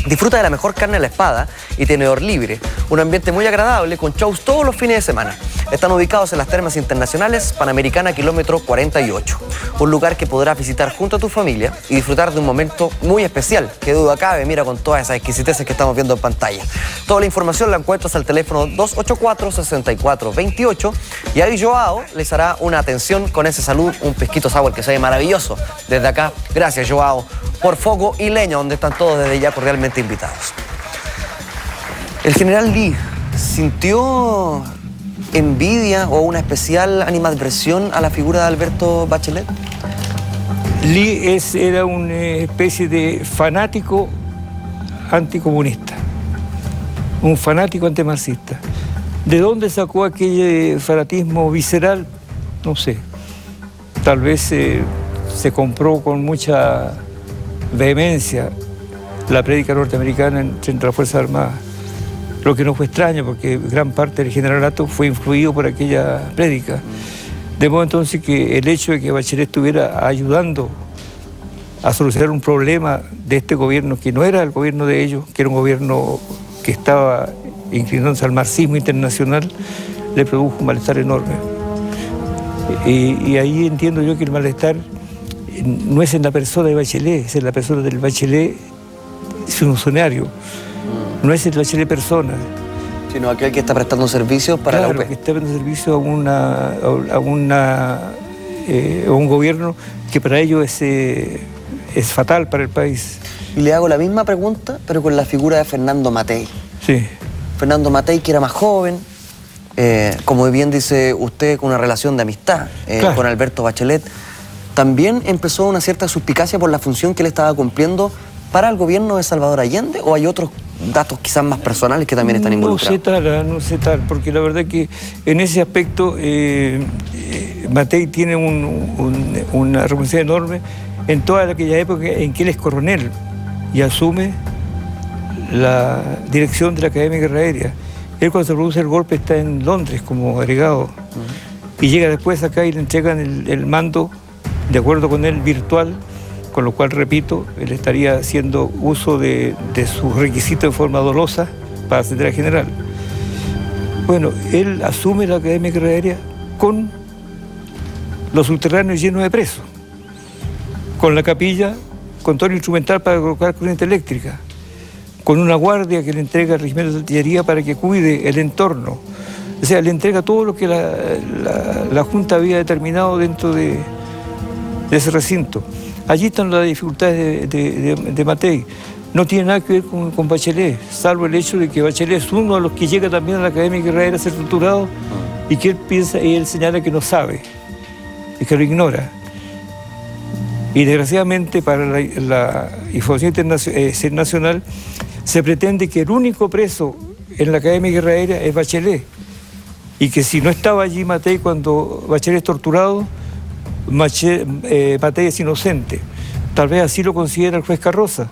Disfruta de la mejor carne a la espada y tenedor libre. Un ambiente muy agradable con shows todos los fines de semana. Están ubicados en las Termas Internacionales, Panamericana, kilómetro 48. Un lugar que podrás visitar junto a tu familia y disfrutar de un momento muy especial. Qué duda cabe, mira con todas esas exquisiteces que estamos viendo en pantalla. Toda la información la encuentras al teléfono 284-6428 y ahí Joao les hará una atención con ese salud, un pesquito sour que se ve maravilloso. Desde acá, gracias Joao por Fuego y Leña, donde están todos desde ya cordialmente invitados. El general Lee sintió envidia o una especial animadversión a la figura de Alberto Bachelet. Lee era una especie de fanático anticomunista, un fanático antimarxista. ¿De dónde sacó aquel fanatismo visceral? No sé. Tal vez se compró con mucha vehemencia la prédica norteamericana entre las Fuerzas Armadas, lo que no fue extraño porque gran parte del generalato fue influido por aquella prédica. De modo entonces que el hecho de que Bachelet estuviera ayudando a solucionar un problema de este gobierno, que no era el gobierno de ellos, que era un gobierno que estaba inclinándose al marxismo internacional, le produjo un malestar enorme. Y ahí entiendo yo que el malestar no es en la persona de Bachelet, es en la persona del Bachelet funcionario. No es el Bachelet persona. Sino aquel que está prestando servicios para la UP. Claro, que está prestando servicios a un gobierno que para ellos es fatal para el país. Y le hago la misma pregunta, pero con la figura de Fernando Matei. Sí. Fernando Matei, que era más joven, como bien dice usted, con una relación de amistad con Alberto Bachelet, también empezó una cierta suspicacia por la función que él estaba cumpliendo para el gobierno de Salvador Allende, ¿o hay otros datos quizás más personales que también están involucrados? No sé tal, porque la verdad que en ese aspecto Matei tiene una responsabilidad enorme en toda aquella época en que él es coronel y asume la dirección de la Academia de Guerra Aérea. Él cuando se produce el golpe está en Londres como agregado y llega después acá y le entregan el mando, de acuerdo con él, virtual, con lo cual, repito, él estaría haciendo uso de sus requisitos de forma dolosa para ascender a general. Bueno, él asume la Academia de Guerra Aérea con los subterráneos llenos de presos, con la capilla, con todo el instrumental para colocar corriente eléctrica, con una guardia que le entrega al regimiento de artillería para que cuide el entorno. O sea, le entrega todo lo que la Junta había determinado dentro de ese recinto. Allí están las dificultades de Matei. No tiene nada que ver con Bachelet, salvo el hecho de que Bachelet es uno de los que llega también a la Academia de Guerra Aérea a ser torturado y que él piensa y él señala que no sabe y que lo ignora. Y desgraciadamente para la información nacional se pretende que el único preso en la Academia de Guerra Aérea es Bachelet y que si no estaba allí Matei cuando Bachelet es torturado, Matei es inocente. Tal vez así lo considera el juez Carroza.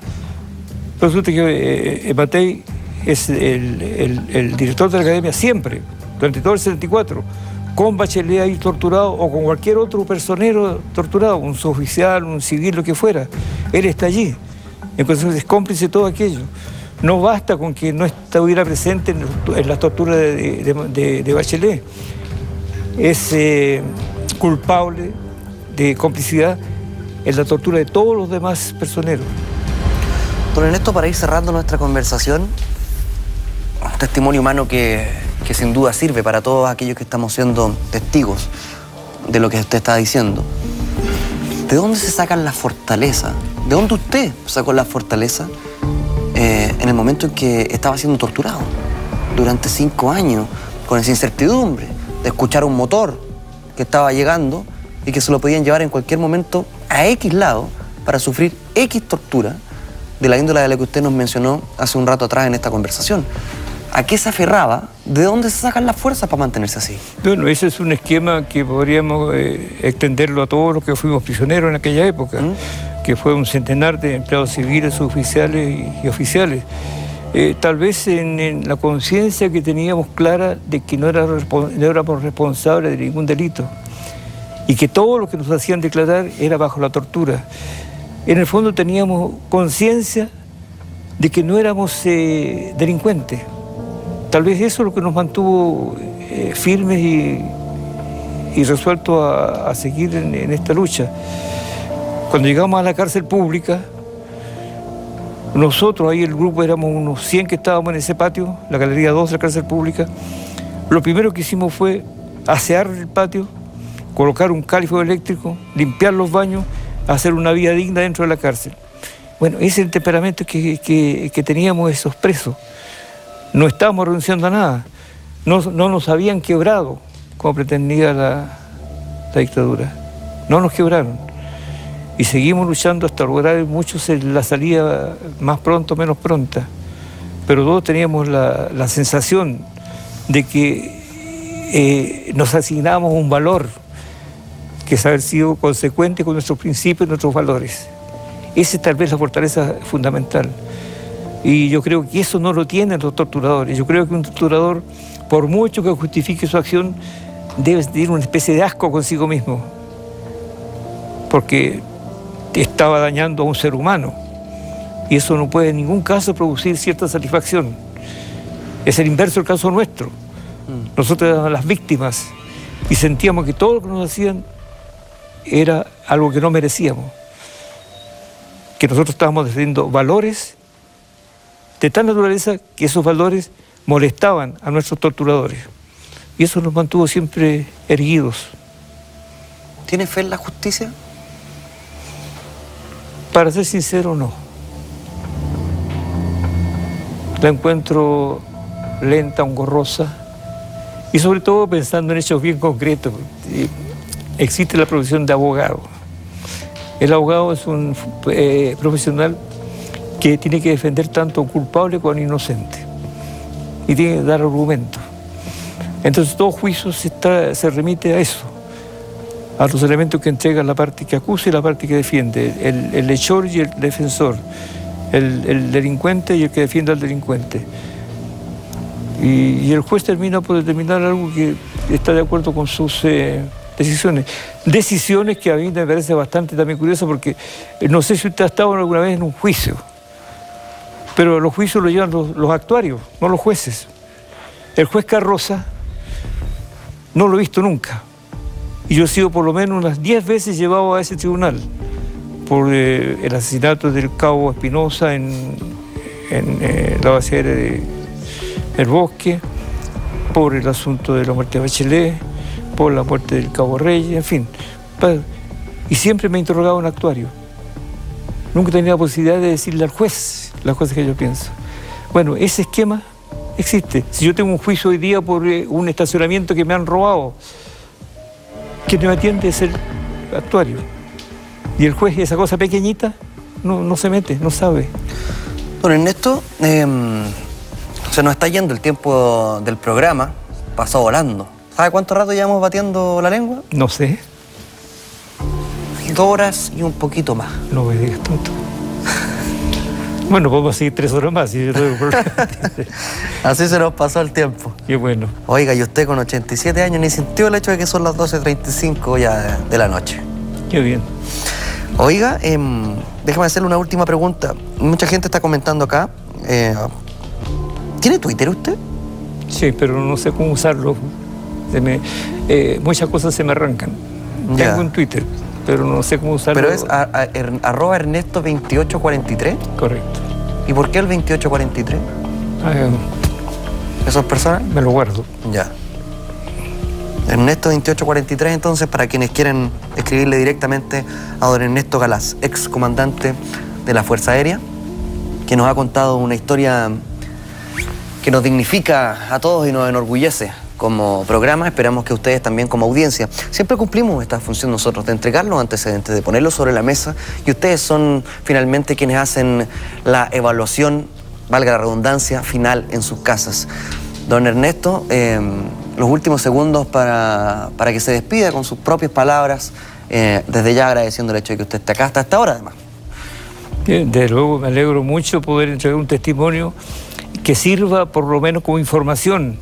Resulta que Matei es el director de la Academia siempre, durante todo el 74, con Bachelet ahí torturado o con cualquier otro personero torturado, un suboficial, un civil, lo que fuera. Él está allí. Entonces es cómplice de todo aquello. No basta con que no estuviera presente en las torturas de Bachelet. Es culpable de complicidad en la tortura de todos los demás personeros. Don Ernesto, para ir cerrando nuestra conversación, un testimonio humano que sin duda sirve para todos aquellos que estamos siendo testigos de lo que usted está diciendo. ¿De dónde se sacan la fortaleza? ¿De dónde usted sacó la fortaleza en el momento en que estaba siendo torturado? Durante 5 años, con esa incertidumbre de escuchar un motor que estaba llegando y que se lo podían llevar en cualquier momento a X lado para sufrir X tortura de la índole de la que usted nos mencionó hace un rato atrás en esta conversación. ¿A qué se aferraba? ¿De dónde se sacan las fuerzas para mantenerse así? Bueno, ese es un esquema que podríamos extenderlo a todos los que fuimos prisioneros en aquella época, que fue un centenar de empleados civiles, suboficiales y oficiales. Tal vez en la conciencia que teníamos clara de que no éramos responsables de ningún delito y que todo lo que nos hacían declarar era bajo la tortura. En el fondo teníamos conciencia de que no éramos delincuentes. Tal vez eso es lo que nos mantuvo firmes y resueltos a seguir en esta lucha. Cuando llegamos a la cárcel pública, nosotros, ahí el grupo éramos unos 100 que estábamos en ese patio, la Galería 2 de la cárcel pública, lo primero que hicimos fue asear el patio, colocar un califo eléctrico, limpiar los baños, hacer una vida digna dentro de la cárcel. Bueno, ese es el temperamento que teníamos esos presos. No estábamos renunciando a nada. No nos habían quebrado, como pretendía la dictadura. No nos quebraron. Y seguimos luchando hasta lograr muchos la salida más pronto, menos pronta. Pero todos teníamos la sensación de que nos asignábamos un valor, que es haber sido consecuente con nuestros principios y nuestros valores. Esa es tal vez la fortaleza fundamental. Y yo creo que eso no lo tienen los torturadores. Yo creo que un torturador, por mucho que justifique su acción, debe tener una especie de asco consigo mismo. Porque estaba dañando a un ser humano. Y eso no puede en ningún caso producir cierta satisfacción. Es el inverso del caso nuestro. Nosotros éramos las víctimas y sentíamos que todo lo que nos hacían era algo que no merecíamos. Que nosotros estábamos defendiendo valores de tal naturaleza que esos valores molestaban a nuestros torturadores. Y eso nos mantuvo siempre erguidos. ¿Tiene fe en la justicia? Para ser sincero, no. La encuentro lenta, engorrosa, y sobre todo pensando en hechos bien concretos. Existe la profesión de abogado. El abogado es un profesional que tiene que defender tanto a un culpable como a un inocente y tiene que dar argumentos. Entonces todo juicio se remite a eso, a los elementos que entrega la parte que acusa y la parte que defiende, el hechor y el defensor, el delincuente y el que defiende al delincuente. Y el juez termina por determinar algo que está de acuerdo con sus decisiones. Decisiones que a mí me parece bastante también curioso, porque no sé si usted ha estado alguna vez en un juicio, pero los juicios los llevan los actuarios, no los jueces. El juez Carroza no lo he visto nunca. Y yo he sido por lo menos unas 10 veces llevado a ese tribunal por el asesinato del cabo Espinosa en la base aérea de El Bosque, por el asunto de la muerte de Bachelet, por la muerte del cabo Reyes, en fin. Y siempre me interrogaba un actuario. Nunca tenía la posibilidad de decirle al juez las cosas que yo pienso. Bueno, ese esquema existe. Si yo tengo un juicio hoy día por un estacionamiento que me han robado, quien me atiende es el actuario. Y el juez, esa cosa pequeñita, no se mete, no sabe. Don Ernesto, se nos está yendo el tiempo del programa, pasó volando. ¿Sabe cuánto rato llevamos batiendo la lengua? No sé. 2 horas y un poquito más. No me digas tanto. Bueno, podemos seguir 3 horas más. Si yo tengo problema. Así se nos pasó el tiempo. Qué bueno. Oiga, y usted con 87 años ni sintió el hecho de que son las 12:35 ya de la noche. Qué bien. Oiga, déjame hacerle una última pregunta. Mucha gente está comentando acá. ¿Tiene Twitter usted? Sí, pero no sé cómo usarlo. Muchas cosas se me arrancan. Ya. Tengo un Twitter, pero no sé cómo usarlo. Pero es @Ernesto2843. Correcto. ¿Y por qué el 2843? ¿Esas personas? Me lo guardo. Ya. Ernesto2843, entonces, para quienes quieren escribirle directamente a don Ernesto Galaz, ex comandante de la Fuerza Aérea, que nos ha contado una historia que nos dignifica a todos y nos enorgullece como programa, esperamos que ustedes también como audiencia. Siempre cumplimos esta función nosotros de entregar los antecedentes, de ponerlos sobre la mesa, y ustedes son finalmente quienes hacen la evaluación, valga la redundancia, final en sus casas. Don Ernesto, los últimos segundos para que se despida con sus propias palabras, desde ya agradeciendo el hecho de que usted esté acá hasta esta hora además. Desde luego me alegro mucho poder entregar un testimonio que sirva por lo menos como información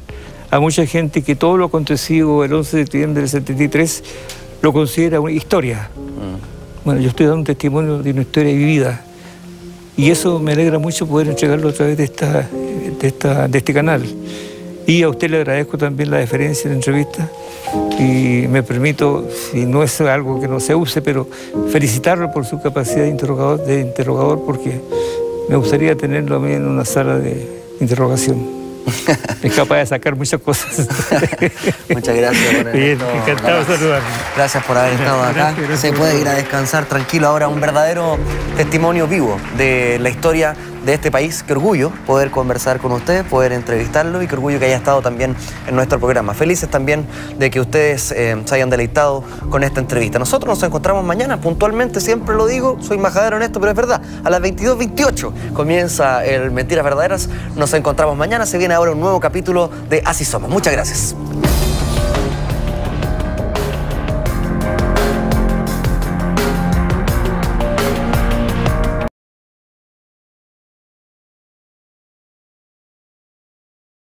a mucha gente que todo lo acontecido el 11 de septiembre del 73 lo considera una historia. Bueno, yo estoy dando un testimonio de una historia vivida y eso me alegra mucho poder entregarlo a través de este canal. Y a usted le agradezco también la deferencia en la entrevista y me permito, si no es algo que no se use, pero felicitarlo por su capacidad de interrogador porque me gustaría tenerlo a mí en una sala de interrogación. Es capaz de sacar muchas cosas. Muchas gracias. Bien, encantado de saludarme. Gracias por haber estado acá. Gracias, se puede ir a descansar tranquilo ahora. Un verdadero testimonio vivo de la historia de este país. Qué orgullo poder conversar con usted, poder entrevistarlo y qué orgullo que haya estado también en nuestro programa. Felices también de que ustedes se hayan deleitado con esta entrevista. Nosotros nos encontramos mañana puntualmente, siempre lo digo, soy majadero en esto, pero es verdad. A las 22:28 comienza el Mentiras Verdaderas. Nos encontramos mañana. Se viene ahora un nuevo capítulo de Así Somos. Muchas gracias.